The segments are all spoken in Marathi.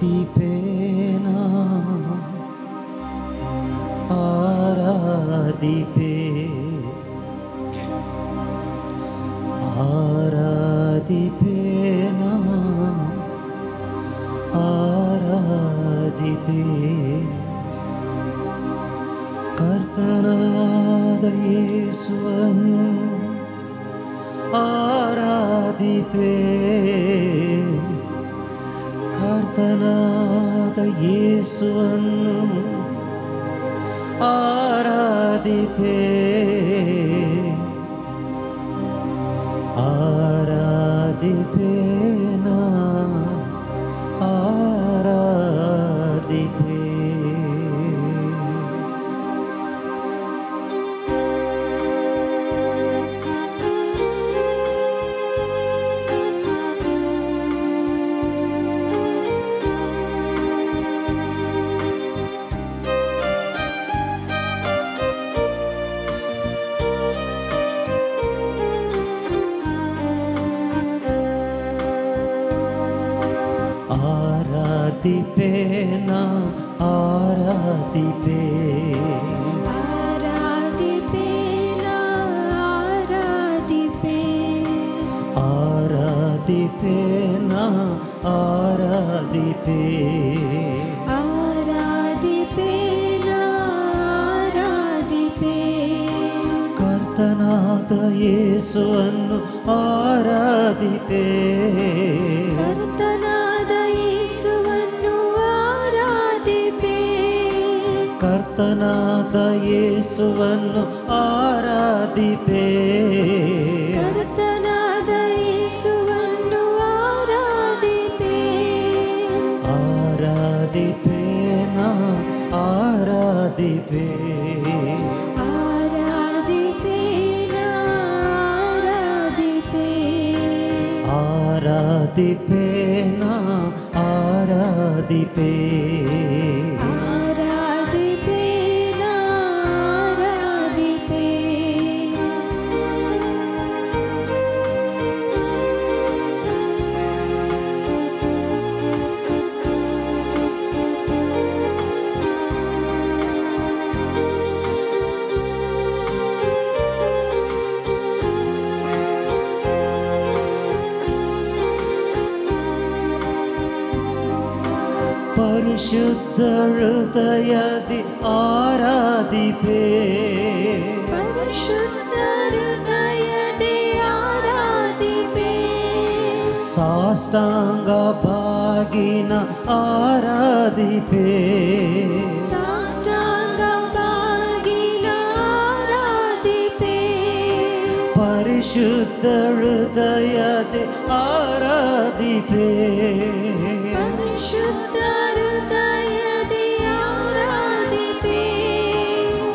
ಆರಾಧಿಪೇನಾ ಆರಾಧಿಪೇ ಆರಾಧಿಪೇನಾ ಆರಾಧಿಪೇ ಕರ್ತನಾದ ಯೇಸುವನ್ನು ಆರಾಧಿಪೇ ಕರ್ತನಾದ ಯೇಸುವನ್ನು ಆರಾಧಿಪೇ ಆರಾಧಿಪೇನಾ ಆರಾಧಿಪೇ ಆರಾಧಿಪೇನಾ ಆರಾಧಿಪೇ ಆರಾಧಿಪೇನಾ ಆರಾಧಿಪೇ ಆರಾಧಿಪೇನಾ ಆರಾಧಿಪೇ ಆರಾಧಿಪೇನಾ ಆರಾಧಿಪೇ ಕರ್ತನಾದ ಯೇಸುವನ್ನು ಆರಾಧಿಪೇ ಕರ್ತನಾದ ಯೇಸುವನ್ನು ಆರಾಧಿಪೇ ಕರ್ತನಾದ ಯೇಸುವನ್ನು ಆರಾಧಿಪೇ ಕರ್ತನಾದ ಯೇಸುವನ್ನು ಆರಾಧಿಪೇ ಆರಾಧಿಪೇನಾ ಆರಾಧಿಪೇ ಆರಾಧಿಪೇನಾ ಆರಾಧಿಪೇ ಆರಾಧಿಪೇನಾ ಆರಾಧಿಪೇ ಆರಾಧಿಪೇನಾ ಆರಾಧಿಪೇ ಪರಿಶುದ್ಧ ಹೃದಯದಿ ಆರಾಧಿಪೇ ಪರಿಶುದ್ಧ ಹೃದಯದಿ ಆರಾಧಿಪೇ ಸಾಷ್ಟಾಂಗ ಬಾಗಿನ ಆರಾಧಿಪೇ ಸಾಷ್ಟಾಂಗ ಬಾಗಿಲ ಆರಾಧಿಪೇ ಪರಿಶುದ್ಧ ಹೃದಯದಿ ಆರಾಧಿಪೇ ಪರಿಶುದ್ಧ ಹೃದಯದಿ ಆರಾಧಿಪೇ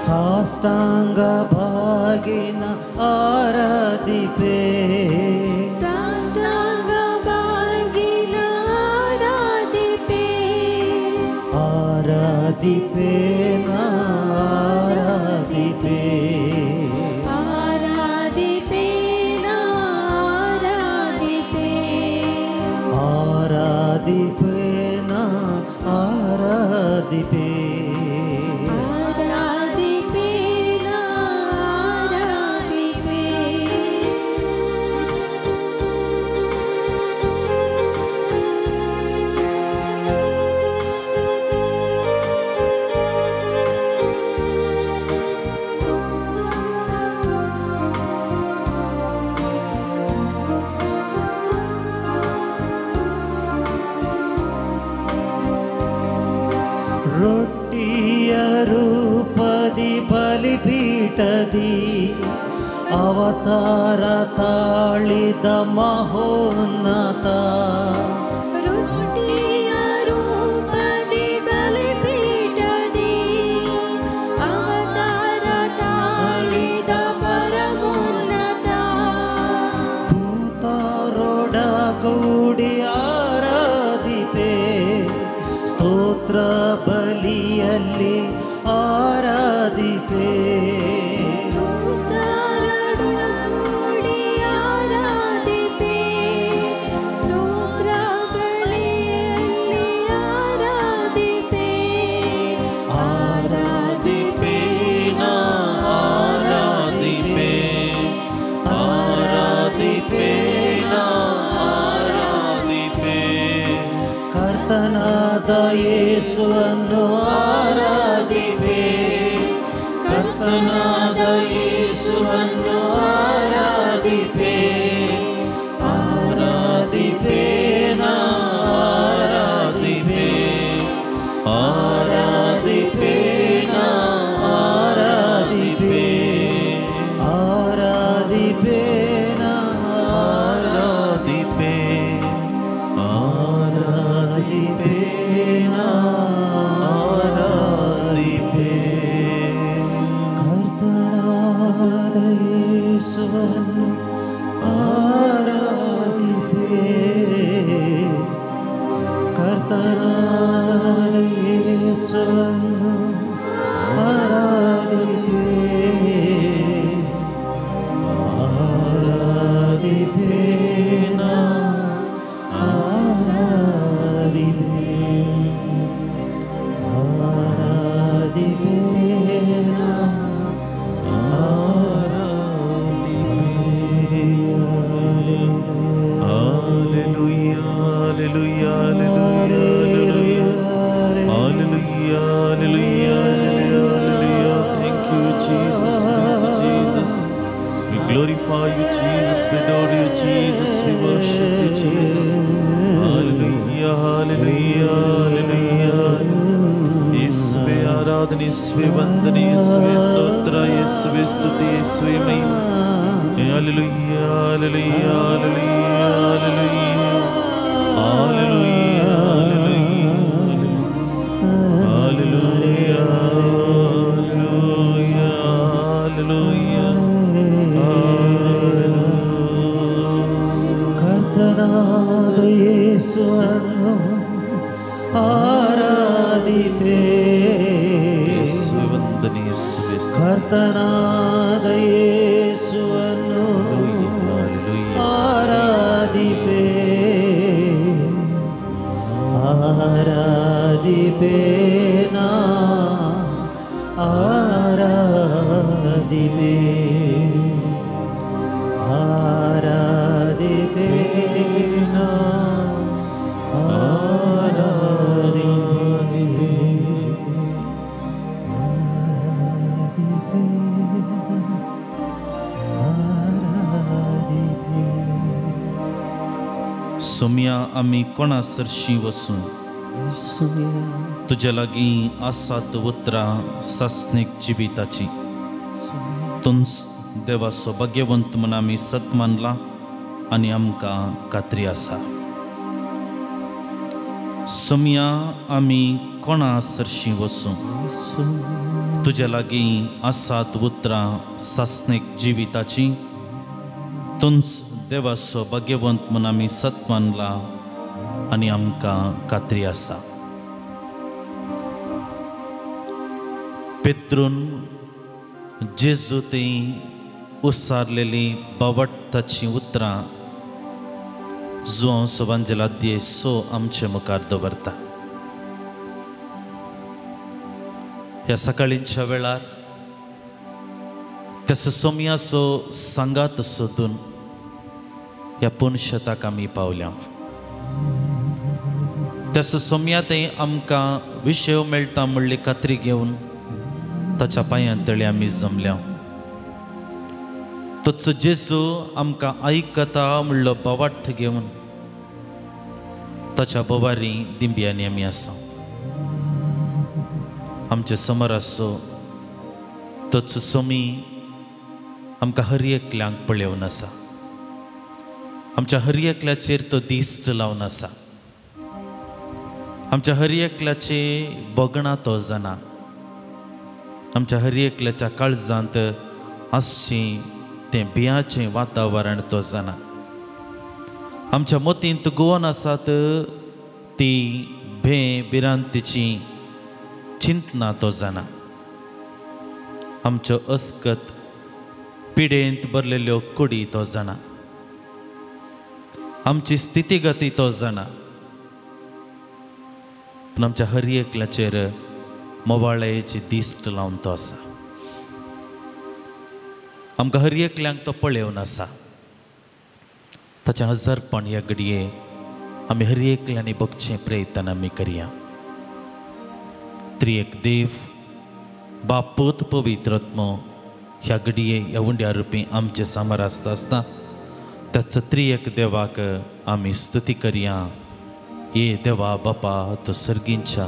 ಸಾಷ್ಟಾಂಗ ಬಾಗಿನ ಆರಾಧಿಪೇ ಸಾಷ್ಟಾಂಗ ಬಾಗಿಲ ಆರಾಧಿಪೇ ಆರಾಧಿಪೇನಾ ಆರಾಧಿಪೇ ಆರಾಧಿಪೇನಾ ಆರಾಧಿಪೇ ಆರಾಧಿಪೇನಾ ಆರಾಧಿಪೇ ಆರಾಧಿಪೇನಾ ಆರಾಧಿಪೇ ರೊಟ್ಟಿಯ ರೂಪದಿ ಬಲಿಪೀಠದಿ ಅವತಾರ ತಾಳಿದ ಮಹೋನ್ನತ ರೊಟ್ಟಿಯ ರೂಪದಿ ಬಲಿಪೀಠದಿ ಅವತಾರ ತಾಳಿದ ಪರಮೋನ್ನತ ದೂತರೊಡಗೂಡಿ ಆರಾಧಿಪೇ ಸ್ತೋತ್ರ ಬಲಿಯಲ್ಲಿ ಆರಾಧಿಪೇ ದೂತರೊಡಗೂಡಿ ಆರಾಧಿಪೇ ಸ್ತೋತ್ರ ಯೇಸುವನ್ನು ಆರಾಧಿಪೆ ಕರ್ತನಾದ ಯೇಸುವನ್ನು ಆರಾಧಿಪೆ ಆರಾಧಿಪೆ ನಾ ಆರಾಧಿಪೆ ಆರಾಧಿಪೆ ನಾ ಆರಾಧಿಪೆ ಆರಾಧಿಪೆ ನಾ ಆರಾಧಿಪೆ ಆರಾಧಿಪೆ ನಾ ಆರಾಧಿಪೆ ಕರ್ತನಾದ ಯೇಸುವನ್ನು ಆರಾಧಿಪೆ ಕರ್ತನಾದ ಯೇಸುವನ್ನು ಆರಾಧಿಪೆ ಆರಾಧಿಪೆ ನಾ ಆರಾಧಿಪೆ ಆರಾಧಿಪೆ ನಾ Glorify you, Jesus. We adore you, Jesus. We worship you, Jesus. Hallelujah, hallelujah, hallelujah. Yeswe Aradhana, Yeswe Vandana, Yeswe स्तोत्र, Yeswe स्तुति, Yeswe महिमा. Hallelujah, hallelujah, hallelujah, hallelujah, hallelujah, hallelujah, hallelujah, hallelujah. ಕರ್ತನಾದ ಯೇಸುವನ್ನು ಆರಾಧಿಪೆ ಯೇಸುವೆ ವಂದನೆ, ಯೇಸುವೆ ಸ್ತುತಿ. ಕರ್ತನಾದ ಯೇಸುವನ್ನು ಆರಾಧಿಪೆ ಆರಾಧಿಪೆ ನಾ ಆರಾಧಿಪೆ ಆರಾಧಿಪೆ ನಾ ಆರಾಧಿಪೆ ಆರಾಧಿಪೆ ಆರಾಧಿಪೆ सोम्या आम्ही कोणासरशी वसून तुझ्या लागी आसात उतरा सासनेक जिविताची तुंच देवा सौभाग्यवंत म्हूण आमी सत मानला आनी आमकां खात्री आसा. सोम्या आमी कोणासरशी वसून तुझ्या लागी आसात उतरा सासनेक जिविताची तुंच देवा सौभाग्यवंत म्हूण आमी सत मानला आनी आमकां खात्री आसा. पेद्रून जेजू ती उसारलेली बावटाची उतरां जो सुवांजलाद्ये सो आमचे मुखार दवरता. ह्या सकाळींच्या वेळार त्या सोम्याचो सांगात सोदून ह्या पुणशताक आमी पावल्या. त्या सोम्यातय आमकां विशय मेळटा म्हणली खात्री घेवन ताच्या पांयांतळी आमी जमल्या. तोचो जेजू आमकां आयकता म्हणलो बावाठ घेवन ताच्या बोवारी दिंब्यांनी आमी आसा. आमचे समोर आसो तोचो सोमी आमकां हर एकल्यांक पळयोवन आसा. आमच्या हर एकल्याचेर तो दिश्ट लावन आसा. आमच्या हर एकल्याचे बोगणां तो जाणा. आमच्या हर एकल्याच्या काळजांत आसची तें भियाचें वातावरण तो जाणा. आमच्या मोतींत गुवोन आसात ती भिरांतीची चिंतना तो जाणा. आमच्यो अस्कत पिडेंत भरलेल्यो कुडी तो जाणा. आमची स्थितीगती तो जाणा. पूण आमच्या हर एकल्याचेर मोवाळेची दिश्ट लावन तो आसा. आमकां हर एकल्यांक तो पळयोवन आसा. ताचें हजारपण ह्या घडये आमी हर एकल्यांनी बगचें प्रयत्न आमी करया. त्रिएक देव बाप पुत पवित्र आत्मो ह्या घडये ह्या उंड्या रुपी आमचे समोर आसता त्याचं त्रिएक देवाक आमी स्तुती करया. ये देवा बापा तो सर्गींच्या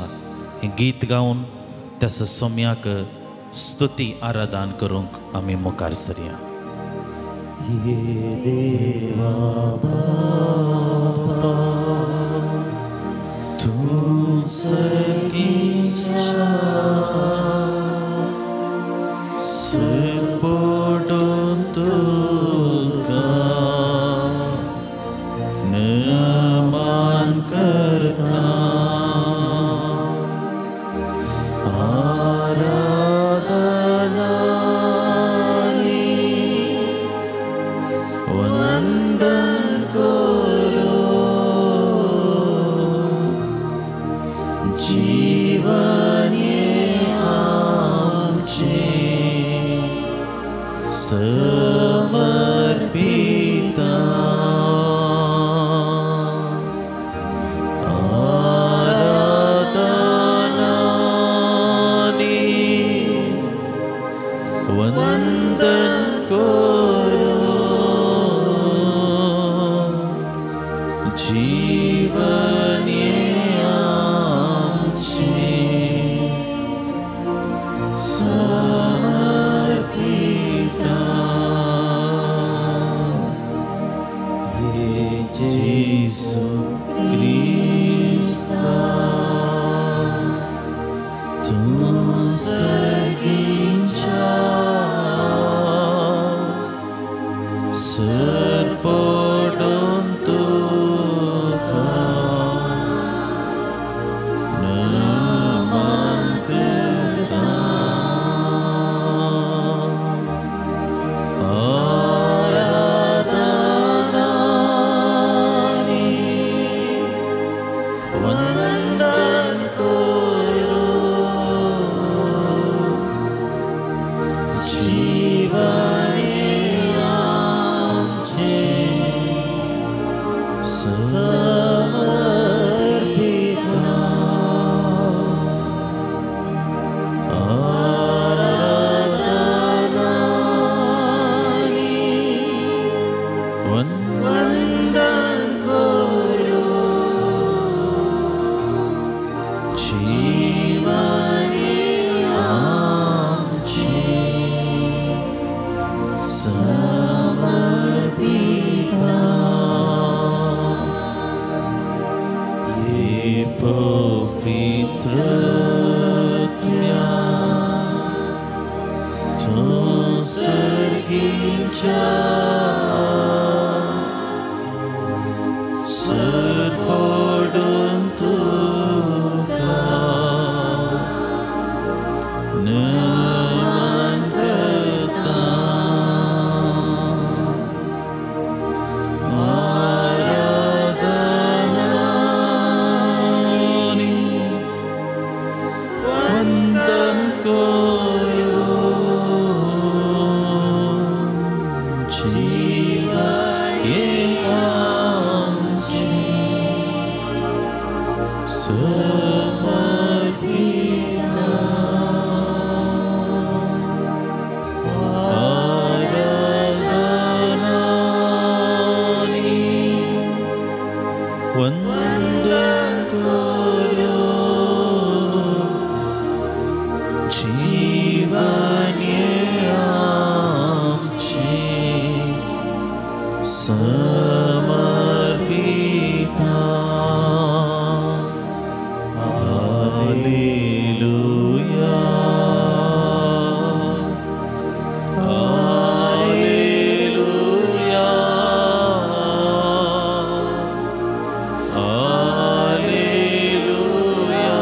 हे गीत गावन त्याचं सोम्याक स्तुती आराधन करूंक आमी मुखार सरया. ये देवा बापा तू सर्गींच्या पडून तुका नमन करता वंदन करो जीवन आमचे समर्पिता आराधनानी वंदन करो जीवन आमचे समर्पिता. Jesu Krista, tu sergincha, serpodon tuka, naman kerta, वंदन करो जीवन आमचे समर्पिता आराधनानी वंदन करो जीवन आमचे समर्पिता. ये पवित्र तो सर्गींच्या सरपडून तुका नमन करता आराधनानी वंदन करो जीवन आमचे समर्पिता आराधनानी वंदन करो जीवन आमचे समर्पिता. हालेलुया हालेलुया हालेलुया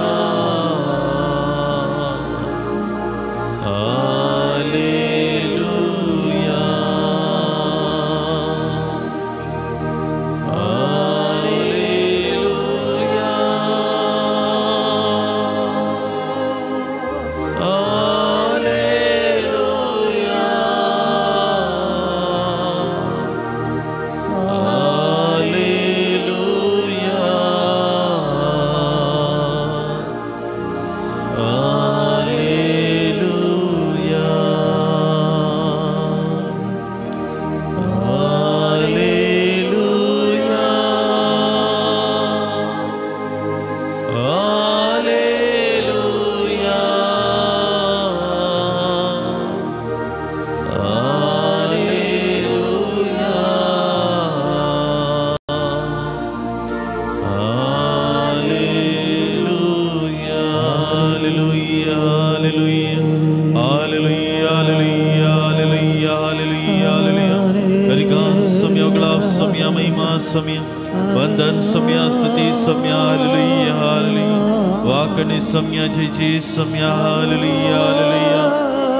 सम्या हालेलुया हालेलुया वाकने सम्या जय सम्या हालेलुया हालेलुया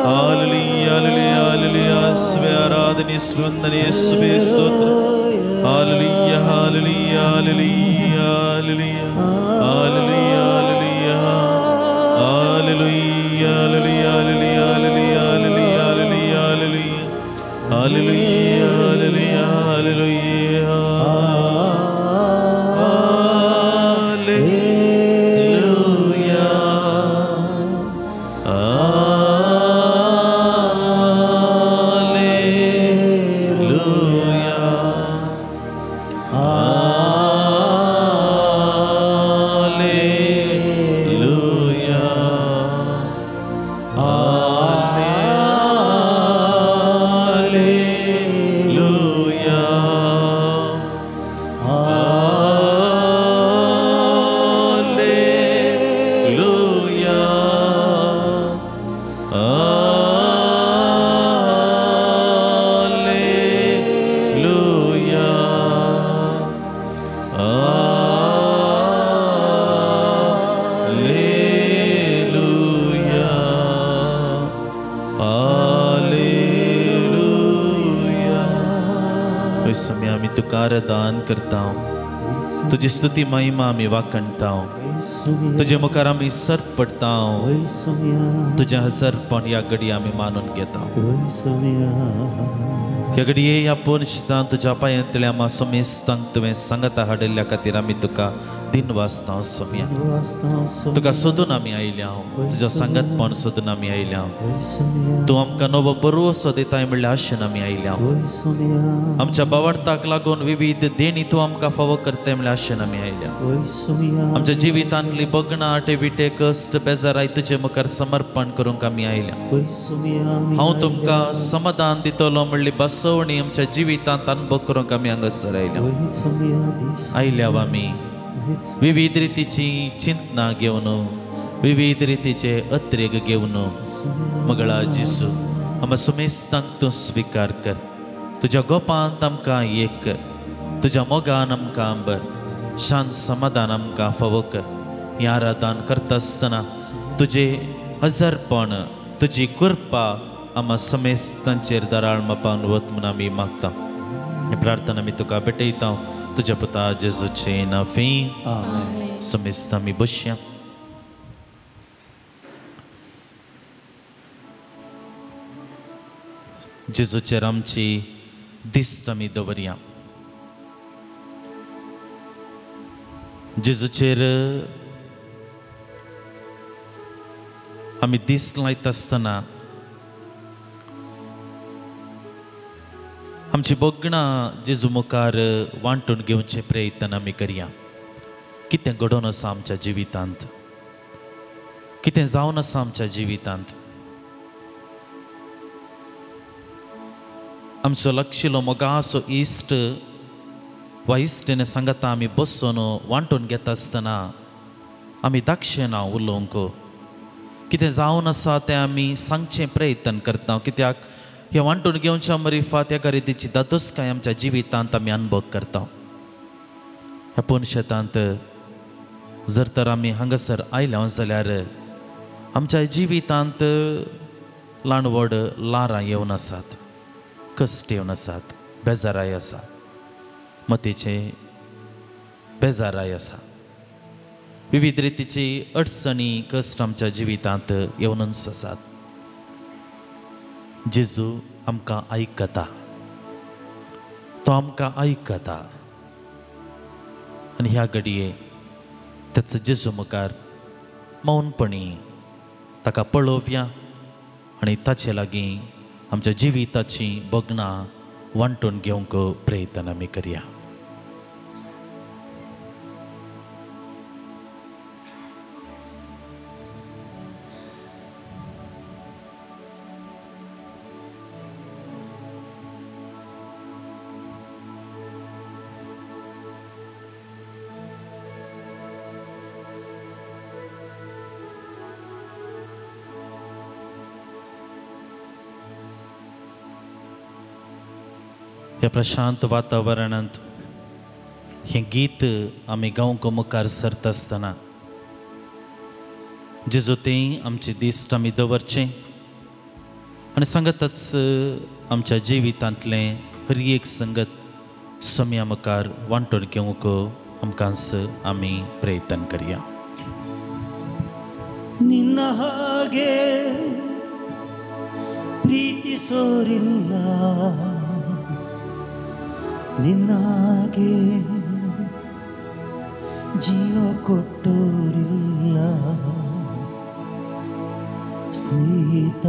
हालेलुया हालेलुया हालेलुया स्वे आराधने स्वंदने स्वे स्तोत्र हालेलुया हालेलुया हालेलुया हालेलुया हालेलुया हालेलुया हालेलुया हालेलुया हालेलुया हालेलुया हालेलुया हालेलुया हालेलुया हालेलुया दान करता हूँ तुझी स्तुति महिमा मी वाकणता हूँ तुझे मुखार मी सर पडता हूँ तुझे हसरपण या घडी आम्ही मानून घेता ह्या घडये ह्या पोनशितान तुझ्या पांयतल्या आम्हा समेस्तांक तुवें सांगता हाडल्या खातीर आमी तुका दिन वाजता सोम्या तुका सोदून आमी आयल्या हांव तुजो सांगतपण सोदून आमी आयल्या हांव तूं आमकां नवो बरोवसो दिताय म्हणल्यार आशेन आमी आयल्या हांव आमच्या बावडताक लागून विविध देणी तूं आमकां फावो करताय म्हणल्यार आशेन आमी आयल्या आमच्या जिवितांतली बगणाट बिटे कश्ट बेजाराय तुजे मुखार समर्पण करूंक आमी आयल्या हांव तुमकां समाधान दितलो म्हणली बसवणी आमच्या जिवितांत अनुभव करूंक आमी हांगासर आयल्या आमी विविध रितीची चिंतना घेवन विविध रितीचे अत्रेग घेवन मगळा जिसू आम्हा सुमेस्तांक तूं स्वीकार कर तुज्या गोपांत आमकां एक कर तुज्या मोगान आमकां अंबर शांत समाधान आमकां फावो कर हें आराधन करता आसतना तुजे हजरपण तुजी कृपा आम्हा समेस्तांचेर दराळ मापावन वत म्हूण आमी मागता ही प्रार्थना आमी तुका भेटयता तुझ्या पुता जेजूचे नांवी समेस्त आमी बसया जेजूचेर आमची दिस्त आमी दवरया जेजूचेर आमी दिस्त लायता आसतना आमची बगणां जेजू मुखार वांटून घेवचे प्रयत्न आमी करया कितें घडोवन आसा आमच्या जिवितांत कितें जावन आसा आमच्या जिवितांत आमचो लक्षिलो मोगासो इश्ट वा इश्टीने सांगता आमी बसून वांटून घेता आसतना आमी दाक्षिणा उलोवंक कितें जावन आसा तें आमी सांगचें प्रयत्न करता कित्याक हे वांटून घेवच्या मरिफात ह्या गरजेची दादोसकाय आमच्या जिवितांत आमी अनुभव करता ह्या पोनशेतांत जर तर आमी हांगासर आयल्या जाल्यार आमच्या जिवितांत लाणवड लारां येवन आसात कश्ट येवन आसात बेजाराय आसा मतीचे बेजाराय आसा विविध रितीची अडचणी कश्ट आमच्या जिवितांत येवनूच आसात जेजू आमकां आयकता तो आमकां आयकता आनी ह्या घडये त्याच जेजू मुखार मौनपणी ताका पळोवया आनी ताचे लागीं आमच्या जिविताची बगणां वांटून घेवंक प्रयत्न आमी करया ह्या प्रशांत वातावरणांत हें गीत आमी गावंक मुखार सरता आसतना जेजो तें आमचे दिश्ट आमी दवरचें आनी सांगतच आमच्या जिवितांतलें हर एक संगत सोम्या मुखार वांटून घेवंक आमकांच आमी प्रयत्न करया. ನಿನ್ನ ಹಾಗೆ ಪ್ರೀತಿಸೋರಿಲ್ಲ, ನಿನ್ನ ಹಾಗೆ ಜೀವ ಕೊಟ್ಟೋರಿಲ್ಲ. ಸ್ನೇಹಿತ,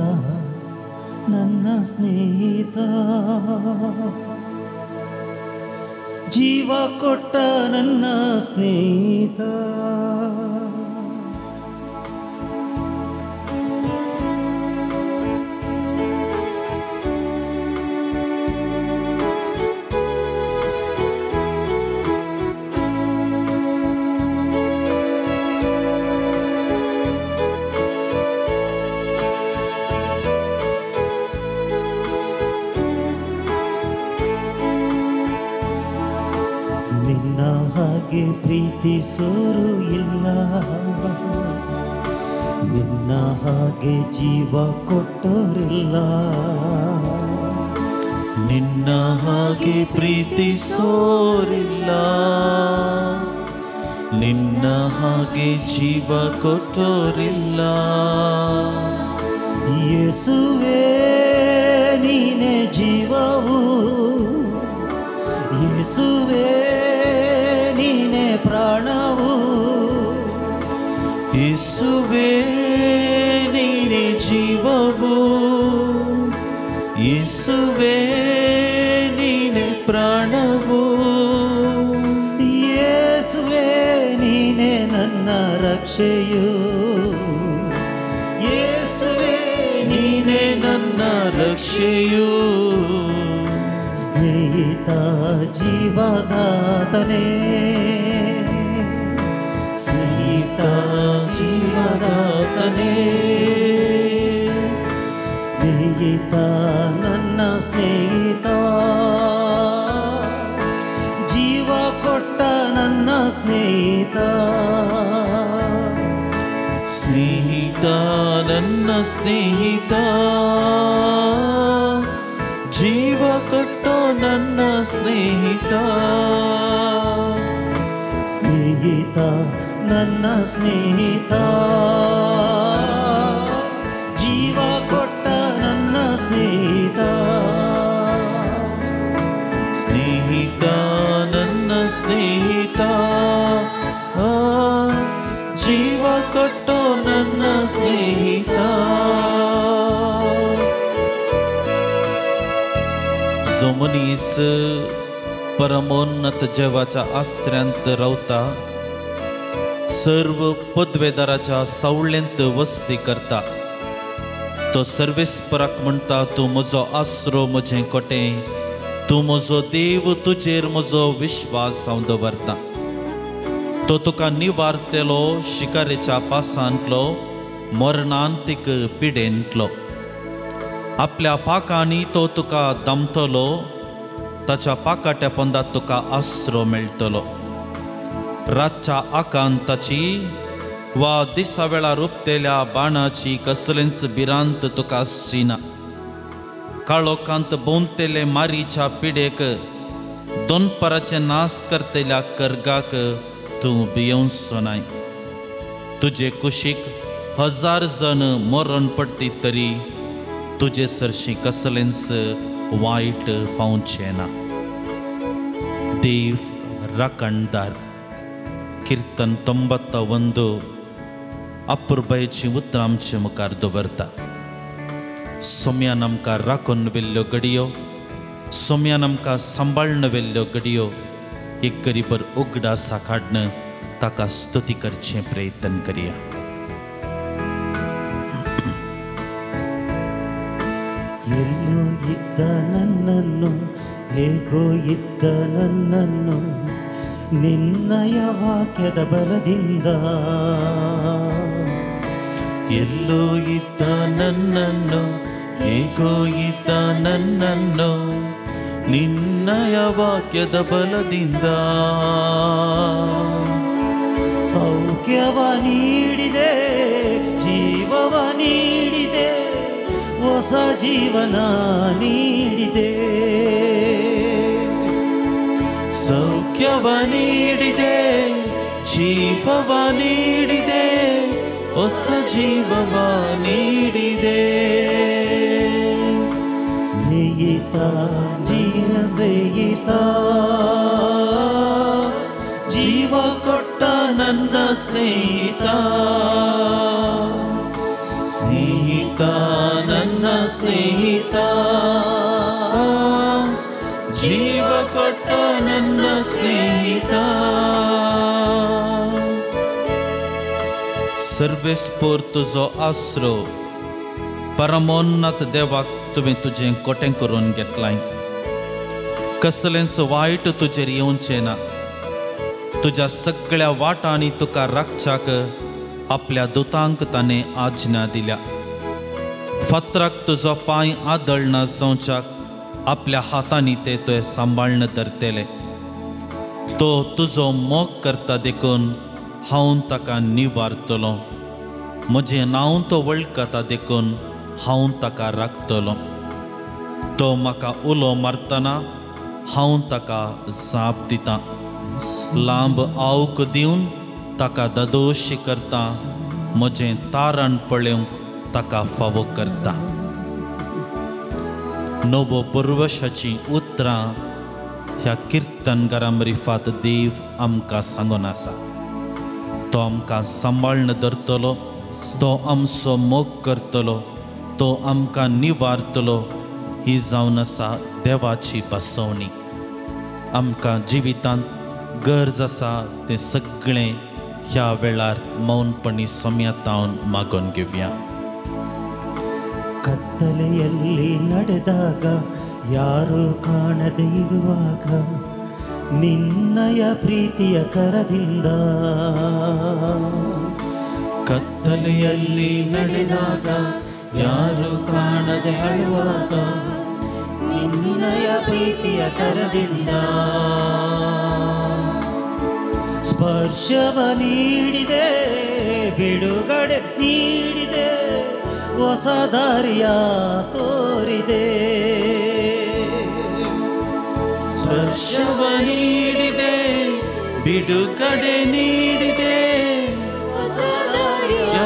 ನನ್ನ ಸ್ನೇಹಿತ, ಜೀವ ಕೊಟ್ಟ ನನ್ನ ಸ್ನೇಹಿತ. ನಿನ್ನ ಹಾಗೆ ಪ್ರೀತಿಸೋರು ಇಲ್ಲ, ನಿನ್ನ ಹಾಗೆ ಜೀವ ಕೊಟ್ಟೋರಿಲ್ಲ. ನಿನ್ನ ಹಾಗೆ ಪ್ರೀತಿಸೋರಿಲ್ಲ, ನಿನ್ನ ಹಾಗೆ ಜೀವ ಕೊಟ್ಟೋರಿಲ್ಲ. ಯೇಸುವೇ ನೀನೇ ಜೀವವು, ಯೇಸುವೇ ನೀನೇ ಪ್ರಾಣವು. ಯೇಸುವೇ ನೀನೇ ಜೀವವು, ಯೇಸುವೇ ನೀನೇ ಪ್ರಾಣವು. ಯೇಸುವೇ ನೀನೇ ನನ್ನ ರಕ್ಷೆಯು, ಯೇಸುವೇ ನೀನೇ ನನ್ನ ರಕ್ಷೆಯು. ಸ್ನೇಹಿತ ಜೀವದಾತನೇ, ಸ್ನೇಹಿತ ಜೀವದಾತನೇ, ಸ್ನೇಹಿತ ನನ್ನ ಸ್ನೇಹಿತ, ಜೀವ ಕೊಟ್ಟ ನನ್ನ ಸ್ನೇಹಿತ. ಸ್ನೇಹಿತ ನನ್ನ ಸ್ನೇಹಿತ, ಜೀವ ಕೊಟ್ಟೋ ನನ್ನ ಸ್ನೇಹಿತ. ಸ್ನೇಹಿತ ನನ್ನ ಸ್ನೇಹಿತ, ಜೀವ ಕೊಟ್ಟ ನನ್ನ ಸ್ನೇಹಿತ. ಸ್ನೇಹಿತ ನನ್ನ ಸ್ನೇಹಿತ, ಜೀವ ಕೊಟ್ಟೋ ನನ್ನ ಸ್ನೇಹಿತ. जो मनीस परमोन्नत जगाच्या आसऱ्यांत रावता, सर्व पदवेदाराच्या सावळेंत वस्ती करता, तो सर्वेस्पराक म्हणटा, तूं म्हजो आसरो, म्हजें कोटें, तूं म्हजो देव, तुजेर म्हजो विश्वास हांव दवरतां. तो तुका निवारतलो शिकारेच्या पासांतलो, मरणांतीक पिडेंतलो. आपल्या पाकांनी तो तुका दमतलो, ताच्या पाकाट्या पंदात तुका आसरो मेळटलो. रातच्या आकांताची वा दिसा वेळार उपतेल्या बाणाची कसलेंच भिरांत तुका आसची ना. काळोखांत भोंवतेले मारीच्या पिडेक, दोनपराचे नास करतेल्या कर्गाक तूं भियोंचो नाय. तुजे कुशीक 1000 जण मरण पडटी तरी तुजे सरशी कसलेंच वायट पावचें ना. देव राखणदार. कीर्तन 91 अपुर्बायेची उतरां आमचे मुखार दवरता. सोम्यान आमकां राखून वेल्ल्यो घडयो, सोम्यान आमकां सांबाळून वेल्ल्यो घडयो, एक गरीबर उगडास काडन ताका स्तुती करचें प्रयत्न करया. ಎಲ್ಲೋ ಇದ್ದ ನನ್ನನ್ನು, ಹೇಗೋ ಇದ್ದ ನನ್ನನ್ನು, ನಿನ್ನಯ ವಾಕ್ಯದ ಬಲದಿಂದ. ಎಲ್ಲೋ ಇದ್ದ ನನ್ನನ್ನು, ಹೇಗೋ ಇದ್ದ ನನ್ನನ್ನು, ನಿನ್ನಯ ವಾಕ್ಯದ ಬಲದಿಂದ ಸೌಖ್ಯವ ನೀಡಿದೆ, ಜೀವವ ನೀಡಿದೆ, ಹೊಸ ಜೀವನ ನೀಡಿದೆ. ಸೌಖ್ಯವ ನೀಡಿದೆ, ಜೀವವ ನೀಡಿದೆ, ಹೊಸ ಜೀವವ ನೀಡಿದೆ. ಸ್ನೇಹಿತ, ಜೀವ ಸ್ನೇಹಿತ, ಜೀವ ಕೊಟ್ಟ ನನ್ನ ಸ್ನೇಹಿತ, ಸ್ನೇಹಿತ ನನ್ನ ಸ್ನೇಹಿತ, ಜೀವ ಕೊಟ್ಟ ನನ್ನ ಸ್ನೇಹಿತ. सर्वेस्पोर तुझो आसरो परमोन्नत देवाक तुवें तुजें कोटें करून घेतलाय. कसलेंच वायट तुजेर येवचें ना. तुज्या सगळ्या वाटांनी तुका राखच्याक आपल्या दुतांक ताणें आज्ञा दिल्या. फातराक तुजो पांय आदळ ना जावच्याक आपल्या हातांनी ते तुवें सांबाळन धरतले. तो तुजो मोग करता देखून हांव ताका निवारतलो. म्हजें नांव तो वळखता देखून हांव ताका राखतलो. तो म्हाका उलो मारतना हांव ताका जाप दितां. लांब आवक दिवन ताका ददोशी करता. म्हजें तारण पळोवंक ताका फावो करता. नवो पुर्वशाची उतरां ह्या किर्तनकारां रिफात देव आमकां सांगून आसा. तो आमकां सांबाळन धरतलो. तो आमचो मोग करतलो. तो आमकां निवारतलो. ही जावन आसा देवाची बसवणी. आमकां जिवितांत गरज आसा तें सगळें ह्या वेळार मौनपणी सोम्यातावन मागून घेवया. ಕತ್ತಲೆಯಲ್ಲಿ ನಡೆದಾಗ ಯಾರು ಕಾಣದೇ ಇರುವಾಗ ನಿನ್ನಯ ಪ್ರೀತಿಯ ಕರದಿಂದ, ಕತ್ತಲೆಯಲ್ಲಿ ನಡೆದಾಗ ಯಾರು ಕಾಣದೆ ಅಳುವಾಗ ನಿನ್ನಯ ಪ್ರೀತಿಯ ಕರದಿಂದ ಸ್ಪರ್ಶವ ನೀಡಿದೆ, ಬಿಡುಗಡೆ ನೀಡಿದೆ, ಹೊಸ ದಾರಿಯ ತೋರಿದೆ. ಸ್ಪರ್ಶವ ನೀಡಿದೆ, ಬಿಡುಗಡೆ ನೀಡಿದೆ, ಹೊಸ ದಾರಿಯ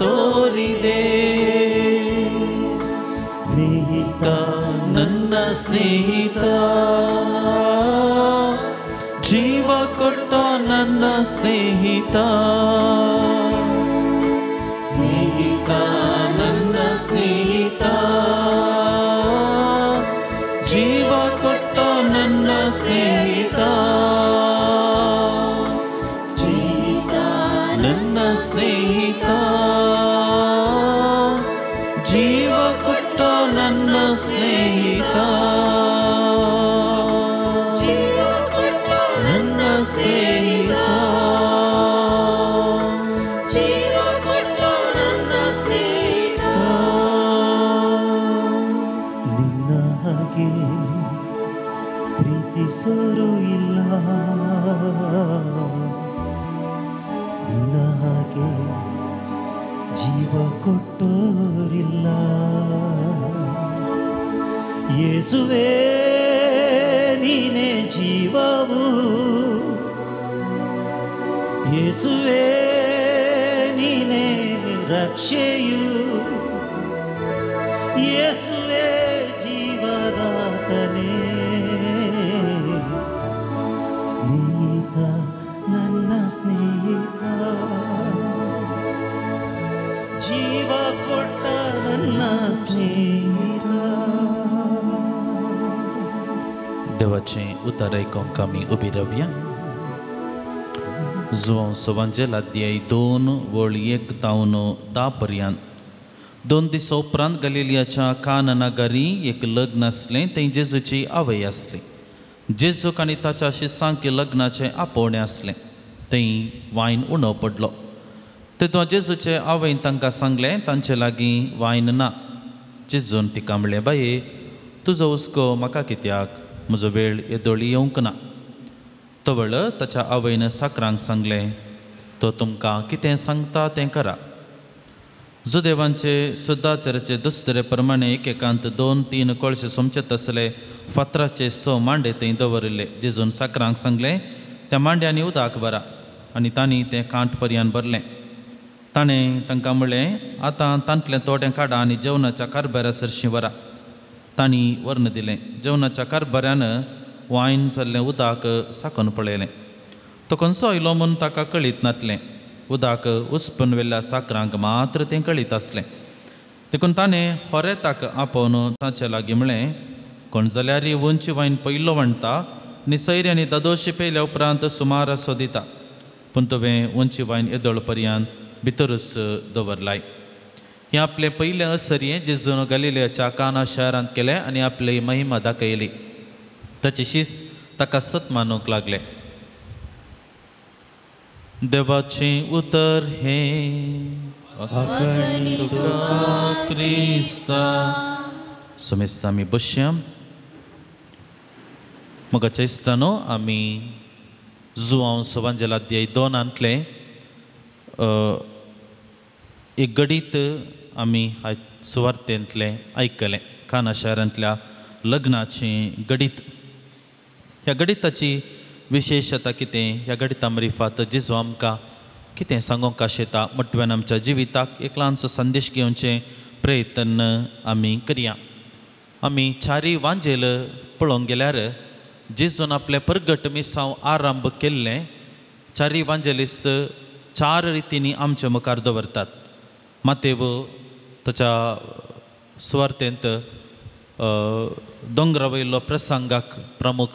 ತೋರಿದೆ. ಸ್ನೇಹಿತ ನನ್ನ ಸ್ನೇಹಿತ, ಜೀವ ಕೊಟ್ಟ ನನ್ನ ಸ್ನೇಹಿತ, ಸ್ನೇಹಿತ ನನ್ನ ಸ್ನೇಹಿತ, ಜೀವ ಕೊಟ್ಟ ನನ್ನ ಸ್ನೇಹಿತ, ಸ್ನೇಹಿತ ನನ್ನ ಸ್ನೇಹಿತ, ಜೀವ ಕೊಟ್ಟ ನನ್ನ ಸ್ನೇಹಿತ, ಜೀವ ಕೊಟ್ಟ ನನ್ನ ಸ್ನೇಹಿತ, ಜೀವ ಕೊಟ್ಟ ನನ್ನ ಸ್ನೇಹಿತ. ನಿನ್ನ ಹಾಗೆ ಪ್ರೀತಿಸೋರು ಇಲ್ಲ, ನಿನ್ನ ಹಾಗೆ ಜೀವ ಕೊಟ್ಟೋರಿಲ್ಲ. ಯೇಸುವೇ ನೀನೇ ಜೀವವು, ಯೇಸುವೇ ನೀನೇ ರಕ್ಷೆಯು, ಯೇಸುವೇ ಜೀವದಾತನೇ. ಸ್ನೇಹಿತ ನನ್ನ ಸ್ನೇಹಿತ, ಜೀವ ಕೊಟ್ಟ ನನ್ನ ಸ್ನೇಹಿತ. देवाचें उतर आयकोंक आमी उबी रावया. जुवांसोवांचेल अध्याय 2 वळ 1 तावन 10 पर्यंत. 2 दीस उपरांत गलिलियाच्या काना नगरी एक लग्न आसलें. थंय जेजूची आवय आसली. जेजूक आनी ताच्या शिसांक लग्नाचें आपोवणें आसलें. थंय वायन उणो पडलो. तेदो जेजूचे आवयन तांकां सांगलें तांचे लागीं वायन ना. जेजून तिका म्हणलें, बाये तुजो हुस्को म्हाका कित्याक? म्हजो वेळ येदोळी येवंक ना. तो वेळ ताच्या आवयन साकरांक सांगलें, तो तुमकां कितें सांगता तें करा. जुदेवांचे सुद्दाचराचे दुस्तरे प्रमाणे एकेकांत 2-3 कळशे सोमचे तसले फातराचे 6 मांडे थंय दवरिल्ले. जेजून साकरांक सांगलें, त्या मांड्यांनी उदक भरा. आनी तांणी तें कांट पर्यान भरलें. ताणें तांकां म्हणलें, आतां तांतलें तोडें काडा आनी जेवणाच्या कारबारा सरशीं व्हरा. तांणी व्हरून दिलें. जेवणाच्या कारबाऱ्यान वायन जाल्लें उदक साकून पळयलें. तो खंयचो आयलो म्हूण ताका कळीत नासलें. उदक उसपून वेल्ल्या साकरांक मात्र तें कळीत आसलें. देखून ताणें होरें ताका आपोवन ताचे लागीं म्हळें, कोण जाल्यार उंची वायन पयलो वणटा आनी सैऱ्यांनी दादोशी पेयल्या उपरांत सुमार असो दिता. पूण तुवें उंची वायन येदोळ पर्यंत भितरूच दवरलाय. हें आपलें पयलें असर्ये जेजून गलिलेच्या काना शारांत केलें आनी आपली महिमा दाखयली. ताची शीस ताका सत मानूंक लागलें. देवाचें उतर हें क्रिस्ता. समेस्त आमी बसया. मोगाच्या इस्तानो आमी जुआंव सुवांजेला अध्याय 2 एक गडीत आमी सुवार्थेंतलें आयकलें. काना शारांतल्या लग्नाचें गडीत. ह्या गडिताची विशेशता कितें? ह्या गडिता मरिफात जेजू आमकां कितें सांगूंक आशेता म्हटल्यान आमच्या जिविताक एक ल्हानसो संदेश घेवचें प्रयत्न आमी करया. आमी चारी वांजेल पळोवंक गेल्यार जेजून आपलें परगट मिसांव आरंभ केल्लें चारी वांजेलिस्त 4 रितींनी आमच्या मुखार दवरतात. मातेव ताच्या सुवार्थेंत दोंगरावयलो प्रसंगाक प्रमुख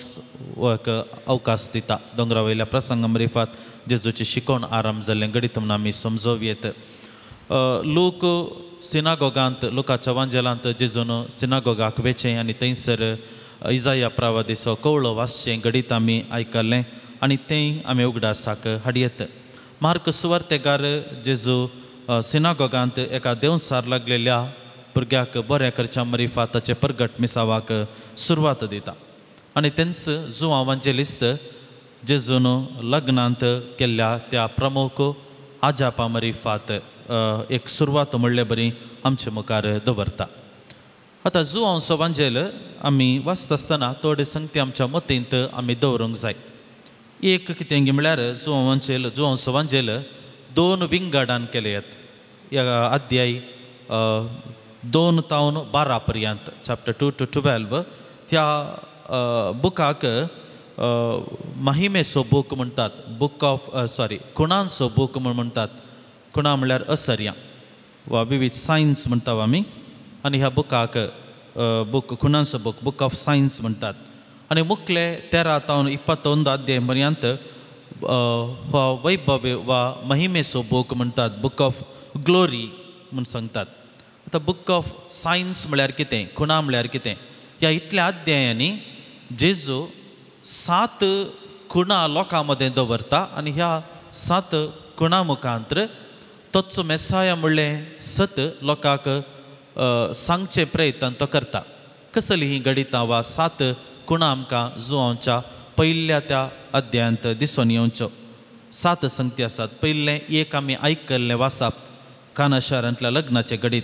अवकाश दिता. दोंगरावयल्या प्रसंगा मरिफात जेजूची शिकोवण आरंभ जाल्लें गडीत म्हूण आमी समजोवयेत. लोक सिनागोगांत लोकाच्या वांजेलांत जेजून सिनागोगाक वेचें आनी थंयसर इजाया प्रावादिचो कवळो वाचचें गडीत आमी आयकल्लें आनी तें आमी उगडासाक हाडयेत. मार्क सुवार्थेकार जेजू सिनागोगांत एका देवसार लागलेल्या भुरग्याक बरें करच्या मरिफात ताचे परगट मिसावाक सुरवात दिता. आनी तेंच जुआंव इवांजेलिस्ट जेजून लग्नांत केल्ल्या त्या प्रमुख आजापा मरिफात एक सुरवात म्हणले बरी आमचे मुखार दवरता. आतां जुआंव इवांजेल आमी वाचता आसतना थोडे संगती आमच्या मतींत आमी दवरूंक जाय. एक कितें म्हळ्यार जुआंव इवांजेल 2 विंगडान केल्यात. ह्या अध्याय 2 ते 12 पर्यंत चॅप्टर 2 to 12 त्या बुकाक महिमेचो बूक म्हणटात. बूक ऑफ खुणांचो बूक म्हूण म्हणटात. खुणां म्हळ्यार असर्या वा विविध सायन्स म्हणटा आमी. आनी ह्या बुकाक खुणांचो बूक ऑफ सायन्स म्हणटात. आनी मुखले 13 ते 21 अध्याय पर्यंत वैभव वा महिमेचो बूक म्हणटात. बूक ऑफ ग्लोरी म्हूण सांगतात. आतां बूक ऑफ सायन्स म्हळ्यार कितें? खुणां म्हळ्यार कितें? ह्या इतल्या अध्यायांनी जेजू 7 खुणां लोकां मदें दवरता आनी ह्या 7 खुणां मुखांतर तोचो मेसाया म्हणलें 7 लोकांक सांगचे प्रयत्न तो करता. कसली ही गडितां वा 7 खुणां आमकां जुआंवच्या पयल्या त्या अध्यायांत दिसून येवच्यो. 7 संगती आसात. पयलें एक आमी आयकल्लें वाचप काना शारांतल्या लग्नाचें गडीत.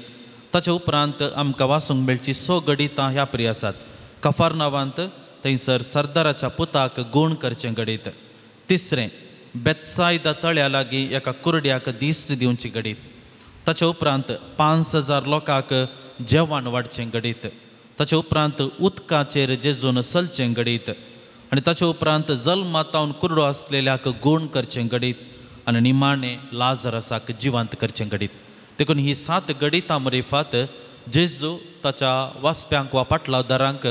ताच्या उपरांत आमकां वाचूंक मेळची 6 गडितां ह्या परी आसात. कफारनावांत थंयसर सरदाराच्या पुताक गूण करचें गडीत. तिसरें बेत्सायदा तळ्या लागीं एका कुरड्याक दिश्ट दिवची गडीत. ताच्या उपरांत 5,000 लोकांक जेवण वाडचें गडीत. ताच्या उपरांत उदकाचेर जेजून चलचें गडीत. आनी ताच्या उपरांत जल्मातावन कुरडो आसलेल्याक गूण करचें गडीत. आनी निमाणें लाजरसाक जिवंत करचें गडीत. देखून ही 7 गडितां मरिफात जेजू ताच्या वाचप्यांक वा पाटलावदारांक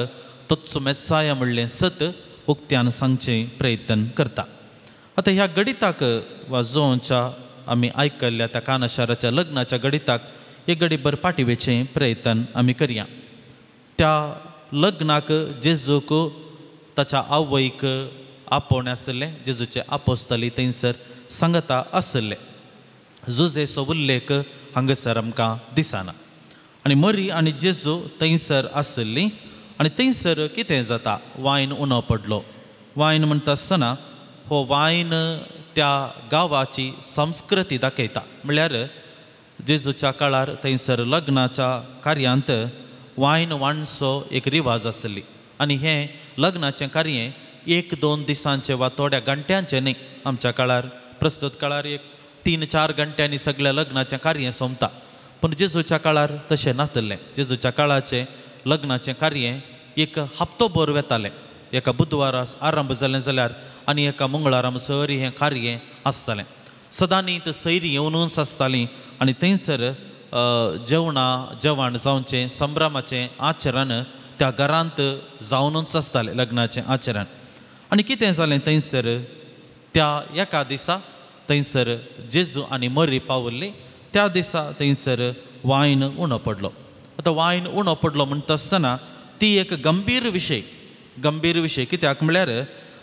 तोचो मेसाया म्हणलें 7 उक्त्यान सांगचें प्रयत्न करता. आतां ह्या गडिताक वा जुआंवच्या आमी आयकल्ल्या त्या काना शाराच्या लग्नाच्या गडिताक एक गडीभर पाठिवेचें प्रयत्न आमी करया. त्या लग्नाक जेजूक ताच्या आवयक आपोवणें आसलें. जेजूचे आपोस्तली थंयसर सांगता आसले. जुजेचो उल्लेख हांगासर आमकां दिसना. आनी मरी आनी जेजू थंयसर आसली आनी थंयसर कितें जाता वायन उणो पडलो वायन म्हणटा आसतना हो वायन त्या गांवाची संस्कृती दाखयता म्हळ्यार जेजूच्या काळार थंयसर लग्नाच्या कार्यांत वायन वांडचो एक रिवाज आसली आनी हें लग्नाचें कार्य 1-2 दिसांचें वा थोड्या घंट्यांचें न्ही आमच्या काळार प्रस्तुत काळार एक 3-4 घंट्यांनी सगळें लग्नाचें कार्य सोंपता पूण जेजूच्या काळार तशें नासलें जेजूच्या काळाचें लग्नाचें कार्य एक हप्तोभर वेतालें एका बुधवारा आरंभ जालें जाल्यार आनी एका मंगळारा म्हणसर हें कार्य आसतालें सदां न्ही सैरी येवनूच आसतालीं आनी थंयसर जेवण जावचें संभ्रमाचें आचरण त्या घरांत जावनूच आसतालें लग्नाचें आचरण आनी कितें जालें थंयसर त्या एका दिसा थंयसर जेजू आनी मरी पावल्ली त्या दिसा थंयसर वायन उणो पडलो आतां वायन उणो पडलो म्हणटा आसतना ती एक गंभीर विशय कित्याक म्हळ्यार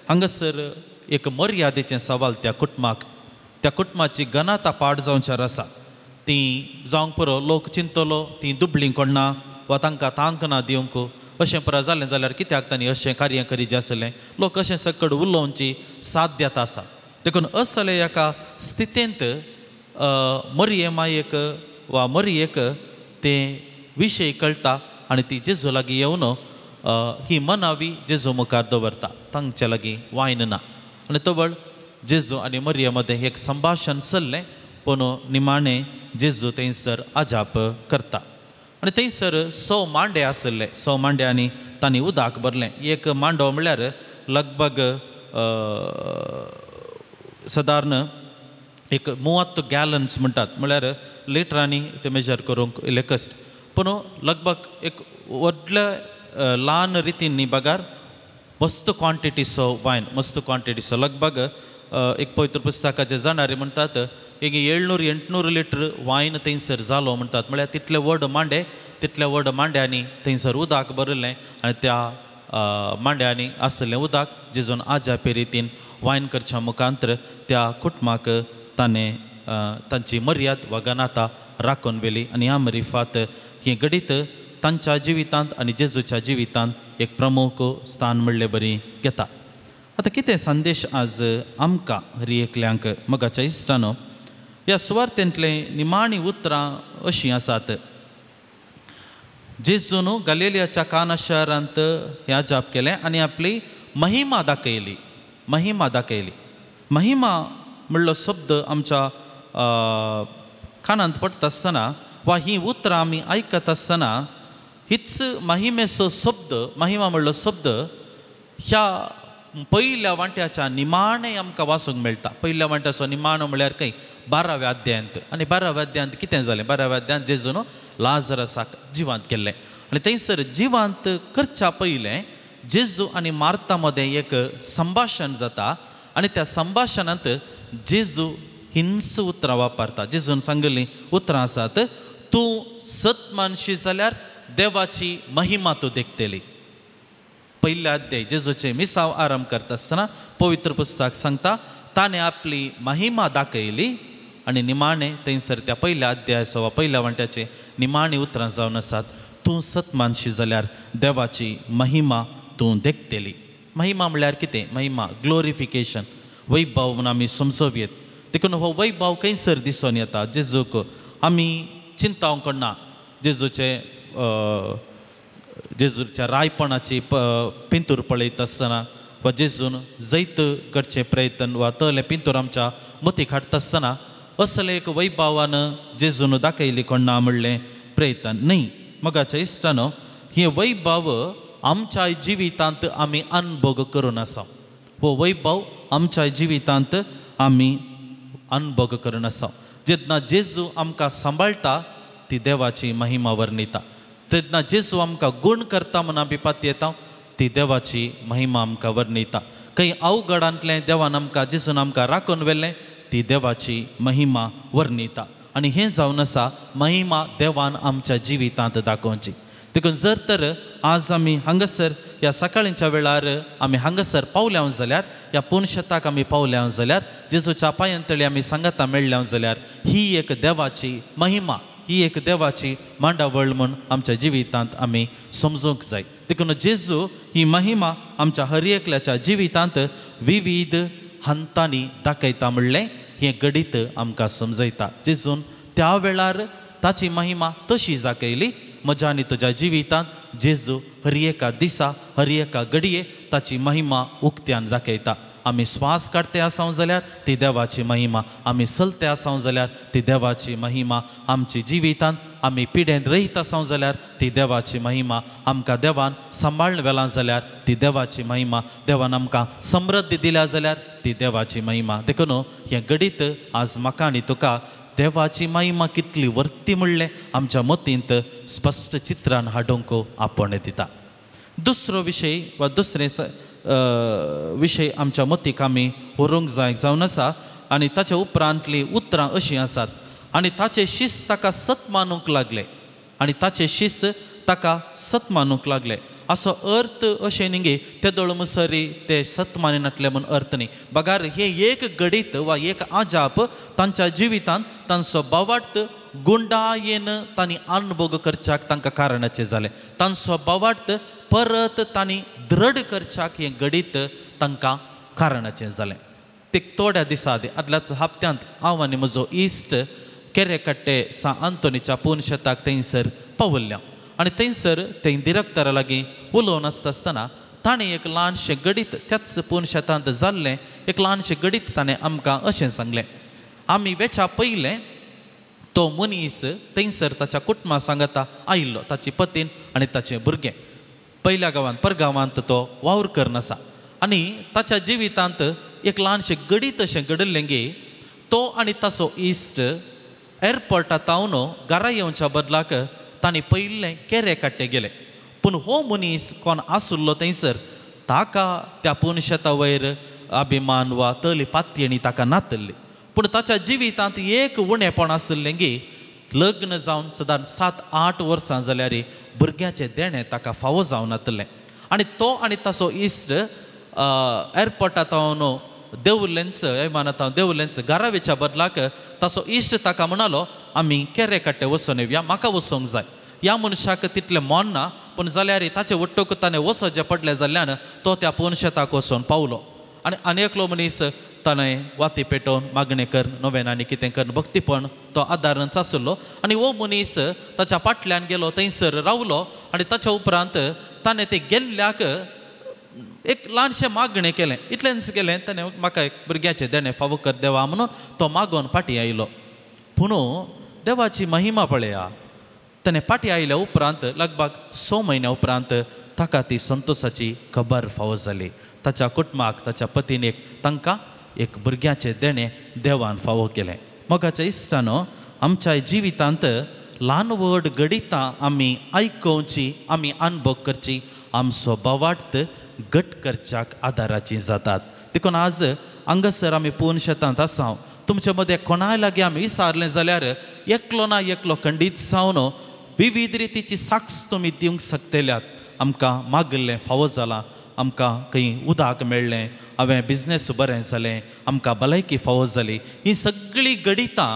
हांगासर एक मर्यादेचें सवाल त्या कुटुंबाची घनता पाड जावच्यार आसा ती जावंक पुरो लोक चिंतलो ती दुबळीं कोणना वा तांकां तांकना दिवंक अशें पुरो जालें जाल्यार कित्याक तांणी अशें कार्य करीचें आसलें लोक अशें सकड उलोवची साध्यता आसा देखून असले एका स्थितींत मरियेक वा मरियेक ते विशय कळटा आनी ती जेजू लागीं येवन ही मनावी जेजू मुखार दवरता तांच्या लागीं वायन ना आनी तवळ जेजू आनी मरिये मदें एक संभाशण चल्लें पूण निमाणें जेजू थंयसर आजाप करता आनी थंयसर 100 मांडे आसले 100 मांड्यांनी तांणी उदक भरलें एक मांडो म्हळ्यार लगभग सादारण एक 30 गॅलन्स म्हणटात म्हळ्यार लिटरांनी ते मेजर करूंक इल्लें कश्ट पूण लगभग एक व्हडल्या ल्हान रितीन न्ही बगार मस्त क्वॉन्टिटीचो वायन मस्त क्वॉन्टिटीचो लगभग एक पवित्र पुस्तकाचे जाणारे म्हणटात एक 700-800 लिटर वायन थंयसर जालो म्हणटात म्हळ्यार तितले व्हड मांड्यांनी थंयसर उदक भरलें आनी त्या मांड्यांनी आसलें उदक जेजून आजापे रितीन वायन करच्या मुखांतर त्या कुटुंबाक ताणें तांची मर्याद वा घनता राखून व्हेली आनी ह्या मरिफात ही घडीत तांच्या जिवितांत आनी जेजूच्या जिवितांत एक प्रमुख स्थान म्हणलें बरी घेता आतां कितें संदेश आज आमकां हरी एकल्यांक मगाच्या इश्टानो ह्या सुवार्थेंतलें निमाणीं उतरां अशीं आसात जेजून गलिलियाच्या काना शहरांत ह्या जाप केलें आनी आपली महिमा दाखयली महिमा म्हणलो शब्द आमच्या कानांत पडटा आसतना वा ही उतरां आमी आयकत आसतना हीच महिमेचो शब्द महिमा म्हणलो शब्द ह्या पयल्या वांट्याच्या निमाणें आमकां वाचूंक मेळटा पयल्या वांट्याचो निमाणो म्हळ्यार खंय 12व्या अध्यायांत आनी 12व्या अध्यायांत कितें जालें 12व्या अध्यायांत जेजून लाजरसाक जिवांत केल्लें आनी थंयसर जिवांत करच्या पयलें जेजू आनी मार्ता मदें एक संभाशण जाता आनी त्या संभाशणांत जेजू हिंस उतरां वापरता जेजून सांगली उतरां आसात तूं सत मानशी जाल्यार देवाची महिमा तूं देखतली पयल्या अध्याय जेजूचे मिसाव आरंभ करता आसतना पवित्र पुस्तक सांगता ताणें आपली महिमा दाखयली आनी निमाणें थंयसर त्या पयल्या अध्यायाचो वा पयल्या वांट्याचे निमाणीं उतरां जावन आसात तूं सत मानशी जाल्यार देवाची महिमा तूं देखतली महिमा म्हळ्यार कितें महिमा ग्लोरिफिकेशन वैभव म्हणून आमी समजोव येत देखून हो वैभव खंयसर दिसून येता जेजूक आमी चिंतावंक ना जेजूच्या रायपणाची पिंतूर पळयत आसतना वा जेजून जैत करचे प्रयत्न वा तले पिंतूर आमच्या मतीक हाडटा आसतना असलें एक वैभवान जेजून दाखयली कोण ना म्हणलें प्रयत्न न्ही मगाच्या इश्टानो हे वैभव आमच्या जिवितांत आमी अनुभव करून आसा हो वैभव आमच्या जिवितांत आमी अनुभव करून आसा जेन्ना जेजू आमकां सांबाळटा ती देवाची महिमा वर्णिता तेन्ना जेजू आमकां गूण करता म्हणून आमी पातयेता ती देवाची महिमा आमकां वर्णिता खंय अवघडांतलें देवान आमकां जेजून आमकां राखून व्हेल्लें ती देवाची महिमा वर्णिता आनी हें जावन आसा महिमा देवान आमच्या जिवितांत दाखोवची देखून जर तर आज आमी हांगासर ह्या सकाळींच्या वेळार आमी हांगासर पावल्या जाल्यार ह्या पुणशताक आमी पावल्या जाल्यार जेजूच्या पांयांतळी आमी सांगता मेळ्ळ्या जाल्यार ही एक देवाची महिमा ही एक देवाची मांडावळ म्हूण आमच्या जिवितांत आमी समजूंक जाय देखून जेजू ही महिमा आमच्या हर एकल्याच्या जिवितांत विविध हंतांनी दाखयता म्हणलें हें गडीत आमकां समजयता. जेजून त्या वेळार ताची महिमा तशी दाखयली. म्हज्या आनी तुज्या जिवितांत जेजू हर एका दिसा हर एका घडये ताची महिमा उक्त्यान दाखयता. आमी स्वास काडटे आसांव जाल्यार ती देवाची महिमा, आमी चलते आसांव जाल्यार ती देवाची महिमा, आमची जिवितांत आमी पिडेन रयत आसांव जाल्यार ती देवाची महिमा, आमकां देवान सांबाळून व्हेलां जाल्यार ती देवाची महिमा, देवान आमकां समृद्धी दिल्या जाल्यार ती देवाची महिमा. देखून हें घडीत आज म्हाका आनी तुका देवाची महिमा कितली वर्ती म्हणलें आमच्या मतींत स्पश्ट चित्रान हाडूंक आपण दिता. दुसरो विशय वा दुसरे विशय आमच्या मतीक आमी व्हरूंक जाय जावन आसा आनी ताच्या उपरांतली उतरां अशीं आसात. आनी ताचे शिस ताका सत मानूंक लागले आनी ताचे शिस ताका सत मानूंक लागले. असो अर्थ अशें न्ही गे ते दळमसरी ते सत मानिनातले म्हूण अर्थ न्ही. बगार हे एक घडीत वा एक आजाप तांच्या जिवितांत तांचो बोवाट गुंडायेन तांणी अनुभव करच्याक तांकां कारणाचें जालें. तांचो बोवाट परत तांणी दृढ करच्याक हें घडीत तांकां कारणाचें जालें. ते थोड्या दिसा आदल्याच हप्त्यांत हांव आनी म्हजो इश्ट केरेकट्टे सा आंतोनीच्या पुनशेताक थंयसर पावल्ल्या आनी थंयसर थंय डिरेक्टरा लागीं उलोवन आसतना ताणें एक ल्हानशें घडीत त्याच पुनशेतांत जाल्लें एक ल्हानशें घडीत ताणें आमकां अशें सांगलें. आमी वेच्या पयलें तो मनीस थंयसर ताच्या कुटुंबा सांगता आयिल्लो, ताची पतीन आनी ताचें भुरगें. पयल्या गांवांत परगांवांत तो वावर करन आसा आनी ताच्या जिवितांत एक ल्हानशें घडीत अशें घडल्लें गे. तो आनी ताचो इश्ट एअरपोर्टांत हांव घरा येवच्या बदलाक तांणी पयलें केरेकाट्टे गेले. पूण हो मनीस कोण आसुल्लो थंयसर ताका त्या पुनशेता वयर अभिमान वा तली पातयेणी ताका नातल्ली. पूण ताच्या जिवितांत एक उणेपण आसलें गे. लग्न जावन सदां 7-8 वर्सां जाल्यार भुरग्याचें देणें ताका फावो जावन नातलें. आनी तो आनी ताचो इश्ट एअरपोर्टांत हांव देवलेंच मानत हांव देवलेंच घरा वेच्या बदलाक ताचो इश्ट ताका म्हणलो आमी केरेकाट्टे वचून येवया, म्हाका वचोंक जाय. ह्या मनशाक तितलें मोन ना पूण जाल्यार ताचे वट्टूक ताणें वचचें पडलें जाल्ल्यान तो त्या पुनशेताक वचून पावलो. आनी आनी एकलो मनीस ताणें वाती पेटोवन मागणें कर नोवेनांनी कितें कर भक्तीपण तो आदारच आसलो. आनी हो मनीस ताच्या फाटल्यान गेलो, थंयसर रावलो आनी ताच्या उपरांत ताणें ते गेल्ल्याक एक ल्हानशें मागणें केलें. इतलेंच केलें ताणें म्हाका एक भुरग्याचें देणें फावो कर देवा म्हणून तो मागोवन फाटीं आयलो. पूण देवाची महिमा पळया, ताणें फाटीं आयल्या उपरांत लगभग 6 म्हयन्या उपरांत ताका ती संतोशाची खबर फावो जाली. ताच्या कुटुंबाक ताच्या पतीन तांकां एक भुरग्याचें देणें देवान फावो केलें. मोगाच्या इश्टानो, आमच्या जिवितांत ल्हान व्हड घडितां आमी आयकोवची, आमी अनुभव करची, आमचो बोवाट घट करच्याक आदाराची जातात. देखून आज हांगासर आमी पुनशेतांत आसांव. तुमचे मदें कोणाय लागीं आमी विचारलें जाल्यार एकलो ना एकलो खंडीत जावन विविध रितीची साक्ष तुमी दिवंक शकतल्यात. आमकां मागल्लें फावो जालां, आमकां खंय उदक मेळ्ळें, हांवें बिजनेस बरें जालें, आमकां भलायकी फावो जाली. ही सगळीं घडितां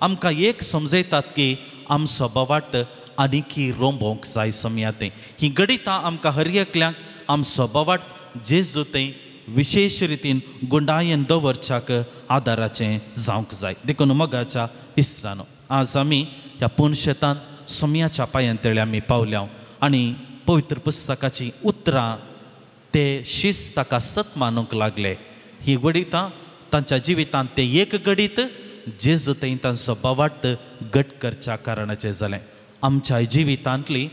आमकां एक समजयतात की आमचो बोवाट आनीकी रोंबोवंक जाय समयात. ही घडितां आमकां हर एकल्यांक आमचो बोवाट जेजू थंय विशेश रितीन गुंडायेन दवरच्याक आदाराचें जावंक जाय. देखून मोगाच्या इश्टानो, आज आमी ह्या पुनशेतांत सोम्याच्या पांयांतळी आमी पावल्या आनी पवित्र पुस्तकाची उतरां ते शिस ताका सत मानूंक लागले. ही घडितां तांच्या जिवितांत ते एक घडीत जेजू थंय तांचो बोवाट घट करच्या कारणाचें जालें. आमच्या जिवितांतली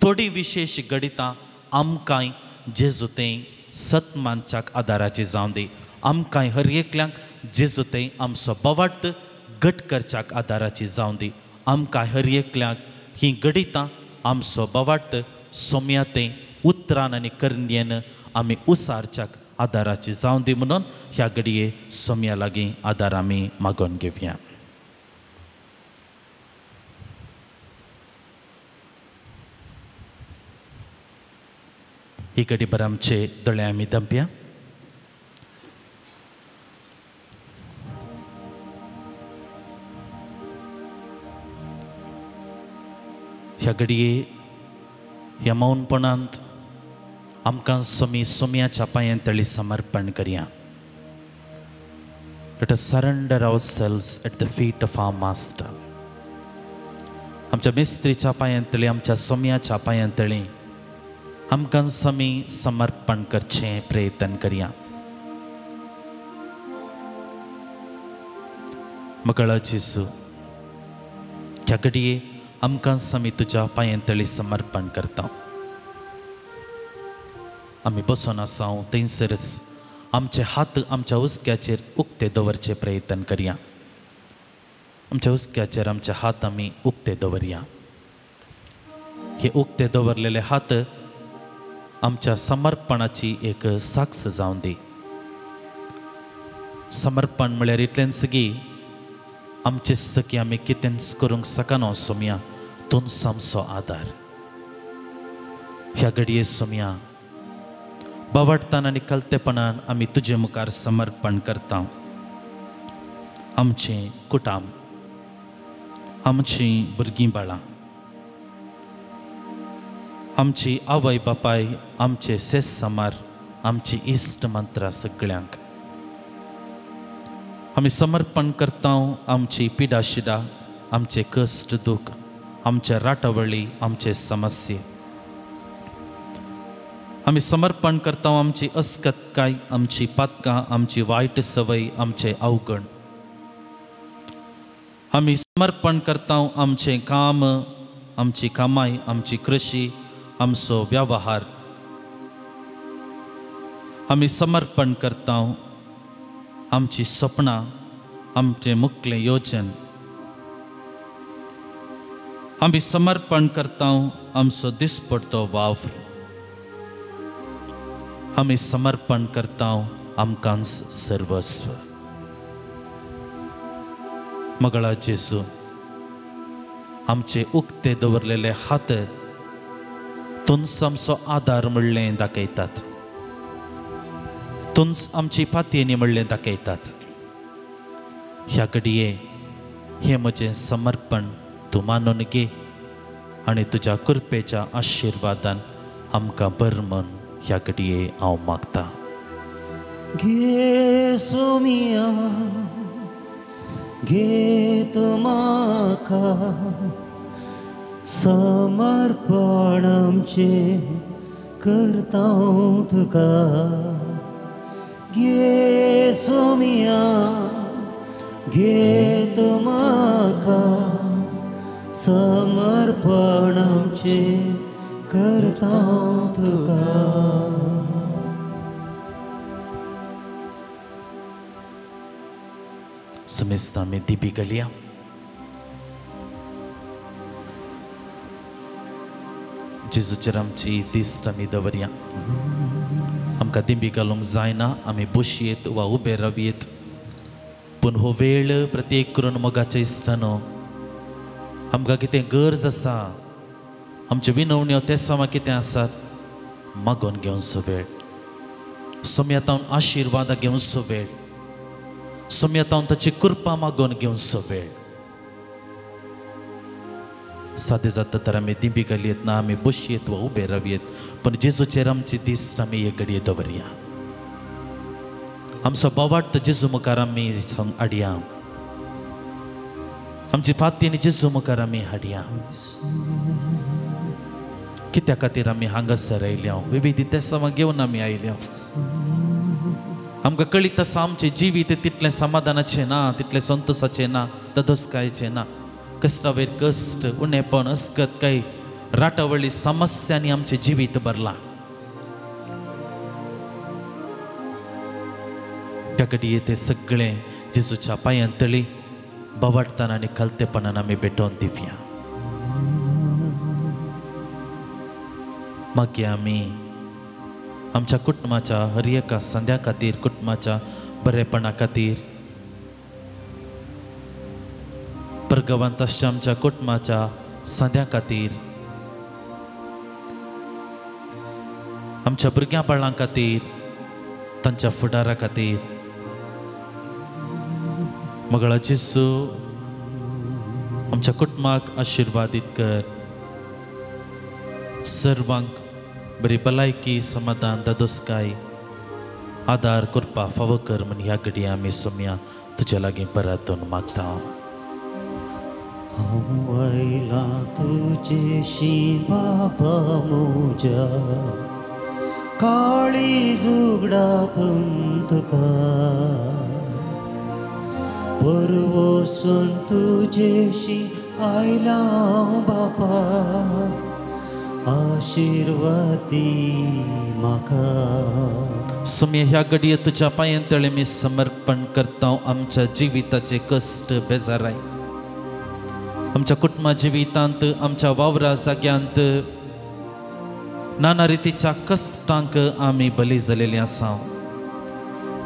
थोडी विशेश घडितां आमकांय जेजू थंय सत मानच्याक आदाराची जावं दी. आमकांय हर एकल्यांक जेजू थंय आमचो बोवाट घट करच्याक आदाराची जावं दी. आमकां हर एकल्यांक ही घडितां आमचो बोवाट सोम्या थंय उतरान आनी करण्येन आमी उसारच्याक आदाराची जावं दी म्हणून ह्या घडये सोम्या लागीं आदार आमी मागोवन घेवया. ही घडी बरें आमचे दोळे आमी दंपया. ह्या घडये ह्या मौनपणांत आमकां सोम्याच्या पांयांतळी समर्पण करया. Let us surrender ourselves at the feet of our Master. आमच्या मिस्त्रीच्या पांयांतळी, आमच्या सोम्याच्या पांयांतळी आमकां समर्पण करचें प्रयत्न करया. मगळा जेजू, ह्या घडये आमकां तुज्या पांयांतळी समर्पण करता. आमी बसून आसां थंयसरच आमचे हात आमच्या उस्क्याचेर उक्ते दवरचे प्रयत्न करया. आमच्या उस्क्याचेर आमचे हात आमी उक्ते दवरया. हे उक्ते दवरलेले हात आमच्या समर्पणाची एक साक्ष जावन दी. समर्पण म्हळ्यार इतलें सगी आमचे सकी आमी कितेंच करूंक शकना सोम्या, तुज आमचो आदार. ह्या घडये सोम्या बावडतान आनी कलतेपणान आमी तुजे मुखार समर्पण करता. आमचें कुटुंब, आमचीं भुरगीं बाळां, आमची आवय बापाय, आमचे सेस समार, आमची इश्ट मंत्रा सगळ्यांक आमी समर्पण करता. आमची पिडा शिडा, आमचे कश्ट दूख, आमचे राटवळी, आमचे समस्ये आमी समर्पण करता. आमची अस्कतकाय, आमची पातकां, आमची वायट संवय, आमचे अवगण आमी समर्पण करता. आमचे काम, आमची कामाई, आमची कृषी, आमचो व्यवहार आमी समर्पण करता. आमची स्वप्नां, आमचे मुखले योजन आमी समर्पण करता. आमचो दिसपडतो वावर आमी समर्पण करता. आमकां सर्वस्व. मगळा जेजू, आमचे उक्ते दवरलेले हात तुज आमचो आदार म्हणलें दाखयतात. तुज आमची पातयेनी म्हणलें दाखयतात. ह्या घडये हे म्हजें समर्पण तूं मानून घे आनी तुज्या कृपेच्या आशिर्वादान आमकां बर म्हूण ह्या घडये हांव मागतां. घे सोमिया, घे तूं म्हाका समर्पण आमचें करता तुका. घे सोमिया, घे तूं म्हाका समर्पण आमचें करता तुका. समेस्ता आमी दिबी घालया. जेजूचेर आमची दिस्त आमी दवरया. आमकां दिबी घालूंक जायना, आमी बसयेत वा उबे रावयेत, पूण हो वेळ प्रत्येक करून मोगाच्या इश्टानो आमकां कितें गरज आसा, आमच्यो विनवण्यो तेसावां कितें आसात, मागोवन घेवचो वेळ. सोम्यातावन आशिर्वाद घेवचो वेळ. सोम्यातावन ताची कृपा मागोवन घेवचो वेळ. सादें जाता तर आमी दिबी घालयेत ना, आमी बसयेत वा उबे रावयेत, पण जेजूचेर आमची दिस्त आमी एक घडये दवरया. आमचो बोवाड जेजू मुखार आमी हाडया. आमची पातयेनी जेजू मुखार आमी हाडया. कित्या खातीर आमी हांगासर आयल्या? विविध तेसावां घेवन आमी आयल्या. आमकां कळीत आसा आमचें जिवीत तितलें समाधानाचें ना, तितलें संतोशाचें ना, ददोसकायेचें ना. कश्टावयर कश्ट, उणेपण, अस्कत, काही राटावळी समस्यांनी आमचें जिवीत भरलां. त्या घडये ते सगळें जेजूच्या पांयांतळी बावडतान आनी कलतेपणान आमी भेटोवन दिवया. मागया आमी आमच्या कुटुंबाच्या हर एका संद्या खातीर, कुटुंबाच्या बरेपणा खातीर, परगवांत आसच्या आमच्या कुटुंबाच्या संद्या खातीर, आमच्या भुरग्यां बाळां खातीर, तांच्या फुडारा खातीर मगळा जेजू आमच्या कुटुंबाक आशिर्वादीत कर. सर्वांक बरी भलायकी समाधान दादोसकाय आदार करपा फावो कर म्हण ह्या घडये आमी सोम्या तुज्या लागीं परतून मागता. हांव आयलां तुजेशी बाबा म्हज्या काळीज उगडापून तुका परवसून तुजेशी आयलां बाबा आशिर्वादी म्हाका. सोम्या ह्या घडये तुज्या पांयांतळे मी समर्पण करता. आमच्या जिविताचे कश्ट बेजाराय आमच्या कुटुंबा जिवितांत आमच्या वावरा जाग्यांत नाना रितीच्या कश्टांक आमी बली जालेली आसा.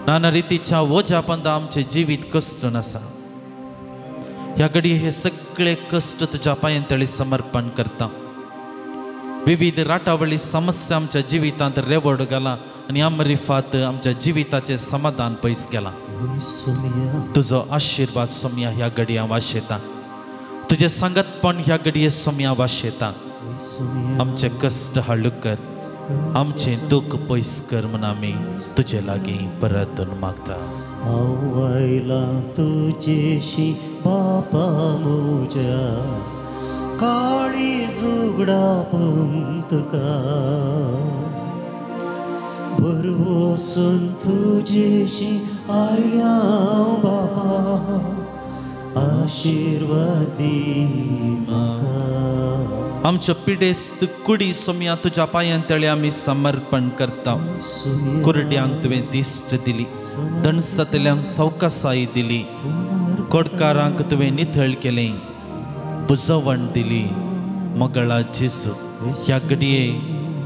नाना रितीच्या ओझ्यापंदा आमचे जिवीत कश्टून आसा. ह्या घडये हे सगळे कश्ट तुज्या पांयांतळी समर्पण करता. विविध राटावळी समस्या आमच्या जिवितांत रेवड घाला आनी आमरी फात आमच्या जिविताचे समाधान पयस केला. तुजो आशिर्वाद सोम्या ह्या घडया वाशेता. तुझे सांगतपण ह्या घडये सोम्या वाशेता. आमचे कश्ट हळूक कर, आमचे दुःख पयस कर म्हण आमी तुजे लागीं परतून मागता. हांव आयलां तुजेशी बाबा म्हज्या काळीज उगडापून तुका बरवसून तुजेशी आयल्यां बाबा आशिर्वादी म्हाका. आमच्या पिडेस्त कुडी सोम्या तुज्या पांयांतळे आमी समर्पण करता. कुरड्यांक तुवें दिश्ट दिली, दणसतल्यांक सवकासाई दिली, कोडकारांक तुवें नितळ केलें, बुजवण दिली. मोगळा जेजू ह्या घडये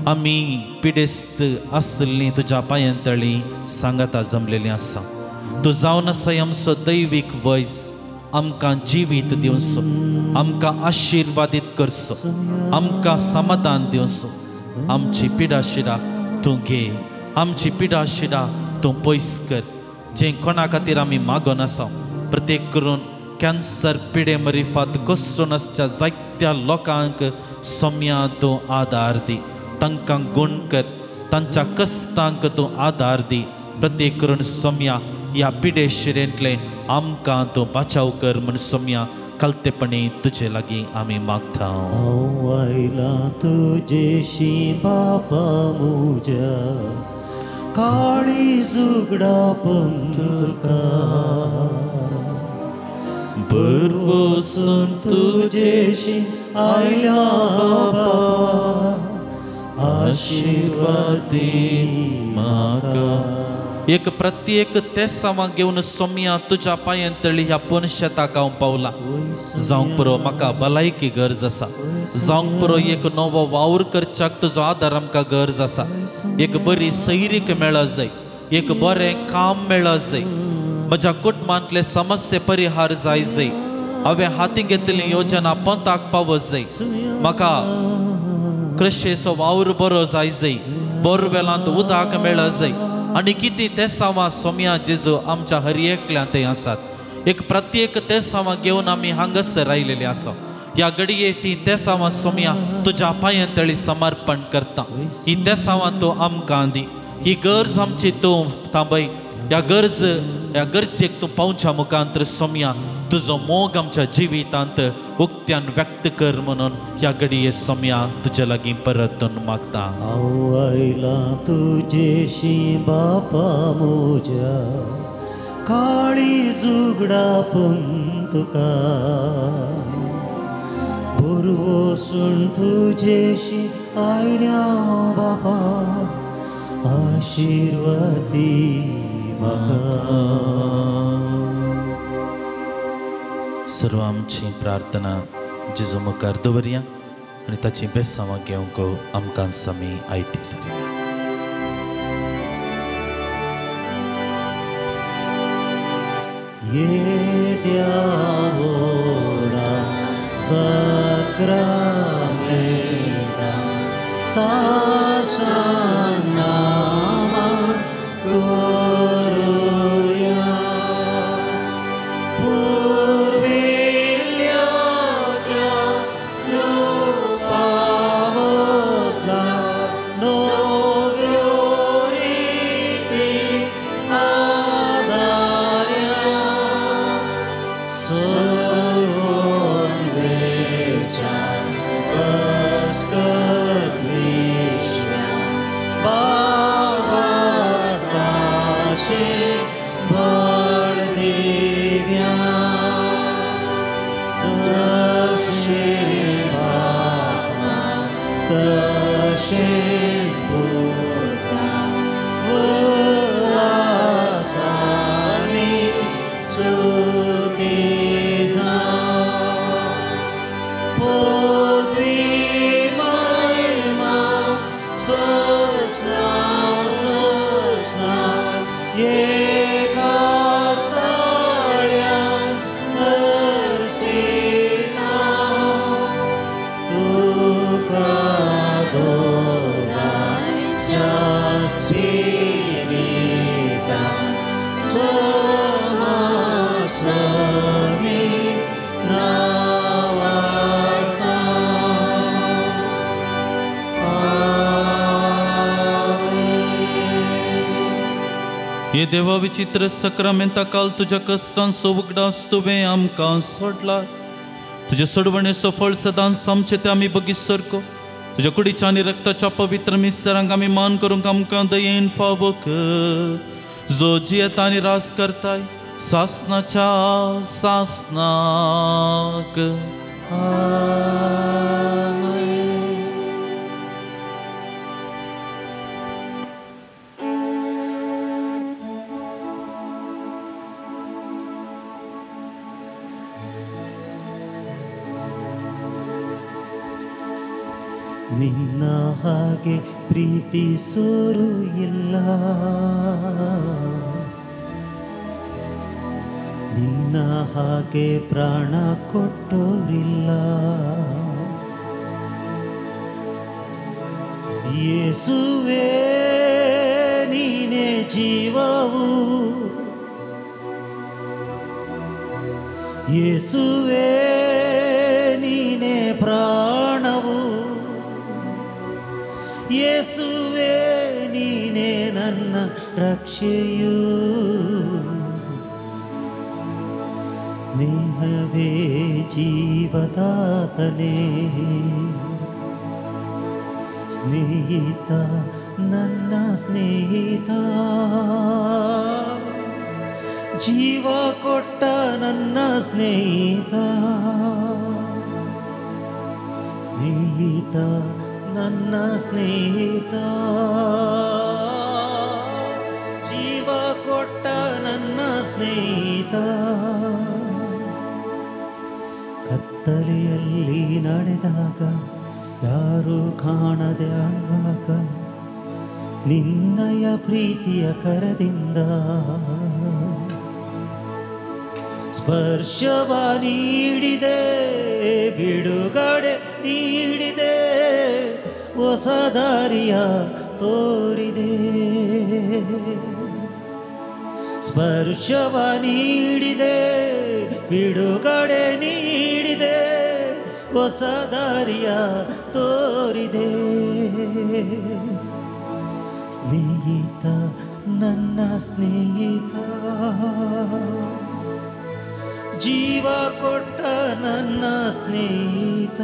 आमी पिडेस्त आसली तुज्या पांयांतळी सांगता जमलेली आसा. तूं जावन आसा आमचो दैवीक वयस आमकां जिवीत दिवचो, आमकां आशिर्वादीत करचो, आमकां समाधान दिवचो. आमची पिडा शिडा तूं घे, आमची पिडा शिडा तूं पयस कर. जे कोणा खातीर आमी मागोन आसा प्रत्येक करून कॅन्सर पिडे मरिफात कसून आसच्या जायत्या लोकांक सोम्या तूं आदार दी. तांकां गुण कर, तांच्या कश्टांक तूं आदार दी. प्रत्येक करून सोम्या ह्या पिडे शिरेंतले आमकां तूं बचाव कर म्हण सोम्या कलतेपणी तुजे लागीं आमी मागता. हांव आयलां तुजेशी बाबा म्हज्या काळीज उगडापून तुका बरवसून तुजेशी आयल्यां बाबा आशिर्वादी म्हाका. एक प्रत्येक तेसावां घेवन सोम्या तुज्या पांयांतळी ह्या पुणशेताक हांव पावला. जावंक पुरो म्हाका भलायकी गरज आसा. जावंक पुरो एक नवो वावर करच्याक तुजो आदार आमकां गरज आसा. एक बरी सैरीक मेळत जाय, एक बरें काम मेळत जाय. म्हज्या कुटुंबांतले समस्ये परिहार जाय जाय. हांवें हाती घेतली योजना पंथाक पावत जाय. म्हाका कृशेचो वावर बरो जाय जाय. बोरवेलांत उदक मेळत जाय. आनी किती तेसावां सोम्या जेजू आमच्या हर एकल्यां ते आसात. एक प्रत्येक तेसावां घेवन आमी हांगासर आयलेले आसा. ह्या घडये ती तेसावां सोम्या तुज्या पांयांतळी समर्पण करता. ही तेसावां तूं आमकां दी. ही गरज आमची तूं थांबय. ह्या गरजेक तूं पावच्या मुखांतर सोम्या तुजो मोग आमच्या जिवितांत उक्त्यान व्यक्त कर म्हणून ह्या घडये सोम्या तुजे लागीं परतून मागता. हांव आयलां तुजेशी बाबा म्हज्या काळीज उगडापून तुका बरवसून तुजेशी आयल्यां बाबा आशिर्वादी म्हाका. सर्व आमची प्रार्थना जेजू मुखार दवरया आनी ताची बेसांवां घेवंक आमकां समी आयती जाली. येद्या वोडा सक्रामेंता सासनामा करुया पूर्वेल्या त्या रूपावला नो देवा विचित्र सक्रामेंता काल तुझ्या कष्टांचो उगडास तुवें आमकां सोडला. तुझे सोडवणेचो फळ सदांच आमचे ते आमी बगीसर को. तुझ्या कुडीच्या आनी रक्ताच्या पवित्र मिसरांक आमी मान करूंक आमकां दयेन फावो कर. जो जियेता आनी रास करताय सासनाच्या सासनाक. ನಿನ್ನ ಹಾಗೆ ಪ್ರೀತಿಸೋರು ಇಲ್ಲ, ನಿನ್ನ ಹಾಗೆ ಪ್ರಾಣ ಕೊಟ್ಟೋರಿಲ್ಲ. ಯೇಸುವೇ ನೀನೇ ಜೀವವು, ಯೇಸುವೇ ನೀನೇ ಪ್ರಾಣವು, ಯೇಸುವೇ ನೀನೇ ನನ್ನ ರಕ್ಷೆಯು. ಸ್ನೇಹವೇ ಜೀವದಾತನೇ, ಸ್ನೇಹಿತ ನನ್ನ ಸ್ನೇಹಿತ, ಜೀವ ಕೊಟ್ಟ ನನ್ನ ಸ್ನೇಹಿತ, ಸ್ನೇಹಿತ ನನ್ನ ಸ್ನೇಹಿತ, ಜೀವ ಕೊಟ್ಟ ನನ್ನ ಸ್ನೇಹಿತ. ಕತ್ತಲೆಯಲ್ಲಿ ನಡೆದಾಗ ಯಾರು ಕಾಣದೆ ಅಳುವಾಗ ನಿನ್ನಯ ಪ್ರೀತಿಯ ಕರದಿಂದ ಸ್ಪರ್ಶವ ನೀಡಿದೆ, ಬಿಡುಗಡೆ ನೀಡಿದೆ, ಹೊಸ ದಾರಿಯ ತೋರಿದೆ. ಸ್ಪರ್ಶವ ನೀಡಿದೆ, ಬಿಡುಗಡೆ ನೀಡಿದೆ, ಹೊಸ ದಾರಿಯ ತೋರಿದೆ. ಸ್ನೇಹಿತ ನನ್ನ ಸ್ನೇಹಿತ, ಜೀವ ಕೊಟ್ಟ ನನ್ನ ಸ್ನೇಹಿತ.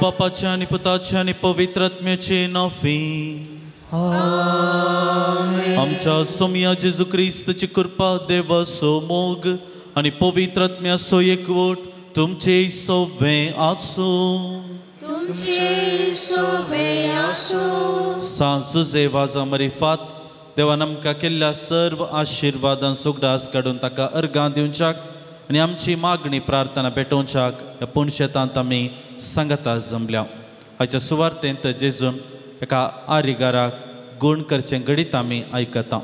बापाचे आणि पुताचे आणि पवित्र आत्म्याचे नावे. आमच्या सोम्या जेजू क्रिस्ताची कृपा, देवाचो मोग आणि पवित्र आत्म्याचो एकवट तुमचे सगळे आसूं. तुमचे सोबे आसो. सांजुजे वाजा मरिफात देवान आमकां केल्ल्या सर्व आशिर्वादां सुगडास काडून ताका अर्गां दिवच्याक आनी आमची मागणी प्रार्थना पेटोवच्याक ह्या पुणशेतांत आमी सांगता जमल्या. हाच्या सुवार्थेंत जेजून एका आरिगाराक गूण करचें घडीत आमी आयकता.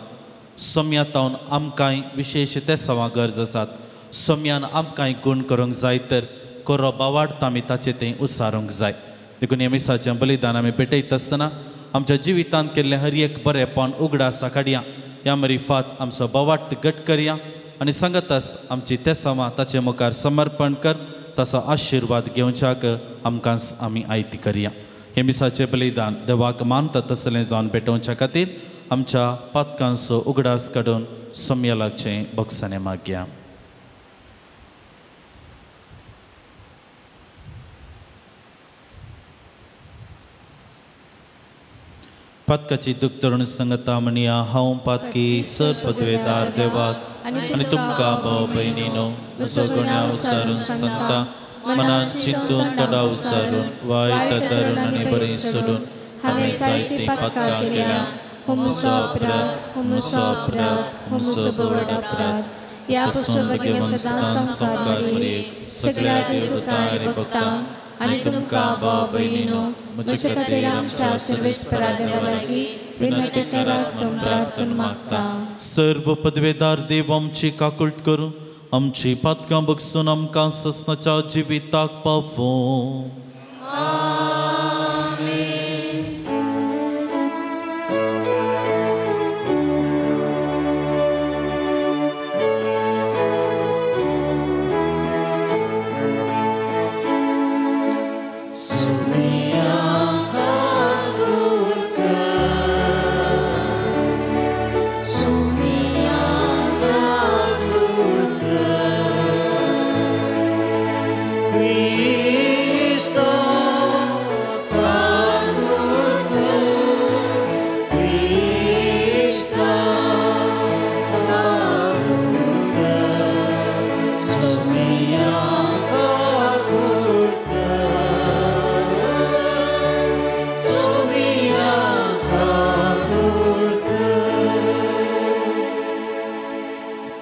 सोम्यातावन आमकांय विशेश तेसावां गरज आसात. सोम्यान आमकांय गूण करूंक जाय तर कोरो बावाडटा आमी ताचें तें उसारूंक जाय. देखून ह्या मिसाचें बलिदान आमी पेटयत आसतना आमच्या जिवितांत केल्लें हर एक बरेंपण उगडासा काडया. ह्या मरिफात आमचो बावाट घट करया आनी सांगतास आमची तेसावां ताचे मुखार समर्पण कर. ताचो आशिर्वाद घेवच्याक आमकां आमी आयती करया. हे मिसाचें बलिदान देवाक मानता तसलें जावन पेटोवच्या खातीर आमच्या पातकांचो उगडास काडून सोम्यालाचें बक्षाने मागया. पातकाची दूख तरुण सांगता म्हणया हांव पातकी सर पदवेदार देवाक आनी तुमकां भाव भयणीनो म्हजो गुन्यांव उसारून सांगता. मनान चिंतून तोडा उसारून वायट धरून आनी बरें सोडून हांवें जायतीं पातकां केल्या. हुमूचो अपराध हुमूचो अपराध हुमूचो बोड अपराध. ह्या पासून बेगीन सदां संस्कार करी सगळ्या देवतांक भक्तांक आनी तुमकां भाव भयणीनो म्हजे खातीर आमच्या सर्वेस्परा देवा लागीं विनंती करात म्हूण प्रार्थना मागता. सर्व पदवेदार देव आमची काकुळट करून आमची पातकां बगसून आमकां ससनाच्या जिविताक पावो.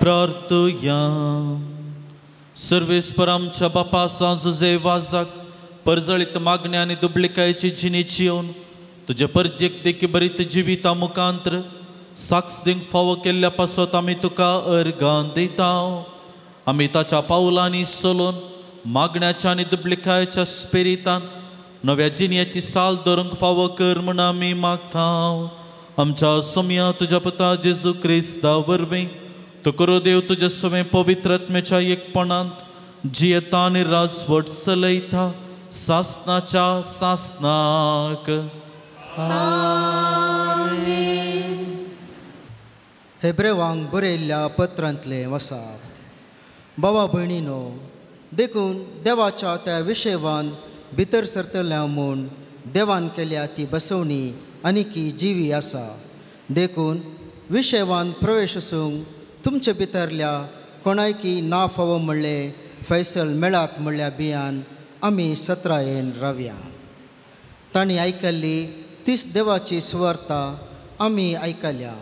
प्रार्थुया. सर्वेस्पर आमच्या बापा सांजुजे वाजाक परजळीत मागण्या आनी दुबळिकायेची जिणेची येवन तुजे परजेक देखी बरीत जिविता मुखांतर साक्ष दिवंक फावो केल्ल्या पासत आमी तुका अर्गां दिता. आमी ताच्या पावलांनी चलून मागण्याच्या आनी दुबळिकायेच्या स्पिरितान नव्या जिणेची साल धरूंक फावो कर म्हूण आमी मागता. आमच्या सोम्या तुज्या पुता जेजू क्रिस्ता वरवीं तो करो देव तुजे सवे पवित्रत्मेच्या एकपणांत जियेता आनी राजवट चलयता सासनाच्या सासनाक. हेब्रेवांक बरयल्ल्या पत्रांतले वसाप. भावा भयणीनो देखून देवाच्या त्या विशेवान भितर सरतल्या म्हूण देवान केल्या ती बसवणी आनीकी जिवी आसा. देखून विशेवान प्रवेश आसूंक तुमचे भितरल्या कोणायकी ना फावो म्हणले फैसल मेळात म्हणल्या बियान आमी सत्रायेन रावया. तांणी आयकल्ली तीच देवाची सुवार्ता आमी आयकल्या.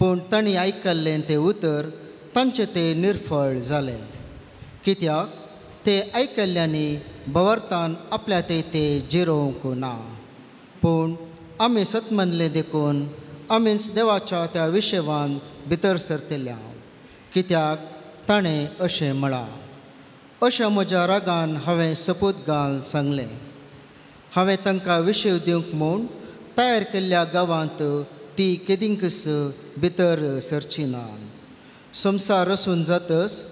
पूण तांणी आयकल्लें तें उतर तांचें तें निर्फळ जालें. कित्याक ते आयकल्ल्यांनी बवर्तान आपल्या ते जिरोवंक ना. पूण आमी सतमनले देखून आमीच देवाच्या त्या विशेवान भितर सरतल्या. कित्याक ताणें अशें म्हळां, अशें म्हज्या रागान हांवें सपूत घाल सांगलें. हांवें तांकां विशेव दिवंक म्हूण तयार केल्ल्या गांवांत ती केदींकच भितर सरची ना. संवसार रसून जातच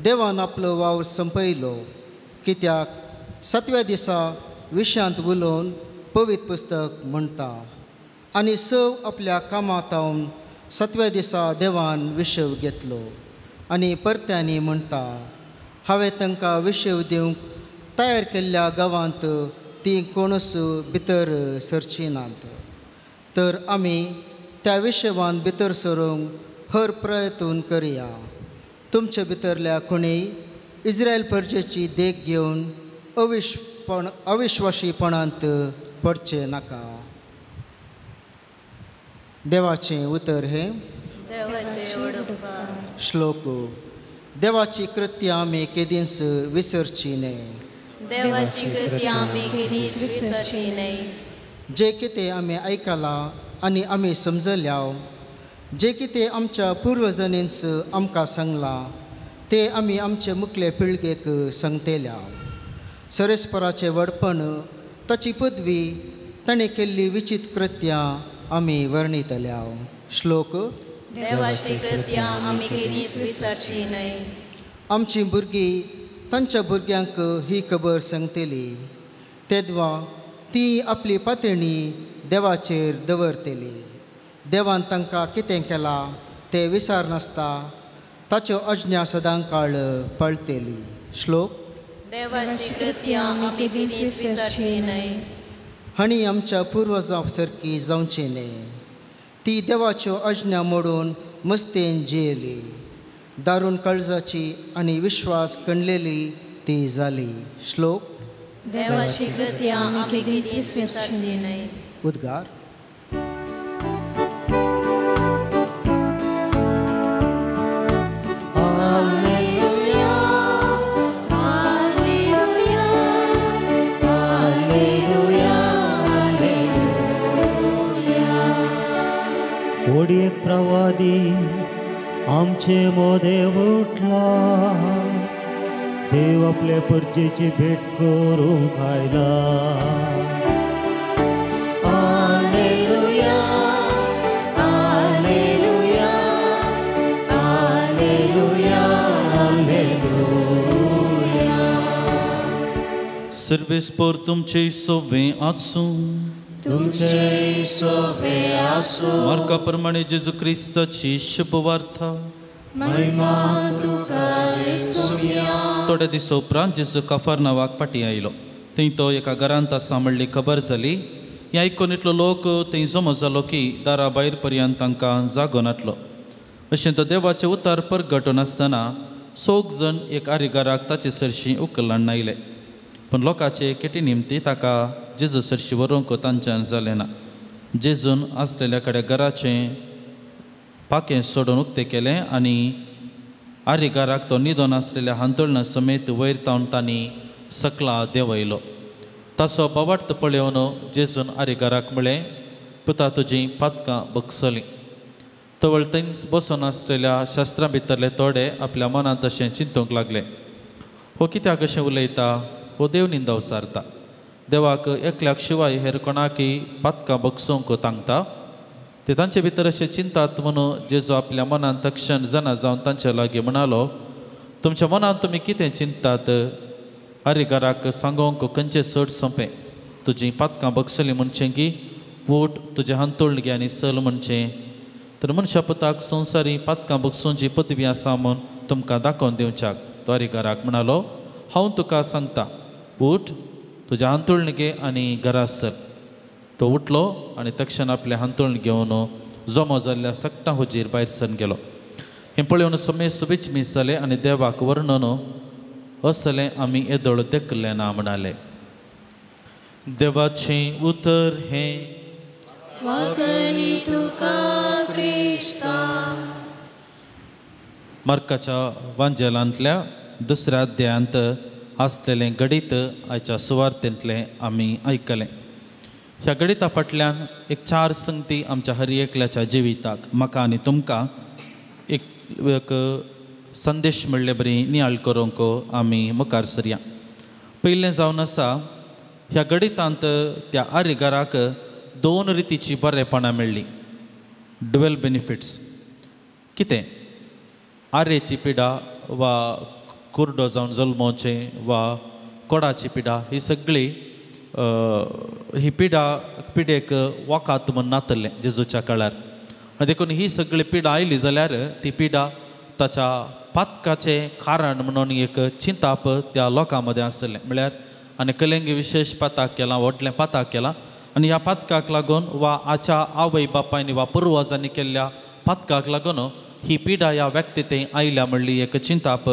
देवान आपलो वावर संपयलो. कित्याक 7व्या दिसा विशयांत उलोवन पवित्र पुस्तक म्हणटा आनी आपल्या कामांत तावन 7व्या दिसा देवान विशेव घेतलो. आनी परत्यांनी म्हणटा, हांवें तांकां विशेव दिवंक तयार केल्ल्या गांवांत ती कोणूच भितर सरची नात. तर आमी त्या विशेवान भितर सरूंक हर प्रयत्न करया. तुमचे भितरल्या कोणीय इस्रायल परजेची देख घेवन अविश्वासीपणांत पडचे नाका. देवाचें उतर हे देवाचे उपकार. श्लोक. देवाची कृत्यां आमी केदींच विसरची न्हय. देवाची कृती आमी केदींच विसरची न्हय. जे कितें आमी आयकलां आनी आमी समजल्या, जे कितें आमच्या पुर्वजांनीच आमकां सांगलां ते आमी आमचे मुखले पिळगेक सांगतेल्या. सरस्पराचें व्हडपण, ताची पदवी, ताणें केल्ली विचित्र कृत्यां आमी वर्णितल्या. श्लोक. देवाची कृत्यां आमी केदींच विसरची न्हय. आमची भुरगीं तांच्या भुरग्यांक ही खबर सांगतली. तेदवा ती आपली पातळणी देवाचेर दवरतली. देवान तांकां कितें केलां तें विसार नासता. ताच्यो अज्ञा सदांकाळ पळतली. श्लोक. देवाची कृत्यां आमी केदींच विसरची न्हय. हांणी आमच्या पुर्वजां सारकी जावची न्हय. ती देवाच्यो अज्ञा मोडून मस्तेन जियेली. दारूण काळजाची आनी विश्वास कणलेली ती जाली. श्लोक. देवाची कृत्यां आमी केदींच विसरची न्हय. उद्गार. ओडी एक प्रवादी आमचे मोदेव उठला. देव आपले परजेची भेट करूंक आयला. हालेलुया, हालेलुया, हालेलुया, हालेलुया. सर्वेस्पर तुमचे सोवे आसूं. तुमचे सोबे आसूं. मार्का प्रमाणे जेजू क्रिस्ताची शुभ वार्ता. महिमा तुका येसुया. थोड्या दिसा उपरांत जेजू कफरनावाक फाटी आयलो. थंय तो एका घरांत आसा म्हणली खबर जाली. हें आयकून इतलो लोक थंय जमो जालो की दारा भायर पर्यंत तांकां जागो नासलो. अशें तो देवाचें उतार परगटून आसतना 6 जण एक आरिगाराक ताचे सरशी उखलान आयले. पूण लोकांचे केटी निमती ताका जेजू सरशी व्हरूंक तांच्यान जालें ना. जेजून आसलेल्या कडेन घराचें पाकें सोडून उक्तें केलें आनी आरिगाराक तो न्हिदोन आसलेल्या हांतोळणा समेत वयर तावन तांणी सकला देंवयलो. ताचो बावार्थ पळोवन जेजून आरिगाराक म्हळें, पुता तुजीं पातकां बगसलीं. तवळ थंयच बसून आसलेल्या शास्त्रां भितरले थोडे आपल्या मनांत तशें चिंतूंक लागले, हो कित्याक अशें उलयता, हो देव निंदा उसारता. देवाक एकल्याक शिवाय हेर कोणाकय पातकां बगसूंक तांगता. ते तांचे भितर अशें चिंतात म्हणून जेजू आपल्या मनांत तक्षण जाणा जावन तांच्या लागीं म्हणालो, तुमच्या मनांत तुमी कितें चिंतात? आरिगाराक सांगोंक खंयचें सोड सोंपें? तुजीं पातकां बगसलीं म्हणचें की वोट तुजें हांतोळण घे आनी सल म्हणचें? तर मनशा पुताक संवसारी पातकां बगसूंची पदवी आसा म्हूण तुमकां दाखोवन दिवच्याक. तो आरिगाराक म्हणालो, हांव तुका सांगता, उठ, तुजें हांतोळण घे आनी घरा सर. तो उठलो आनी तक्षण आपलें हांतोळण घेवन जमो जाल्ल्या सक्टां हुजीर भायर सरून गेलो. हें पळोवन समेस विचमीस जालें आनी देवाक वर्णन असलें आमी येदोळ देखलें ना म्हणाले. देवाचें उतर हें. वखणी तुका क्रिस्ता. मार्काच्या वांजेलांतल्या 2ऱ्या अध्यायांत आसलेलें गणित आयच्या सुवार्थेंतलें आमी आयकलें. ह्या गणिता फाटल्यान एक 4 संगती आमच्या हर एकल्याच्या जिविताक, म्हाका आनी तुमकां एक संदेश म्हणले बरी नियाळ करूंक आमी मुखार सरया. पयलें जावन आसा, ह्या गणितांत त्या आरिगाराक 2 रितीची बरेपणां मेळ्ळी. Dual benefits. कितें? आरेची पिडा वा कुर्डो जावन जल्मोवचें वा कोडाची पिडा, ही सगळी ही पिडेक वकात म्हूण नातल्लें जेजूच्या काळार. आनी देखून ही सगळी पिडा आयली जाल्यार ती पिडा ताच्या पातकाचें कारण म्हणून एक चिंताप त्या लोकां मदें आसलें. म्हळ्यार आनी कलेंगी विशेश पाताक केलां, व्हडलें पाताक केलां आनी ह्या पातकाक लागून वा आच्या आवय बापायनी वा पुर्वजांनी केल्ल्या पातकाक लागून ही पिडा ह्या व्यक्ती थंय आयल्या म्हणली एक चिंताप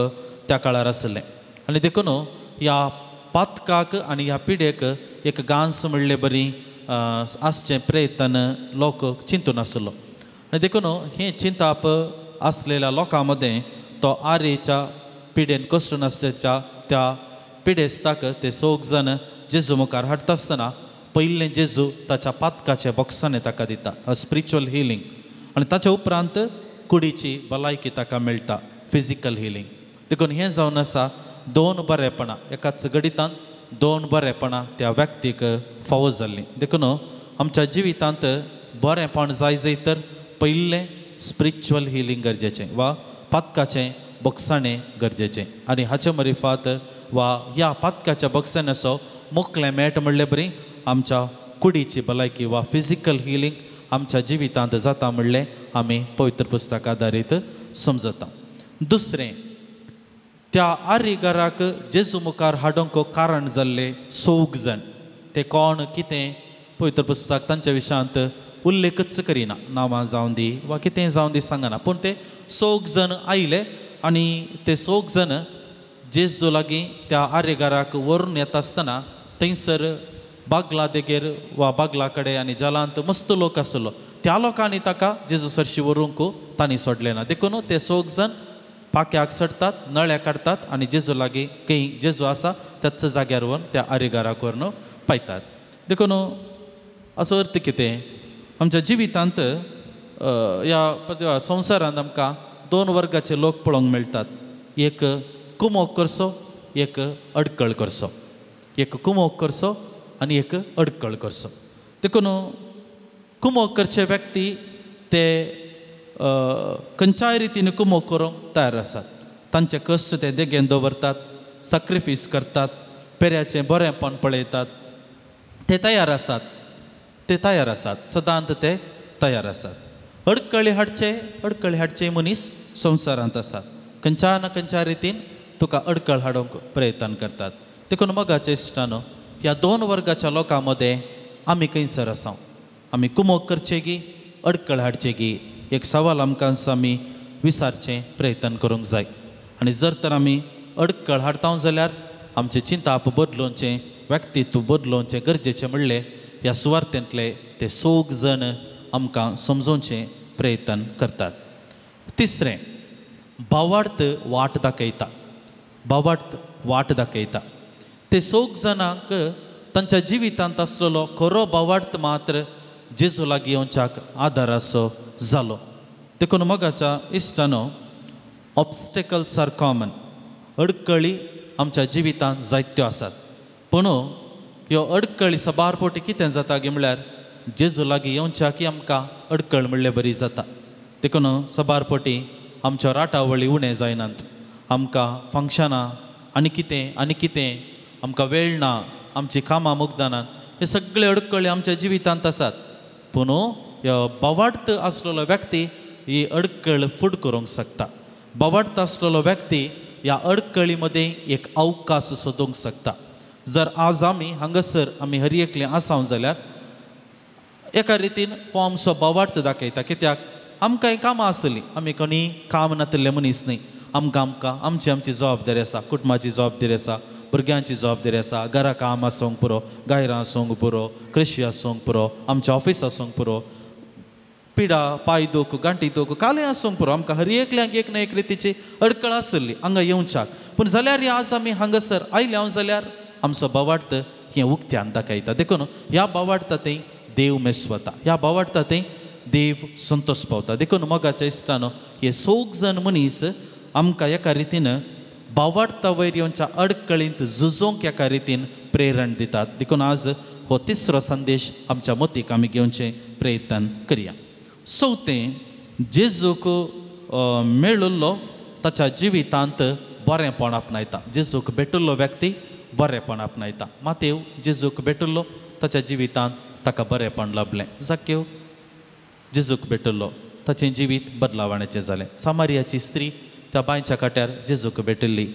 त्या काळार आसलें. आनी देखून ह्या पातकाक आनी ह्या पिडेक एक गांस म्हणले बरी आसचें प्रयत्न लोक चिंतून आसलो आनी देखून हे चिंताप आसलेल्या लोकां मदें तो आरेच्या पिडेन कसून आसच्या त्या पिडेस्ताक ते 6 जाण जेजू मुखार हाडटा आसतना पयलें जेजू ताच्या पातकाच्या बॉक्सांनी ताका दिता अ स्पिरिच्युअल हिलींग आनी ताच्या उपरांत कुडीची भलायकी ताका मेळटा फिजिकल हिलींग देखून हें जावन आसा 2 बरेपणां एकाच गडितांत 2 बरेपणां त्या व्यक्तीक फावो जाल्लीं देखून आमच्या जिवितांत बरेपण जाय तर पयलें स्पिरिच्युअल हिलींग गरजेचें वा पातकाचें बॉक्साणें गरजेचें आनी हाचे मरिफात वा ह्या पातकाच्या बॉक्सान असो मोकलें मेळट म्हणलें बरी आमच्या कुडीची भलायकी वा फिजिकल हिलींग आमच्या जिवितांत जाता म्हणलें आमी पवित्र पुस्तक आदारीत समजता दुसरें त्या आर्यगाराक जेजू मुखार हाडूंक कारण जाल्ले 6 जाण ते कोण कितें पवित्र पुस्तक तांच्या विशयांत उल्लेखच करिना नांवां जावन दी वा कितें जावन दी सांगना पूण ते 6 जाण आयले आनी ते 6 जाण जेजू लागीं त्या आर्यगाराक व्हरून येता आसतना थंयसर बागला देगेर वा बागला कडेन आनी जलांत मस्त लोक आसलो त्या लोकांनी ताका जेजू सरशी व्हरूंक तांणी सोडलें ना देखून ते 6 जाण पाक्याक सडटात नळ्या काडटात आनी जेजू लागीं खंय जेजू आसा त्याच जाग्यार व्हरून त्या आर्यगाराक व्हरून पायतात देखून असो अर्थ कितें आमच्या जिवितांत ह्या संवसारांत आमकां 2 वर्गाचे लोक पळोवंक मेळटात एक कुमोग करचो एक अडकळ करचो एक कुमोग करचो आनी एक अडकळ करचो देखून कुमोग करचे व्यक्ती ते खंयच्याय रितीन कुमोग करूंक तयार आसात तांचे कश्ट ते देगेन दवरतात सॅक्रिफीस करतात पेऱ्याचें बरेंपण पळयतात ते तयार आसात सदांत ते तयार आसात अडकळी हाडचे मनीस संवसारांत आसात खंयच्या ना खंयच्या रितीन तुका अडकळ हाडूंक प्रयत्न करतात देखून मोगाच्या इश्टानो ह्या 2 वर्गाच्या लोकां मदें आमी खंयसर आसा आमी कुमोग करचे गी अडकळ हाडचे गी एक सवाल आमकां आमी विचारचें प्रयत्न करूंक जाय आनी जर तर आमी अडकळ हाडटा जाल्यार आमचें चिंताप बदलोवचें व्यक्तित्व बदलोवचें गरजेचें म्हणलें ह्या सुवार्थेंतले ते 6 जाण आमकां समजोवचें प्रयत्न करतात तिसरें भावार्थ वाट दाखयता ते 6 जाणांक तांच्या जिवितांत आसलेलो खरो भावार्थ मात्र जेजू लागीं येवच्याक आदाराचो जालो देखून मोगाच्या इश्टानो ऑब्स्टेकल्स आर कॉमन अडकळी आमच्या जिवितांत जायत्यो आसात पूण ह्यो अडकळी सबारपोटी कितें जाता गे म्हळ्यार जेजू लागीं येवच्याक आमकां अडकळ म्हणलें बरी जाता देखून सबारपोटी आमच्यो राटावळी उणें जायनात आमकां फंक्शनां आनी कितें आमकां वेळ ना आमची कामां मुग्दानात हे सगळे अडकळी आमच्या जिवितांत आसात पूण ह्यो भावार्थ आसलेलो व्यक्ती ही अडकळ फूड करूंक शकता भावार्थ आसलेलो व्यक्ती ह्या अडकळी मदें एक अवकाश सोदूंक शकता जर आज आमी हांगासर आमी हर एकले आसांव जाल्यार एका रितीन हो आमचो भावार्थ दाखयता कित्याक आमकां कामां आसलीं आमी कोणी काम नातले मनीस न्ही आमकां आमची जबाबदारी आसा कुटुंबाची जबाबदारी आसा भुरग्यांची जबाबदारी आसा घरा काम आसूंक पुरो गायरां आसूंक पुरो कृशी आसूंक पुरो आमच्या ऑफिस आसूंक पुरो पिडा पांय दूख गांठी दूख कालें आसूंक पुरो आमकां हर एकल्यांक एक ना एक रितीची अडकळ आसली हांगा येवच्याक पूण जाल्यार आज आमी हांगासर आयल्या जाल्यार आमचो भावार्थ हें उक्त्यान दाखयता देखून ह्या भावार्थांतय देव मेस्वता ह्या भावार्थांतय देव संतोश पावता देखून मोगाच्या इश्टानो हे 6 जाण मनीस आमकां एका रितीन भावार्था वयर येवच्या अडकळींत झुजोवंक एका रितीन प्रेरण दितात देखून आज हो 3रो संदेश आमच्या मतीक आमी घेवचें प्रयत्न करया 4थें जेजूक मेळिल्लो ताच्या जिवितांत बरेंपण आपणायता जेजूक भेटिल्लो व्यक्ती बरेंपण आपणायता मातेव जेजूक भेटिल्लो ताच्या जिवितांत ताका बरेंपण लाभलें जाकेव जेजूक भेटिल्लो ताचें जिवीत बदलावण्याचें जालें सामारियाची स्त्री त्या बांयच्या काट्यार जेजूक भेटिल्ली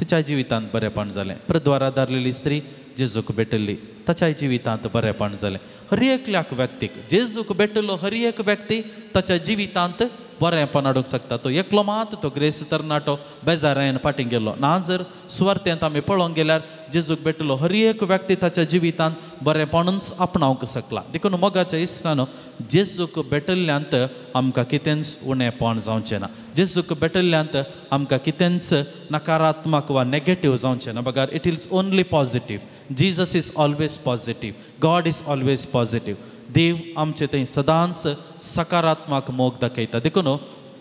तिच्या जिवितांत बरेंपण जालें प्रद्वारांत दारलेली स्त्री जेजूक भेटिल्ली ताच्या जिवितांत बरेंपण जालें हर एकल्याक व्यक्तीक जेजूक भेटिल्लो हर एक व्यक्ती ताच्या जिवितांत बरेंपण हाडूंक शकता. तो एकलो मात तो ग्रेस तरणाटो बेजारायन फाटीं गेल्लो ना. जर सुवार्थेंत आमी पळोवंक गेल्यार जेजूक भेटलो हर एक व्यक्ती ताच्या जिवितांत बरेंपणूच आपणावंक शकला. देखून मोगाच्या इश्टानो जेजूक भेटल्ल्यांत आमकां कितेंच उणेंपण जावचें ना. जेजूक भेटल्ल्यांत आमकां कितेंच नकारात्मक वा नेगेटीव जावचें ना. बघा, it is only positive. Jesus is always positive. God is always positive. देव आमचे थंय सदांच सकारात्मक मोग दाखयता. देखून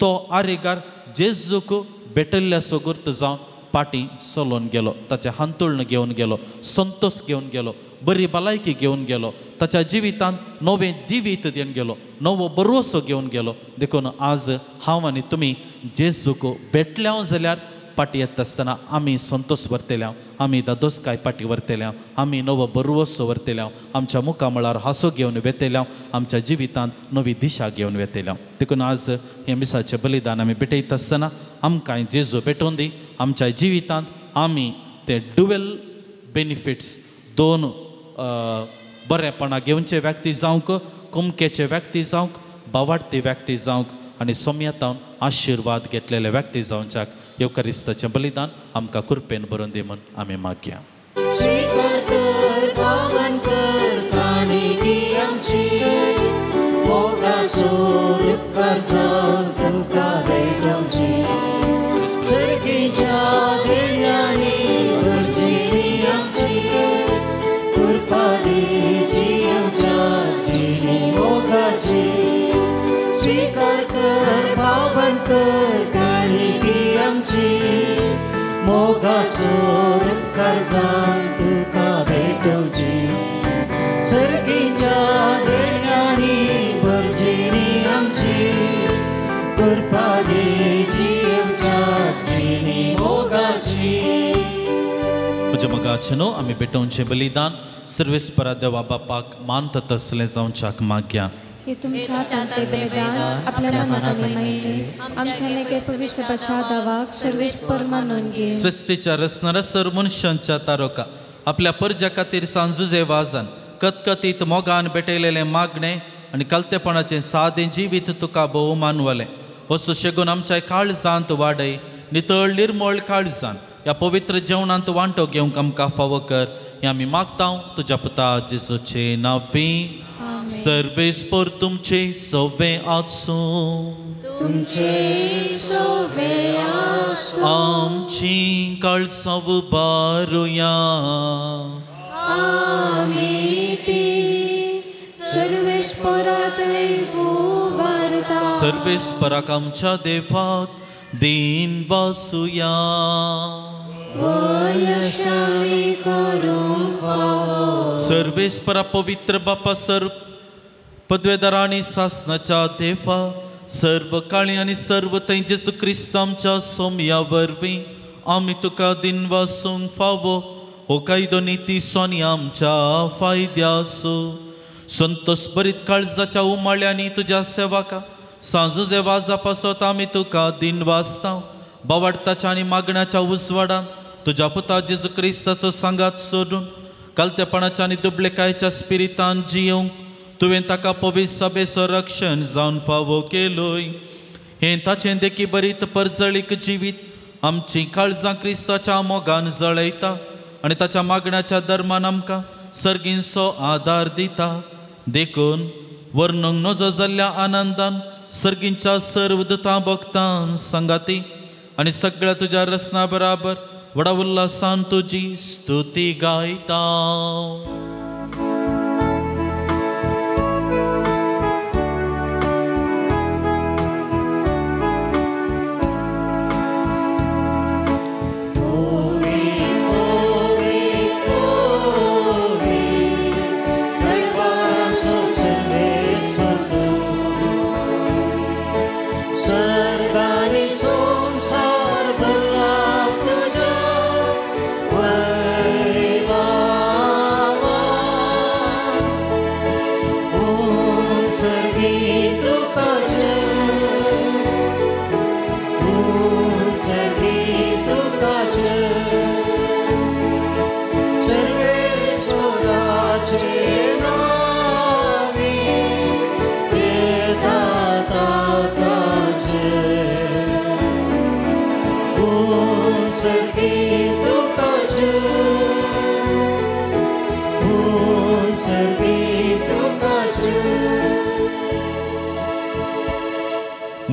तो आरेगार जेजूक भेटल्ल्या सोगूर्त जावन पाटी चलोवन गेलो. ताचें हांतुळण घेवन गेलो, संतोष घेवन गेलो, बरी भलायकी घेवन गेलो, ताच्या जिवितांत नवें जिवीत दिवन गेलो, नवो भरवसो घेवन गेलो. देखून आज हांव आनी तुमी जेजूक भेटल्या जाल्यार पाटी येता आसतना आमी संतोष व्हरतल्या, आमी दादोसकाय पाटी व्हरतल्या, आमी नवो बरवसो व्हरतल्या, आमच्या मुखामळार हांसो घेवन वेतल्या, आमच्या जिवितांत नवी दिशा घेवन वेतल्या. देखून आज हे मिसाचें बलिदान आमी भेटयता आसतना आमकां जेजू भेटोवन दी. आमच्या जिवितांत आमी ते ड्युअल बेनिफिट्स, दोन बरेपणां घेवचे व्यक्ती जावंक, कुमकेचे व्यक्ती जावंक, बावार्थी व्यक्ती जावंक आनी सोम्यतावन आशिर्वाद घेतलेले व्यक्ती जावच्याक येवकारिस्ताचें बलिदान आमकां कृपेन बरोवन दी म्हूण आमी मागया. स्वीकार कर, पावन कर काणिकी आमची, मोगासूर उपकार जावन तुका भेटोवची. सर्गीच्या देण्यानी गरजेनी आमची, कृपा दीची आमच्या जिणी मोगाची. स्वीकार कर, पावन कर काणिकी आमची, मोगासूर उपकार जावन तुका भेटोवची. सर्गीच्या देण्यानी गरजेनी आमची, कृपा दीची आमच्या जिणी मोगाची. म्हज्या मोगाचेनो आमी भेटोवचें बलिदान सर्वेस्परा देवा बापाक मानता तसलें जावच्याक मागया. हे तुमच्या हातांतलें बलिदान आपल्या मनाने मायने आमच्या नेके पवित्र पश्चातावाक सर्वेस्पर मानून घे. सृष्टीच्या रचणारसर मनशांच्या तारोका आपल्या परज्या खातीर सांजुजे वाजान कतकतीत मोगान भेटयलेले मागणे आनी कलतेपणाचें सादें जिवीत तुका भोवमानवलें. असो शेगून आमच्या काळजांत वाडय. नितळ निर्मळ काळजान ह्या पवित्र जेवणांत वांटो घेवंक आमकां फावो कर. हें आमी मागता तुज्या पुता जेजूचे नांवी. सर्वेस्पर तुमचे सवे आसूं, तुमचे सवे आसूं, आमची काळजां उबारुया. आमी ती सर्वेस्पराक उबारता. सर्वेस्पराक आमच्या देवाक दीन वासुया. वयशामी करूंक फावो. सर्वेस्परा पवित्र बापा सर्व पदवेदारांनी सासनाच्या देवा सर्व काळी आनी सर्व थंय जेजू क्रिस्त आमच्या सोम्या वरवीं आमी तुका दिन वासूंक फावो. हो कायदो निती सोनी आमच्या फायद्यासो. संतोष बरीत काळजाच्या उमाळ्यांनी तुज्या सेवाका सांजुजे वाजा पासत आमी तुका दिन वाचता. बावाडताच्या आनी मागण्याच्या उजवाडान तुज्या पुता जेजू क्रिस्ताचो सांगात सोडून कलतेपणाच्या आनी दुबळेकायेच्या स्पिरितान जियोंक तुवें ताका पवित्र सभेचो रक्षण जावन फावो केलोय. हें ताचें देखी बरीत परजळीक जिवीत आमची काळजां क्रिस्ताच्या मोगान जळयता आनी ताच्या मागण्याच्या धर्मान आमकां सर्गींचो आदार दिता. देखून वर्णूंक नजो जाल्ल्या आनंदान सर्गींच्या सर्व दुतां भक्तां संगाती आनी सगळ्या तुज्या रसना बराबर व्हडा उल्हासान तुजी स्तुती गायता. सर्गानी संसार भरला तुझ्या वैभवा.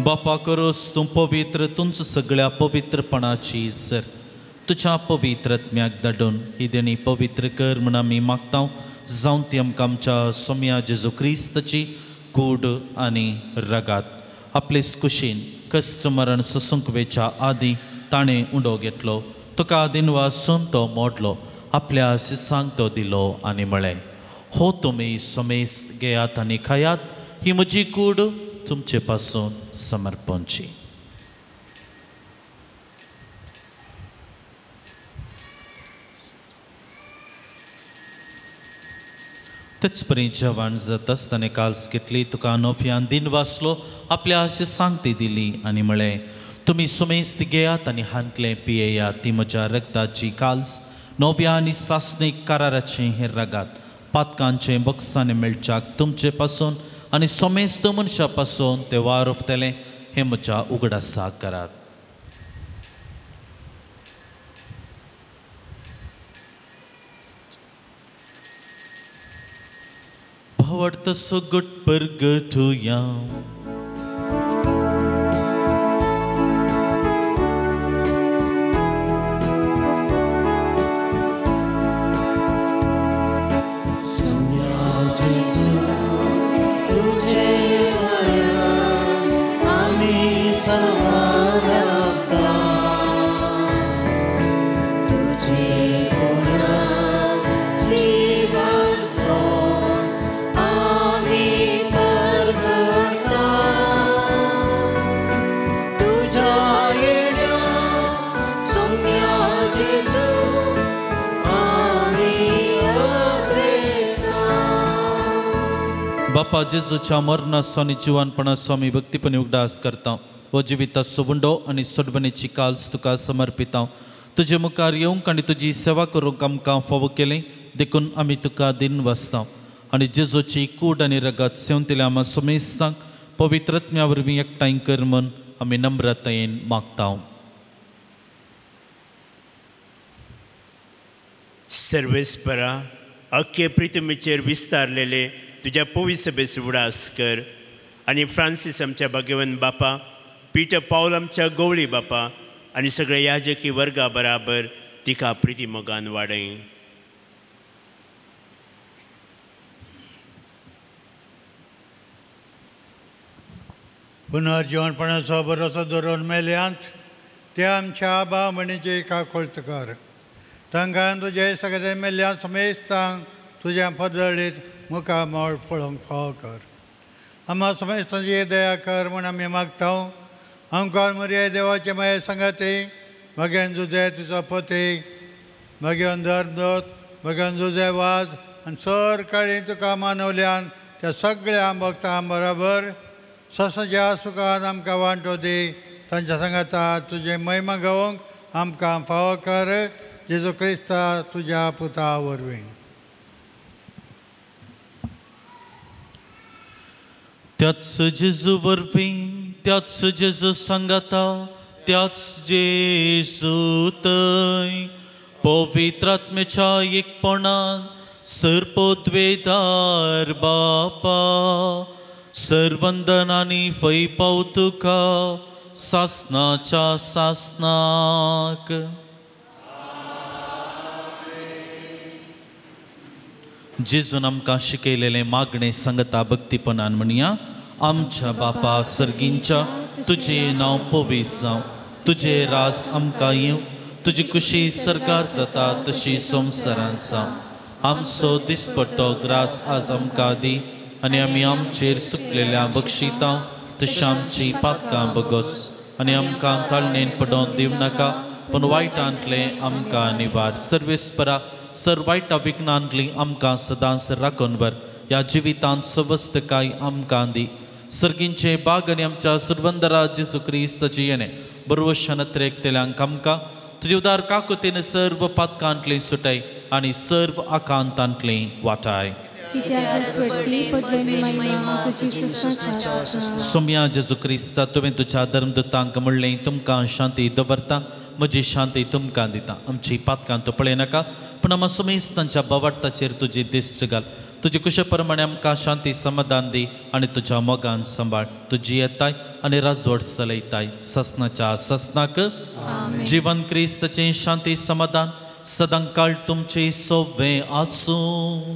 बापा करोस तूं पवित्र तुमच सगळ्या पवित्रपणाची सर तुझ्या पवित्रत्म्याक धाडून ही देणी पवित्र कर म्हूण आमी मागता जावं ती आमकां आमच्या सोम्या जेजू क्रिस्ताची कूड आनी रगात आपलेच कुशीन कश्ट मरण सोसूंक वेच्या आदीं ताणें उंडो घेतलो तुका आदीन वासून तो मोडलो आपल्या शिसांक तो दिलो आनी म्हळें हो तुमी सोमेस्त घेयात आनी खायात ही म्हजी कूड तुमचे पासून समर्पणची. तेच परी जेवण जाता आसतना काल्स घेतली तुका नोफ्यान दिन वाचलो आपल्या शिसांक ती दिली आनी म्हळें तुमी सुमेस्त घेयात आनी हांतले पियेयात ती म्हज्या रगताची काल्स नव्या आनी सासणीक कराराचें हें रगात पातकांचें बक्षांनी मेळच्याक तुमचे पासून आनी सोमेस्त मनशा पासून ते वारुफतलें हें म्हज्या उगडासा करात. भावार्थ सोगट परगटुया बापा जेजूच्या मरणाचो आनी जिवानपणाचो आमी भक्तीपणी उगडास करता हो जिविता सुबुंडो आनी सोडवणेची काल्स तुका समर्पिता तुजे मुखार येवंक आनी तुजी सेवा करूंक आमकां फावो केलें देखून आमी तुका दिन वाचता आनी जेजूची कूड आनी रगत सेवंतल्या आमा सुमेस्तांक पवित्रत्म्या वरवीं एकठांय कर म्हूण आमी नम्रतायेन मागता. सर्वेस्परा अख्खे प्रितमेचेर विस्तारलेले तुझ्या पवित्र सभेस उडास कर आनी फ्रांसीस आमच्या भाग्यवान बापा पीटर पावल आमच्या गवळी बापा आनी सगळे याजकी वर्गा बराबर तिका प्रिती मोगान वाडय. पुनर्जीवनपणाचो भरोसो धरून मेल्यांत ते आमच्या आबा म्हणीचे काकोळत कर तांकां तुजे सगळे मेल्ल्या समेस्तांक तुज्या पदळीत मुखामोळ पळोवंक फाव कर. आम्हा समेस्तांची दया कर म्हूण आमी मागता. आमकां मरे देवाचे माये संगाती भगवान जुजे तुजो पती भगवान धर्मदोत भगवान जुजे वाज आनी सर काळी तुका मानवल्यान त्या सगळ्या भक्तां बरोबर ससाच्या सुखान आमकां वांटो दी. तांच्या सांगाता तुजे महिमा गावोंक आमकां फावो कर जेजू क्रिस्ता तुज्या पुता वरवीं. त्याच जेजू वरवीं त्याच जेजू सांगाता त्याच जेजू थंय पवित्रात्म्याच्या एकपणान सर्पोद्वेदार बापा सर्वंदन आनी फैपाव तुका सासनाच्या सासनाक. जेजून आमकां शिकयलेलें मागणें सांगता भक्तीपणान म्हणया. आमच्या बापा सर्गींच्या तुजें नांव पवित्र जावं तुजे रास आमकां येवं तुजी खुशी सरकार जाता तशी संवसारांत जावं. आमचो दिसपट्टो ग्रास आज आमकां दी आनी आमी आमचेर सुकलेल्या बक्षिता तशी आमची पातकां बगोस आनी आमकां ताळणेन पडोवन दिवं नाका पूण वायटांतले आमकां निवार. सर्वेस्परा सर वायटा विघ्नांतली आमकां सदांच राखून वर ह्या जिवितांत स्वस्थकाय आमकां दी. सर्गींचे बाग आनी आमच्या सुरवंदरा जेजू क्रिस्ताची येणे बरोवशान तेल्यांक आमकां तुजे उदार काकुतीन सर्व पातकांतली सुटाय आनी सर्व आकांतांतली वाटाय. सोम्या जेजू क्रिस्ता तुवें तुज्या धर्मदूतांक म्हणलें तुमकां शांती दवरता म्हजी शांती तुमकां दिता. आमची पातकां तूं पळय नाका पूण आमी सुमेस्तांच्या बवार्थाचेर तुजी दिश्ट घाल. तुझे कुशप्रमाणे आमकां शांती समाधान दी आनी तुज्या मोगान सांबाळ तुजी येताय आनी राजवट चलयताय ससनाच्या ससनाक जीवन क्रिस्तचें शांती समाधान सदां काळ तुमचे सोवे आसूं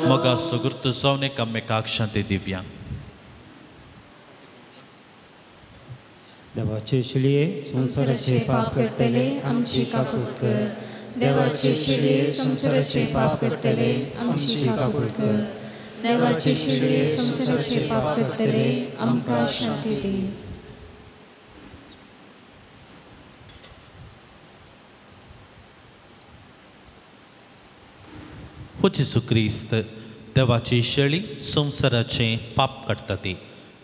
मोगा सुगुर्त जावन एकामेकाक शांती दिव्या. देवाचे शिळये संसाराचे पाप करतले आमची काकूट कर. देवाचे शिळये संसाराचे पाप करतले आमची काकूट कर. देवाचे शिळये संसाराचे पाप करतले आमकां शांती दी. हो जेजू क्रिस्त देवाची शेळी संसाराचे पाप काडटा ती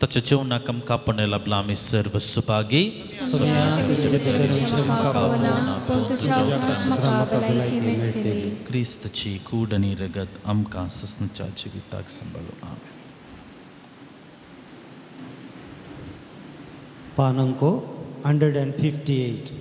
ताच्या जेवणाक आमकां आपण लाभला आमी सर्व सुभागी क्रिस्तची कूड आनी रगत आमकां ससनाच्या जिविताक सांबाळूं. आमेन. पानांको 158.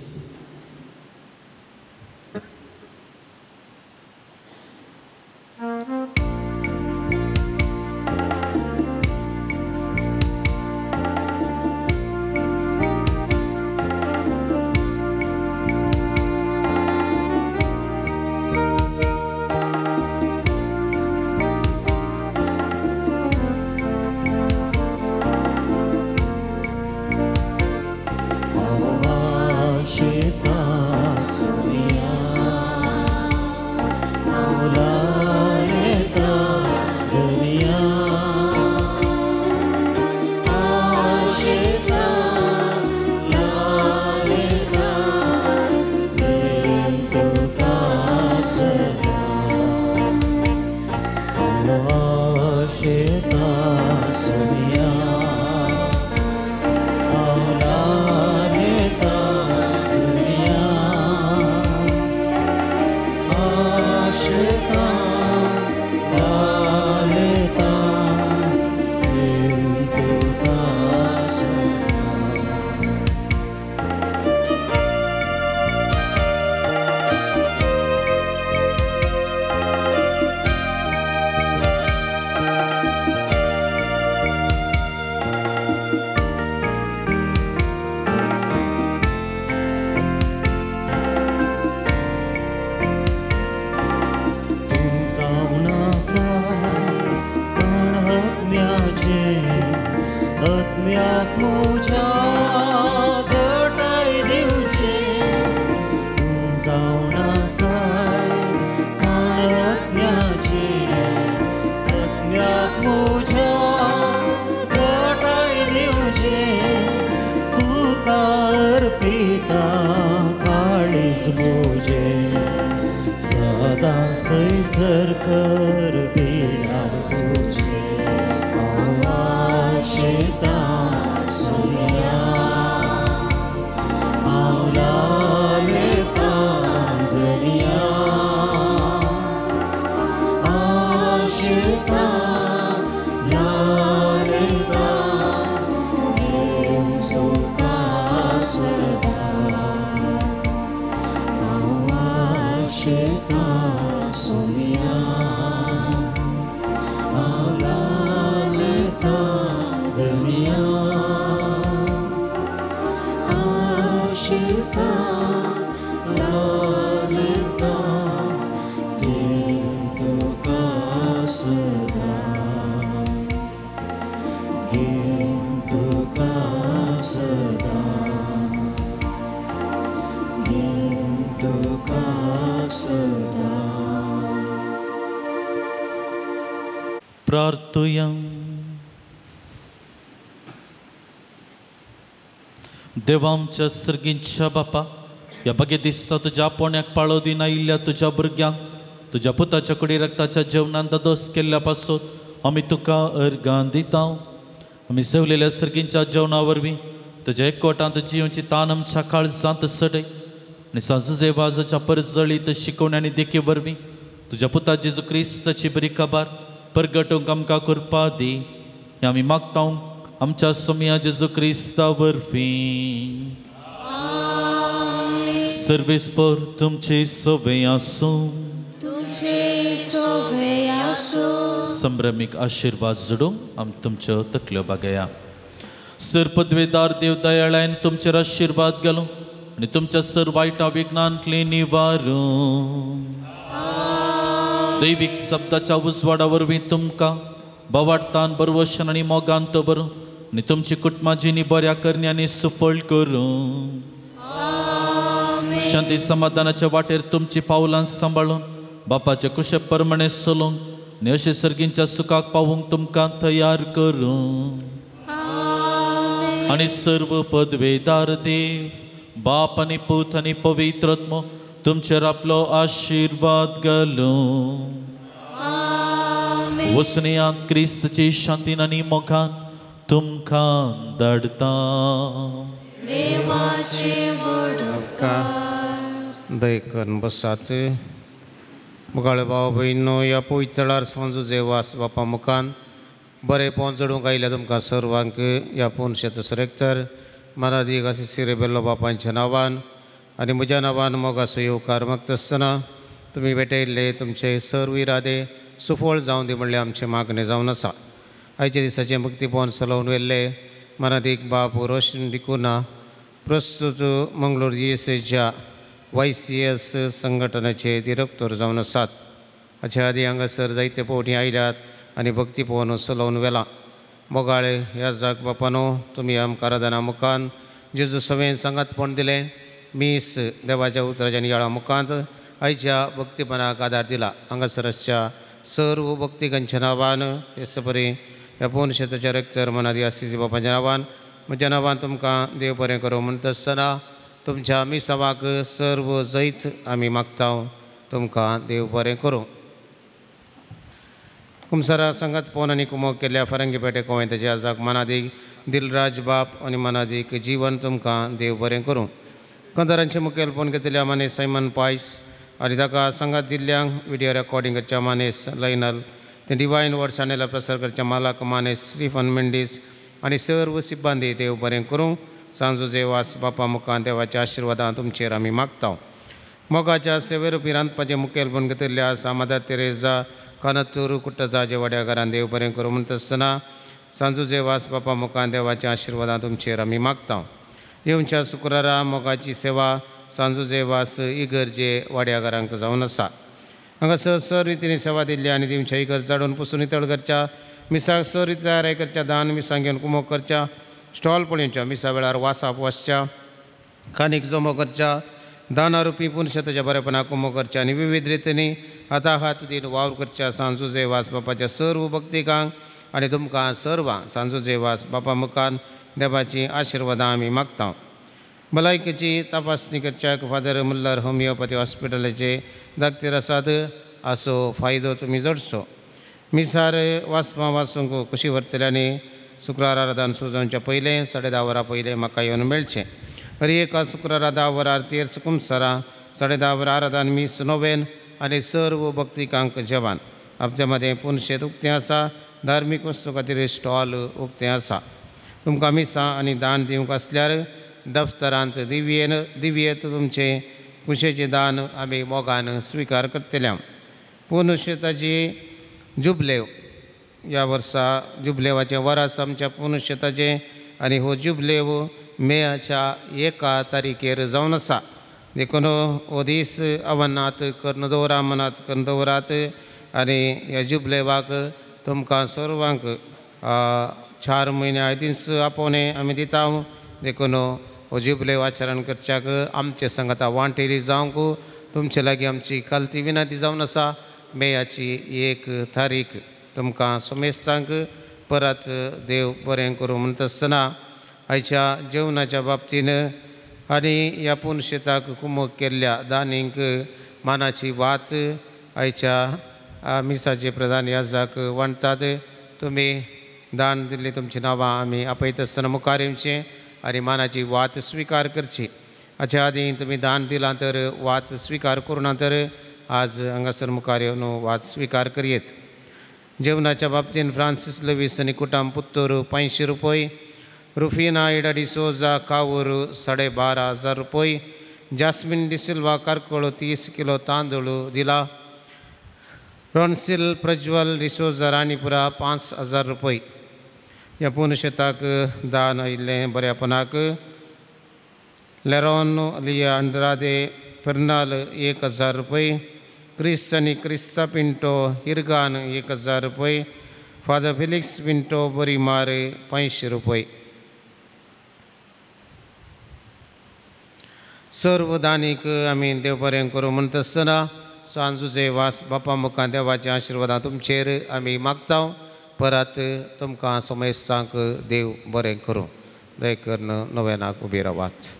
प्रार्थुया. देवा आमच्या सर्गींच्या बापा या बगे दिसता तुज्या पोण्याक पाळो दिन आयिल्ल्या तुज्या भुरग्यांक तुज्या पुताच्या कुडी रक्ताच्या जेवणांत दोस केल्ल्या पासून आमी तुका अर्गां दिता. आमी सेवलेल्या सर्गींच्या जेवणा वरवीं तुज्या एकवटांत जिवची तान आमच्या काळजांत सडय आनी सांजुजे वाजाच्या परजळीत शिकोवण्यांनी देखी वरवीं तुज्या पुता जेजू क्रिस्ताची बरी खबर परगटूंक आमकां करपा दी. हें आमी मागता आमच्या सोम्या जेजू क्रिस्ता वरवीं. सर्वेस्पर तुमचे सवे आसूं. तुमचे संभ्रमीक आशिर्वाद जोडूंक आमी तुमच्यो तकल्यो बागया. सर पदवेदार देव दयाळायन तुमचेर आशिर्वाद घालूं आनी तुमच्या सर वायटा विघ्नांतली निवारूं. दैवीक शब्दाच्या उजवाडा वरवीं तुमकां बवाडतान बरवशन आनी मोगान तो बरो आनी तुमची कुटुंबाची बऱ्या करणी आनी सुफळ करूं. शांती समाधानाच्या वाटेर तुमची पावलां सांबाळून बापाच्या कुशे प्रमाणे चलोवंक आनी अशे सर्गींच्या सुखाक पावूंक तुमकां तयार करूं. आनी सर्व पदवेदार देव बाप आनी पूत आनी पवित्रत्म तुमचेर आपलो आशिर्वाद घालूं. वसुनियांत क्रिस्तची शांतीन आनी मोगान तुमकां धाडटा. दयकन बसात. मुगाळे भाव भयणो, ह्या पवित्रार सांजू जेवास बापा मुखान बरें पोंद जोडूंक आयल्या तुमकां सर्वांक ह्या पोनशेत सुरेक्तर मनादीक अशें सिरेबेल्लो बापांच्या नांवान आनी म्हज्या नांवान मोगाचो येवकार मागता आसतना तुमी भेटयल्ले तुमचे सर्व इरादे सुफळ जावं दी म्हणलें आमचें मागणें जावन आसा. आयच्या दिसाचें मुक्ती पोवन चलोवन व्हेल्ले मनादीक बाब रोशन डिकुना प्रस्तुत मंगळूर जीएसएच्या YCS संघटनेचे डिरेक्टर जावन आसात. हाच्या आदी हांगासर जायते फावटी आयल्यात आनी भक्ती पोवन चलोवन व्हेलां. मोगाळे ह्या जाग बापानो तुमी आमकां आराधना मुखान जेजू सवें सांगातपण दिलें. मीस देवाच्या उतराच्या नियाळा मुखांत आयच्या भक्तीपणाक आदार दिला. हांगासरच्या सर्व भक्तिकांच्या नांवान तेच बरें ह्या पोनशेताच्या रेक्तर मनादी आशिसी बापाच्या नांवान म्हज्या नांवान तुमकां देव बरें करूं म्हणटा आसतना तुमच्या मिसावाक सर्व जैत आमी मागता. तुमकां देव बरें करूं. कुमसारा संगत पोवन आनी कुमोग केल्ल्या फरंगी पेटे कोवंताच्या आजाक मनादीक दिलराज बाप आनी मनादीक जीवन तुमकां देव बरें करूं. कंदरांचे मुखेल पोवन घेतिल्ल्या मानेस सायमन पायस आनी ताका संगात दिल्ल्यांक व्हिडिओ रेकॉर्डिंग करच्या मानेस लायनल ते डिवायन वर्ड चॅनल प्रसार करच्या मालाक मानेस स्टीफन मेंडीस आनी सर्व सिब्बांदी देव बरें करूं. सांजू जेवास बापा मुखान देवाच्या आशिर्वादां तुमचेर आमी मागता. मोगाच्या सेवेरूपी रांदपाचें मुखेल पोवन घेतिल्ल्या सामादा तेरेजा कानतूर कुट्टजाच्या वाड्याघरान देव बरें करूं म्हणटा आसतना सांजू जेवास बापा मुखान देवाच्या आशिर्वादां तुमचेर आमी मागता. येवच्या शुक्रारा मोगाची सेवा सांजू जेवास इगर्जे वाड्याघरांक जावन आसा. हांगासर सर रितीन सेवा दिल्ली आनी तेमच्या इगर जाडून पुसून नितळ करच्या मिसाक सर रिती तयारी करच्या दान मिसां घेवन कुमोग करच्या स्टॉल पळोवच्या मिसा वेळार वासाप वचच्या खानीक जमो करच्या दानारुपी पुनशताच्या बरेपणाक कुमोग करच्या आनी विविध रितींनी हाता हात दिन वावर करच्या. सांजू जेवास बापाच्या सर्व भक्तिकांक आनी तुमकां सर्वांक सांजू जेवास बापा मुखान देवाची आशिर्वादां आमी मागता. भलायकेची तपासणी करच्याक फादर मुल्लर होमिओपॅथी हॉस्पिटलाचे दाखतीर आसात. असो फायदो तुमी जोडचो. मिसार वाचपां वाचूंक कशी व्हरतल्यांनी शुक्रार आराधन सुजोवच्या पयलें 10:30 वरां पयलें म्हाका येवन मेळचें. हर एका शुक्रारा 10 वरार तेर्स कुमसारा 10:30 वरां आराधन मीस नोवेन आनी सर्व भक्तिकांक जेवण. आमच्या मदें पुनशेत उक्तें आसा. धार्मीक वस्तू खातीर स्टॉल उक्तें आसा. तुमकां मिसां आनी दान दिवंक आसल्यार दफ्तरांत दिव्येत तुमचें कुशेचें दान आमी मोगान स्विकार करतल्या. पुनशेताची जुबलेव ह्या वर्सा जुबलेवाचें वरस आमच्या पुनशेताचें आनी हो जुबलेव मेच्या 1 तारीखेर जावन आसा. देखून हो दीस अवनात करून दवरा मनात करून दवरात आनी ह्या जुबलेवाक तुमकां सर्वांक 4 म्हयने आदींच आपोवणें आमी दिता. देखून हो जुबलेव आचरण करच्याक आमचे संगता वांटेली जावंक तुमचे लागीं आमची खालती विनंती जावन आसा. मेयाची 1 तारीख तुमकां सोमेस्तांक परत देव बरें करूं म्हणटा आसतना आयच्या जेवणाच्या बाबतीन आनी ह्या पुनशेताक कुमोग केल्ल्या दानींक मानाची वात आयच्या मिसाचे प्रधान याजाक वांटतात. तुमी दान दिल्ली तुमची नांवां आमी आपयता आसतना मुखार येवचें आनी मानाची वात स्विकार करची. हाच्या आदीं तुमी दान दिलां तर वात स्विकार करुना तर आज हांगासर मुखार येवन वात स्विकार करयेत. जेवणाच्या बाबतीन फ्रांसीस लवीस आनी कुटाम पुत्तूर 500 रुपये, रुफिना इडा डिसोजा कावूर 12,500 रुपये, जास्मिन डिसिल्वा कारकोळ 30 किलो तांदूळ दिला. रॉन्सिल प्रज्वल डिसोजा राणीपुरा 5,000 रुपये. ह्या पुनशेताक दान आयिल्लें बऱ्यापणाक लेरॉन लिया अंड्रादे फेर्नाल 1,000 रुपये. क्रिस्त आनी क्रिस्ता पिंटो हिरगान 1,000 रुपये. फादर फिलिक्स पिंटो बोरीमार 500 रुपये. सर्व दानीक आमी देव बरें करूं म्हणटा आसतना सांजुजे वास बापा मुखार देवाचें आशिर्वादां तुमचेर आमी मागता. परत तुमकां समेस्तांक देव बरें करूं. दय करून नव्यानाक उबे रावात.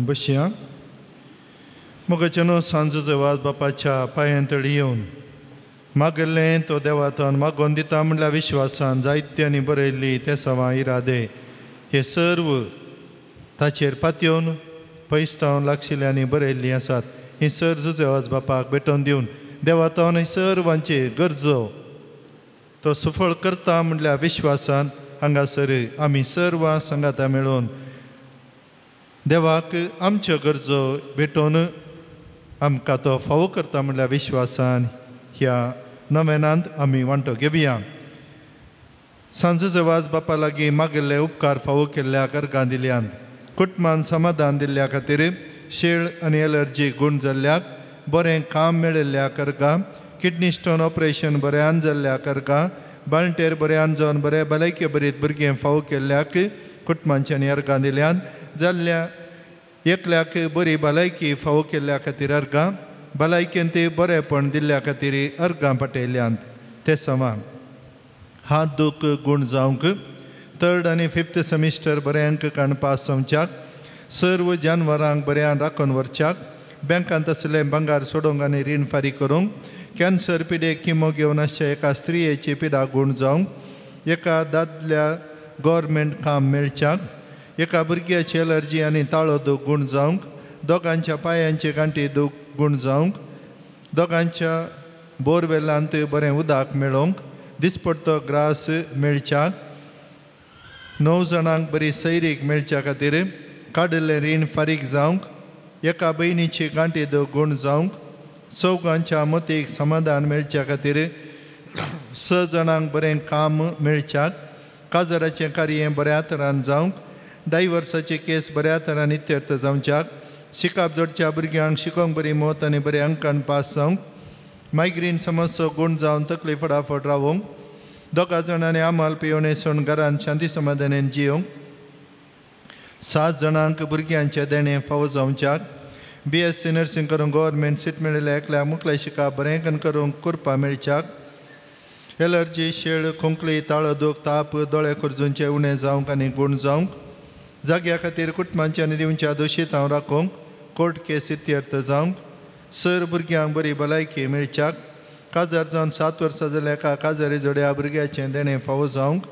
बसया. मोगाच्यानो सांजोचे वाज बापाच्या पांयांतळी येवन मागल्लें तो देवातान मागोवन दिता म्हणल्या विश्वासान जायत्यांनी बरयल्ली ते सवां इरादे हे सर्व ताचेर पातयेवन पैस्तांव लागशिल्ल्यांनी बरयल्लीं आसात. ही सर्व वाज बापाक भेटोवन दिवन देवातान सर्वांचे गरजो तो सफळ करता म्हणल्या विश्वासान हांगासर आमी सर्वां संगाता मेळोवन देवाक आमच्यो गरजो भेटोवन आमकां तो फावो करता म्हणल्या विश्वासान ह्या नव्यानांत आमी वांटो घेवया. सांजूचे वाज बापा लागीं मागिल्ले उपकार फावो केल्ल्या अर्गां दिल्यांत कुटुंबान समाधान दिल्ल्या खातीर शेळ आनी एलर्जी गूण जाल्ल्याक बरें काम मेळिल्ल्या अर्गां किडनी स्टोन ऑपरेशन बऱ्यान जाल्ल्या अर्गां बाळंटेर बऱ्यान जावन बरे भलायके बरीत भुरगें फावो केल्ल्याक कुटुंबांच्यांनी अर्गां दिल्यांत जाल्ल्या एकल्याक बरी भलायकी फावो केल्ल्या खातीर अर्गां भलायकेन ते बरेपण दिल्ल्या खातीर अर्गां पटयल्यांत. ते सवां हात दूख गूण जावंक 3rd आनी 5th सेमिस्टर बरे अंक काडून पास जावच्याक सर्व जानवरांक बऱ्यान राखून व्हरच्याक बँकांत आसलें भांगार सोडूंक आनी रीण फारीक करूंक कॅन्सर पिडेक किमो घेवन आसच्या एका स्त्रियेची पिडा गूण जावंक एका दादल्या गव्हर्मेंट काम मेळच्याक एका भुरग्याची एलर्जी आनी ताळो दूख गूण जावंक दोगांच्या पांयांचे गांठी दूख गूण जावंक दोगांच्या बोरवेलांत बरें उदक मेळोवंक दिसपडटो ग्रास मेळच्याक 9 जाणांक बरी सैरीक मेळच्या खातीर काडिल्लें रीण फारीक जावंक एका भयणीची गांठी दूख गूण जावंक चौगांच्या मतीक समाधान मेळच्या खातीर 6 जाणांक बरें काम मेळच्याक काजराचें कार्य बऱ्या तरान जावंक डायवर्साचे केस बऱ्या तरान इत्यर्थ जावच्याक शिकाप जोडच्या भुरग्यांक शिकोवंक बरी मोत आनी बरे अंकान पास जावंक मायग्रेन समस्या गूण जावन तकली फटाफट रावंक 2 जाणांनी आमाल पिवणे सोडून घरांत शांती समाधानान जियोंक 7 जाणांक भुरग्यांचे देणे फावो जावच्याक BSc नर्सिंग करूंक गव्हर्मेंट सीट मेळिल्ल्या एकल्याक मुखलें शिकाप बरें करूंक कुरपा मेळच्याक एलर्जी शेळ खोंकली ताळो दूख ताप दोळे खुर्जूंचे उणें जावंक आनी गूण जावंक जाग्या खातीर कुटुंबांच्या आनी दिवच्या दोशीत हांव राखूंक कोर्ट केस इत्यर्थ जावंक सर भुरग्यांक बरी भलायकी मेळच्याक काजार जावन 7 वर्सां जाल्या एका काजारी जोड्या भुरग्याचें देणें फावो जावंक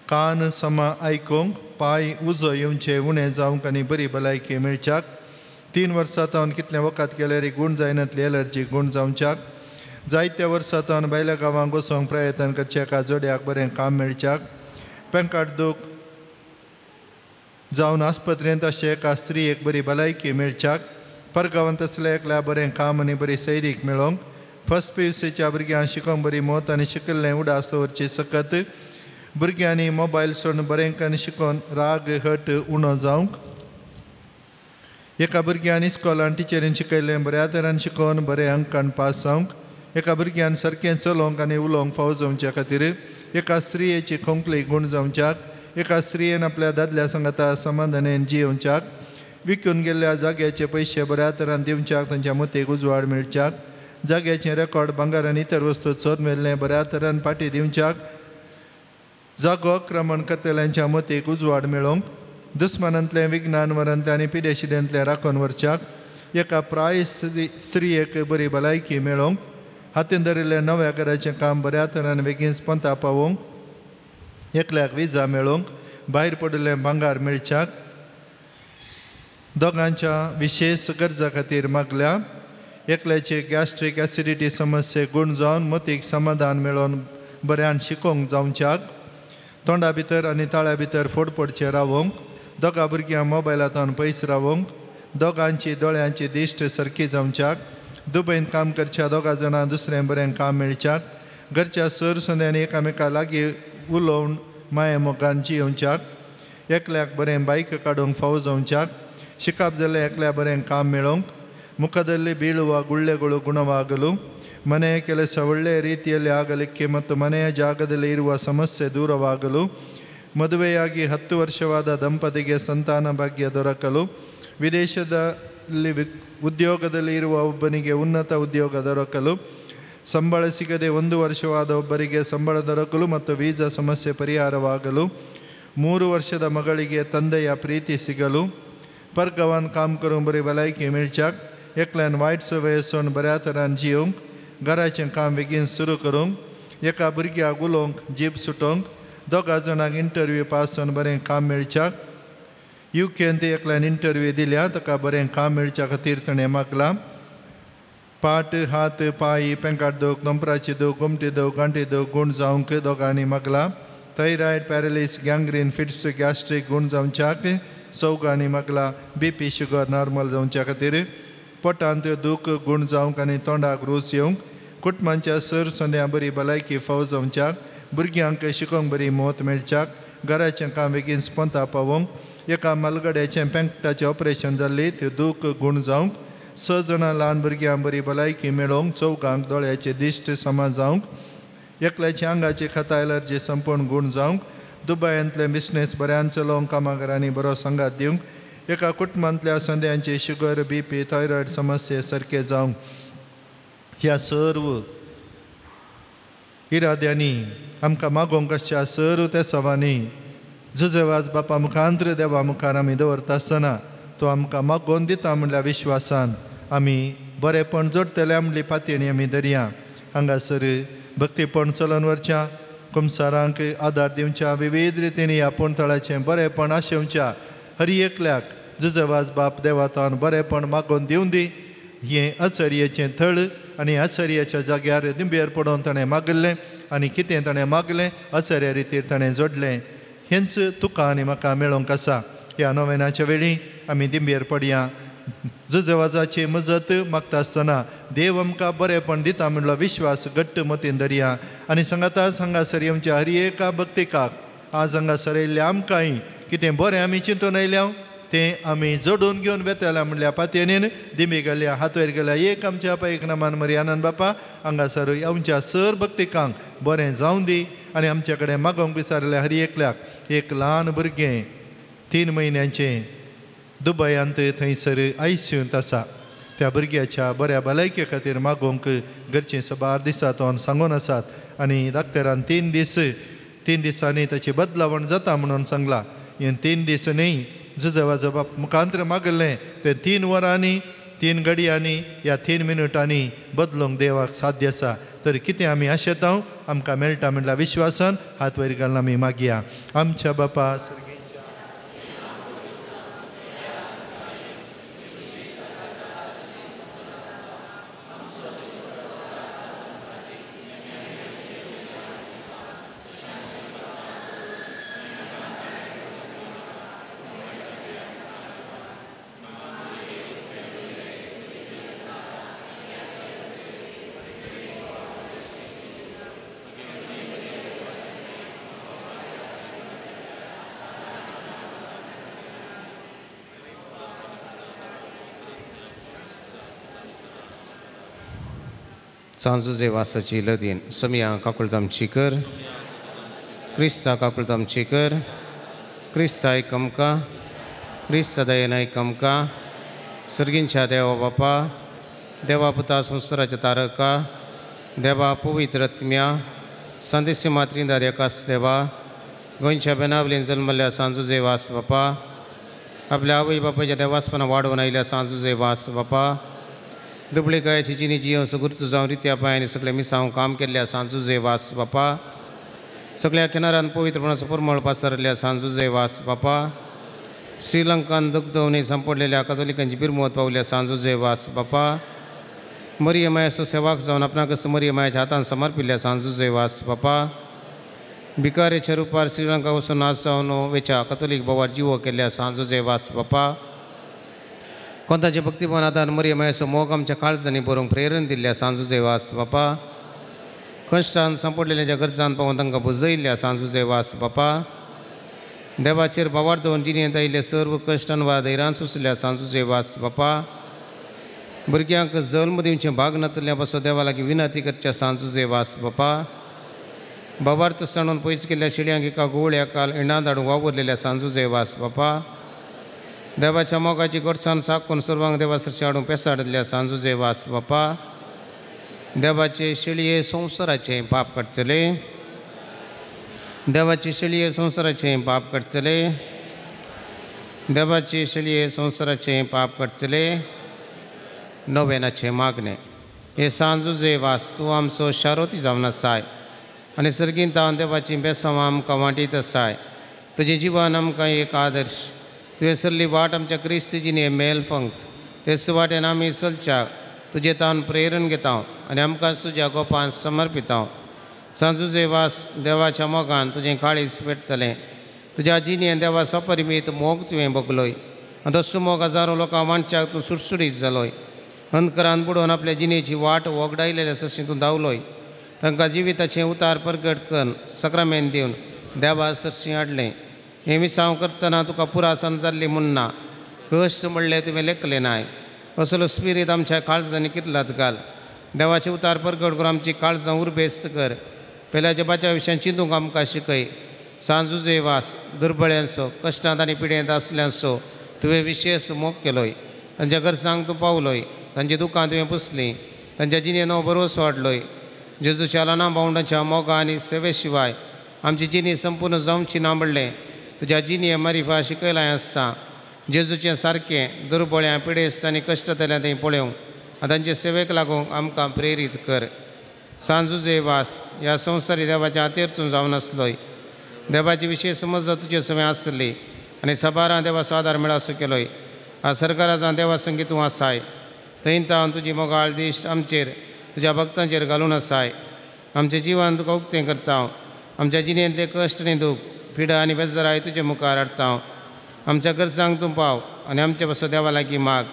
कान समा आयकूंक पांय उजो येवचे उणें जावंक आनी बरी भलायकी मेळच्याक 3 वर्सां तावन कितलें वखद केल्यार गूण जायनातली एलर्जी गूण जावच्याक जायत्या वर्सां तावन भायल्या गांवांक वचोंक प्रयत्न करचे एका जोड्याक बरें काम मेळच्याक पेंकाट दूख जावन आस्पत्रेंत अशें एका स्त्रियेक बरी भलायकी मेळच्याक परगांवांत असल्या एकल्या बरें काम आनी बरी सैरीक मेळोवंक फर्स्ट PUCच्या भुरग्यांक शिकोवंक बरी मोत आनी शिकिल्लें उडास दवरची सकत भुरग्यांनी मोबायल सोडून बरें आनी शिकोवन राग हट उणो जावंक एका भुरग्यान इस्कॉलान टिचरीन शिकयलें बऱ्या तरान शिकोवन बरें अंकान पास जावंक एका भुरग्यान सारकें चलोवंक आनी उलोवंक फावो जावच्या खातीर एका स्त्रियेची खोंकली गूण जावच्याक एका स्त्रियेन आपल्या दादल्या सांगाता समाधानान जियोवच्याक विकून गेल्ल्या जाग्याचे पयशे बऱ्या तरान दिवच्याक तांच्या मतीक उजवाड मेळच्याक जाग्याचें रेकॉर्ड भांगार आनी इतर वस्तू चोर मेळ्ळें बऱ्या तरान फाटी दिवच्याक जागो आक्रमण करतल्यांच्या मतीक उजवाड मेळोवंक दुस्मानांतले विघ्नांवरांतले आनी पिडेशिड्यांतले राखून व्हरच्याक एका प्राय स्त्रियेक बरी भलायकी मेळोवंक हातीन धरिल्लें नव्या घराचें काम बऱ्या तरेन बेगीन स्पंता पावोवंक एकल्याक विजा मेळोवंक भायर पडिल्लें भांगार मेळच्याक दोगांच्या विशेष गरजा खातीर मागल्या एकल्याचे गॅस्ट्रीक एसिडिटी समस्ये गूण जावन मतीक समाधान मेळोवन बऱ्यान शिकोवंक जावच्याक तोंडा भितर आनी ताळ्या भितर फोडपडचे रावोवंक दोगा भुरग्यां मोबायलांतल्यान पयस रावोवंक दोगांची दोळ्यांची दिश्ट सारकी जावच्याक दुबयन काम करच्या दोगा जाणां दुसरें बरें काम मेळच्याक घरच्या सर सुन्यांनी एकामेका लागीं उलोवन माये मोगान जियोवच्याक एकल्याक बरें बायक काडूंक फावो जावच्याक शिकाप जाल्लें एकल्या बरें काम मेळोवंक ಮುಖದಲ್ಲಿ ಬೀಳುವ ಗುಳ್ಳೆಗಳು ಗುಣವಾಗಲು ಮನೆಯ ಕೆಲಸ ಒಳ್ಳೆಯ ರೀತಿಯಲ್ಲಿ ಆಗಲಿಕ್ಕೆ ಮತ್ತು ಮನೆಯ ಜಾಗದಲ್ಲಿ ಇರುವ ಸಮಸ್ಯೆ ದೂರವಾಗಲು ಮದುವೆಯಾಗಿ 10 ವರ್ಷವಾದ ದಂಪತಿಗೆ ಸಂತಾನ ಭಾಗ್ಯ ದೊರಕಲು ವಿದೇಶದಲ್ಲಿ ಉದ್ಯೋಗದಲ್ಲಿ ಇರುವ ಒಬ್ಬನಿಗೆ ಉನ್ನತ ಉದ್ಯೋಗ ದೊರಕಲು ಸಂಬಳ ಸಿಗದೆ 1 ವರ್ಷವಾದ ಒಬ್ಬರಿಗೆ ಸಂಬಳ ದೊರಕಲು ಮತ್ತು ವೀಸಾ ಸಮಸ್ಯೆ ಪರಿಹಾರವಾಗಲು 3 ವರ್ಷದ ಮಗಳಿಗೆ ತಂದೆಯ ಪ್ರೀತಿ ಸಿಗಲು परगांवान काम करूंक बरी भलायकी मेळच्याक एकल्यान वायट सवयेसून बऱ्या तरान जियोवंक घराचें काम बेगीन सुरू करूंक एका भुरग्याक उलोवंक जीब सुटोवंक दोगा जाणांक इंटरव्यू पास जावन बरें काम मेळच्याक युकेन ते एकल्यान इंटरव्यू दिल्या ताका बरें काम मेळच्या खातीर ताणें मागलां पाट हात पांय पेंकाट दूख दोंपराची दूख घुमटी दूख गांठी दूख गूण जावंक दोगांनी मागलां थायरॉयड पॅरलीस गँग्रीन फिट्स गॅस्ट्रीक गूण जावच्याक चौगांनी मागला BP शुगर नॉर्मल जावच्या खातीर पोटांत दूख गूण जावंक आनी तोंडाक रूच येवंक कुटुंबांच्या सर सोंद्या बरी भलायकी फावो जावच्याक भुरग्यांक शिकोवंक बरी मोत मेळच्याक घराचें काम बेगीन स्पंता पावोवंक एका मलगड्याचें पेंकटाचें ऑपरेशन जाल्ली ते दूख गूण जावंक 6 जाणां ल्हान भुरग्यांक बरी भलायकी मेळोवंक चौगांक दोळ्याचे दिश्ट समा जावंक एकल्याच्या आंगाची खाता एलर्जी संपूर्ण गूण जावंक दुबयांतले बिझनेस बऱ्यान चलोवंक कामागारांनी बरो संगात दिवंक एका कुटुंबांतल्या संद्यांची शुगर BP थायरॉयड समस्ये सारके जावंक ह्या सर्व इराद्यांनी आमकां मागोवंक आसच्या सर्व त्या सवांनी जुजेवाज बापा मुखांत्र देवा मुखार आमी दवरता आसतना तो आमकां मागोवन दिता म्हणल्या विश्वासान आमी बरेपण जोडटल्या म्हणली पातयणी आमी दर्या हांगासर भक्तीपण चलोवन व्हरच्या कुमसारांक आदार दिवच्या विविध रितींनी आपूण तळाचें बरेपण आशेवच्या हर एकल्याक जुजेवाज बाप देवातान बरेपण मागोवन दिवन दी हें आचर्येचें थळ आनी आचर्याच्या जाग्यार दिंबेर पडोवन ताणें मागलें आनी कितें ताणें मागलें आचर्या रितीर ताणें जोडलें हेंच तुका आनी म्हाका मेळोवंक आसा ह्या नोवेनाच्या वेळी आमी दिंबेर पडया जुजेवाजाची मजत मागता आसतना देव आमकां बरेपण दिता म्हणलो विश्वास घट्ट मतीन धरया आनी सांगाताच हांगासर येवच्या हर एका भक्तिकाक आज हांगासर येयल्ल्या आमकांय कितें बरें आमी चिंतून आयल्या तें आमी जोडून घेवन बेतल्या म्हणल्या पातयेनीन दिमी गेल्या हात वयर गेल्या एक आमच्या पायक नामान मरी आनंद बापा हांगासर येवच्या सर भक्तिकांक बरें जावं दी आनी आमचे कडेन मागोवंक विचारल्या हर एकल्याक एक ल्हान भुरगें 3 म्हयन्यांचें दुबयांत थंयसर ICUंत आसा त्या भुरग्याच्या बऱ्या भलायके खातीर मागोवंक घरचीं सबार दिसांतून सांगून आसात आनी डाक्टरान 3 दिसांनी ताची बदलावण जाता म्हणून सांगलां हे 3 दीस न्ही जुजेवाजो बाप मुखांत्र मागलें तें 3 वरांनी 3 घडयांनी ह्या 3 मिनटांनी बदलूंक देवाक साध्य आसा तर कितें आमी आशेतां आमकां मेळटा म्हणल्या विश्वासान हात वयर घालून आमी मागया आमच्या बापा सांजुजे वासाची लदीन समिया काकुळताम चिकर क्रिस्ता काकुळताम चिकर क्रिस्ताय कमका क्रिस्ता दयनाय कमका सर्गींच्या देवा बापा देवा पुता संसाराच्या तारका देवा पवित्रत्म्या संदेश मात्रींदा देकास देवा गोंयच्या बेनावलीन जल्मल्ल्या सांजुजे वास बापा आपल्या आवय बापायच्या देवासपणा वाढवून आयल्या सांजुजे वास बापा दुबळे कायाची जिनी जियो सुगुर्त जावन रित्या पायांनी सगळे मिसांव काम केल्ल्या सांजुजे वास बापा सगळ्या किनाऱ्यान पवित्रपणाचो परमळ पासरल्या सांजुजे वास बापा श्रीलंकान दुखजवणी संपडलेल्या कातोलिकांची बिरमोत पावल्या सांजुजे वास बापा मरिय मायाचो सेवाक जावन आपणाक मरिय मायाच्या हातान समर्पिल्ल्या सांजुजे वास बापा भिकारेच्या रुपार श्रीलंका वचून नाच जावन वेच्या कातोलीक बोवार जिवो केल्ल्या सांजुजे वास बापा कोंताचे भक्तीपण आदान मरिय मायाचो मोग आमच्या काळजांनी बरोवंक प्रेरण दिल्ल्या सांजुजे वास बापा कश्टान संपडलेल्या गरजान पावून तांकां बुजयल्ल्या सांजुजे वास बापा देवाचेर बावार दवरून जिणेंत आयिल्ले सर्व कश्टान वा धैर्यान सुचल्या सांजुजे वास बापा भुरग्यांक जल्म दिवचे भाग नातल्या बसो देवा लागीं विनंती करच्या सांजुजे वास बापा बाबार्थ सणून पयस केल्ल्या शिड्यांक एका गोवळ्या काल इणां धाडूंक वावरलेल्या सांजुजे वास बापा देवाच्या मोगाची गोडसाण साकून सर्वांक देवा सरशी हाडून पेसाडल्या सांजुजे वास बापा देवाचे शेळये संवसाराचे पाप काडचले देवाचे शेळये संवसाराचे पाप काडचले देवाचे शेळये संवसाराचे पाप काडचले नव्यानाचे मागणे हे सांजुजे वास तूं आमचो शारोती जावन आसाय आनी सर्गीन तावन देवाची बेसांवां आमकां वांटीत आसाय तुजें जिवन आमकां एक आदर्श तुवें सरली वाट आमच्या क्रिस्तीजीन हे मेल फंक्त तेच वाटेन आमी चलच्या तुजें तावन प्रेरण घेता आनी आमकां तुज्या गोपान समर्पिता सांजुजे वास देवाच्या मोगान तुजें काळीज पेटतलें तुज्या जिणेन देवा सपरिमीत मोग तुवें भोगलोय आनी तसो मोग हजारो लोकां वांटच्याक तूं सुटसुडीत जालोय अंधकरान बुडोवन आपल्या जिणेची वाट वगडायलेल्या सशी तूं धांवलोय तांकां जिविताचें उतार परगट करून सक्रामेंत दिवन देवा सरशी हाडलें हें मिसांव करतना तुका पुरासन जाल्ली म्हूण ना कश्ट म्हणलें तुवें लेखलें नाय असलो स्पिरीत आमच्या काळजांनी कितलात घाल देवाचें उतार परगट करून आमची काळजां उरबेस्त कर पेल्याच्या बाच्या विशयान चिंतूंक आमकां शिकय सांजुजे वास दुर्बळ्यांचो कश्टांत आनी पिडेंत आसल्यांचो तुवें विशेश मोग केलोय तांच्या गरजांक तूं पावलोय तांची दुकां तुवें पुसलीं तांच्या जिणेन नवो भरोसो वाडलोय जेजूच्या ल्हाना भावंडांच्या मोगा आनी सेवे शिवाय आमची जिणी संपूर्ण जावची ना म्हणलें तुज्या जिणये मारिफा शिकयलां आसता जेजूचें सारकें दुर्बळ्यां पिडेस्त आनी कश्टतल्या थंय पळोवंक आनी तांचे सेवेक लागूंक आमकां प्रेरीत कर सांजुजे वास ह्या संवसारी देवाच्या हातेर जावन आसलोय देवाची विशेश समज तुजे सवय आसली आनी सबारां देवाचो आदार मेळासो केलोय आज सरकारां देवा संगी तूं आसाय थंय तावन तुजी मोगाळ दिश्ट आमचेर तुज्या भक्तांचेर घालून आसाय आमचें जिवन तुका उक्तें करता आमच्या जिणेंतले कश्ट आनी दूख पिडा आनी बेजाराय तुजे मुखार हाडटा आमच्या गरजांक तूं पाव आनी आमचे पासो देवा लागीं माग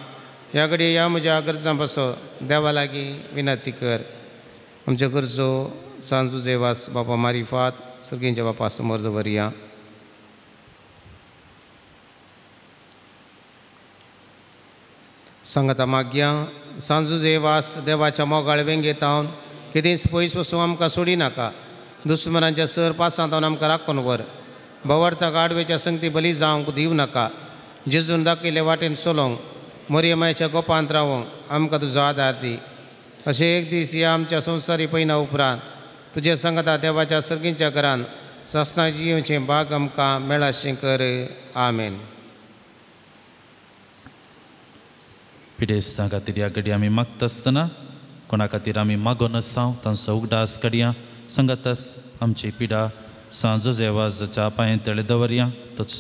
ह्या घडये ह्या म्हज्या गरजां पासो देवा लागीं विनंती कर आमच्यो गरजो सांजुजे वास बापा मारिफात सर्गींच्या बापा समोर दवरया सांगता मागया सांजुजे वास देवाच्या मोगाळ वेंगेत हांव कितेंच पयस वचूंक आमकां सोडी नाका दुस्मनांच्या सर पासांत आमकां राखून व्हर भवार्थाक आडवेच्या संगती बली जावंक दिवं नाका जेजून दाखयले वाटेन चलोवंक मरियमाच्या गोपांत रावंक आमकां तुजो आदार दी अशें एक दीस ह्या आमच्या संवसारी पैना उपरांत तुजे सांगता देवाच्या सर्गींच्या घरान सासणां जियोचें भाग आमकां मेळाशें कर आमेन पिडेस्तां खातीर ह्या घडी आमी मागता आसतना कोणा खातीर आमी मागोन आसां तांचो उगडास काडया सांगातास आमची पिडा सांजुजे वाजाच्या पांय तळे दवरया तोच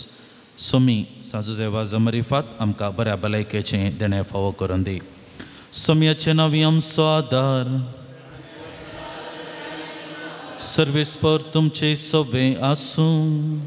सोमी सांजुजे वाज मरिफात आमकां बऱ्या भलायकेचें देणें फावो करून दी सोम्याचें नांवी आमचो आदार सर्वेस्पर तुमचे सवे आसूं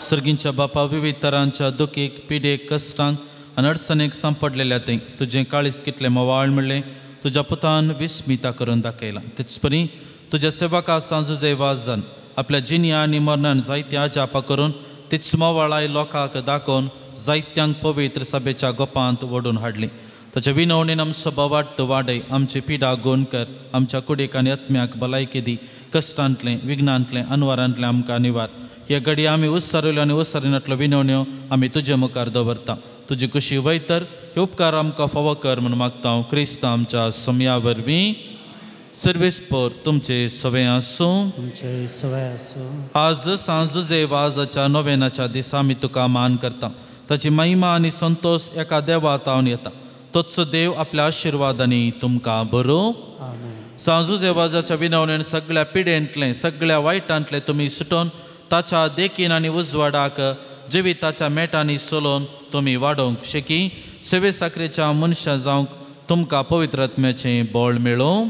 सर्गींच्या बापा विविध तरांच्या दुखीक पिडेक कश्टांक आनी अडचणेक सांपडलेल्या थंय तुजें काळीज कितलें मोवाळ म्हणलें तुज्या पुतान विस्मिता करून दाखयलां तेच परी तुज्या सेवका सांजुजे वाजान आपल्या जिनिया आनी मरणान जायत्या जापा करून तीच मोवाळाय लोकांक दाखोवन जायत्यांक पवित्र सभेच्या गोपांत ओडून हाडली ताच्या विनवणेन आमचो बोवाट वाडय आमची पिडा गोन कर आमच्या कुडीक आनी आत्म्याक भलायकी दी कश्टांतलें विघ्नांतलें अनवरांतलें आमकां निवार ह्या घडी आमी उसरायल्यो आनी उसरिनातल्यो विनवण्यो आमी तुजे मुखार दवरता तुजी खुशी वयतर हे उपकार आमकां फावो कर म्हूण मागता क्रिस्त आमच्या सोम्या वरवीं सर्वेस्पर तुमचे सवय आसूं. तुमचे सवय आसूं. आज सांजुजे वाजाच्या नोवेनाच्या दिसा आमी तुका मान करता. ताची महिमा आनी संतोष एका देवा तावन येता. तोच देव आपल्या आशिर्वादांनी तुमकां बरो. सांजुजे वाजाच्या विनवणेन सगळ्या पिडेंतले सगळ्या वायटांतले तुमी सुटोवन ताच्या देखीन आनी उजवाडाक जिविताच्या मेटांनी सोलोवन तुमी वाडोवंक शिकी सेवे साखरेच्या मनशां जावंक तुमकां पवित्र आत्म्याचें बळ मेळों.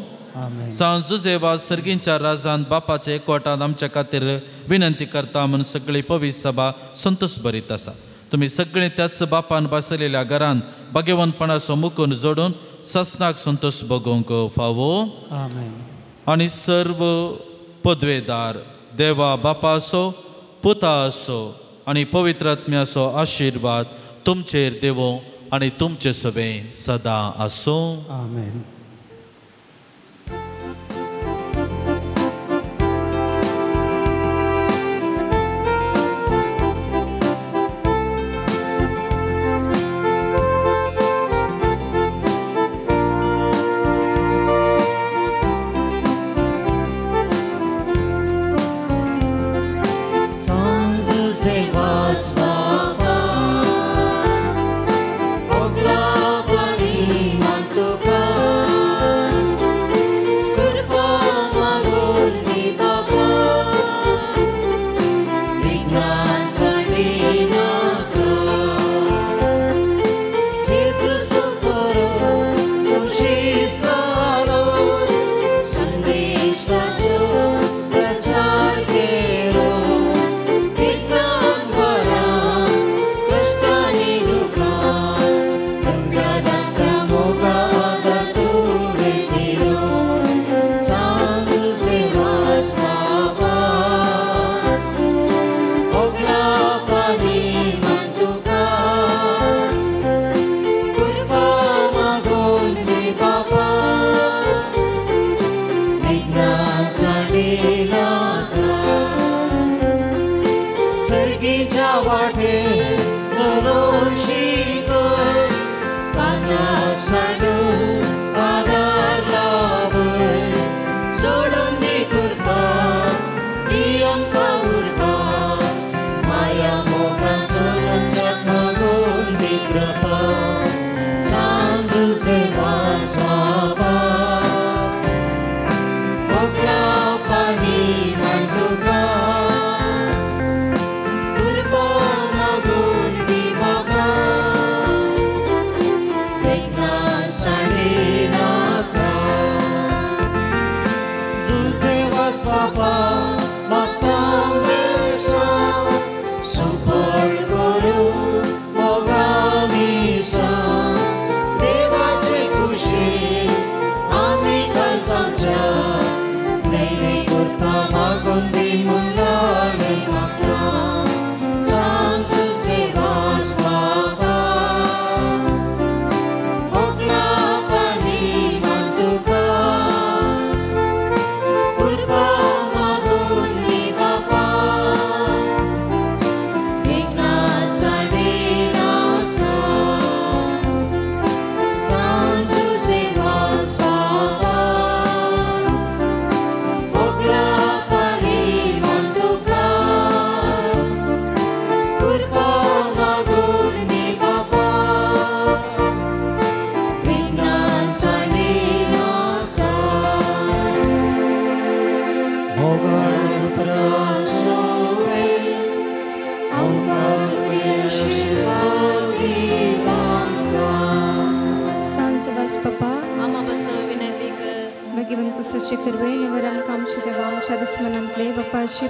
सांजुजे वाज सर्गींच्या राजांत बापाचे एकवटांत आमच्या खातीर विनंती करता म्हूण सगळी पवित्र सभा संतोश भरीत आसा. तुमी सगळीं त्याच बापान बसलेल्या घरांत भाग्यवंतपणाचो मुकून जोडून सस्नाक संतोष भोगोवंक फावो. आनी सर्व पदवेदार देवा बापा आसो पुता आसो आनी पवित्र आत्म्याचो आशिर्वाद तुमचेर देवो आनी तुमचे सवे सदां आसो. आमेन.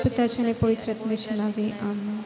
पुताचे आणि पवित्र आत्म्याचे नावे आमेन.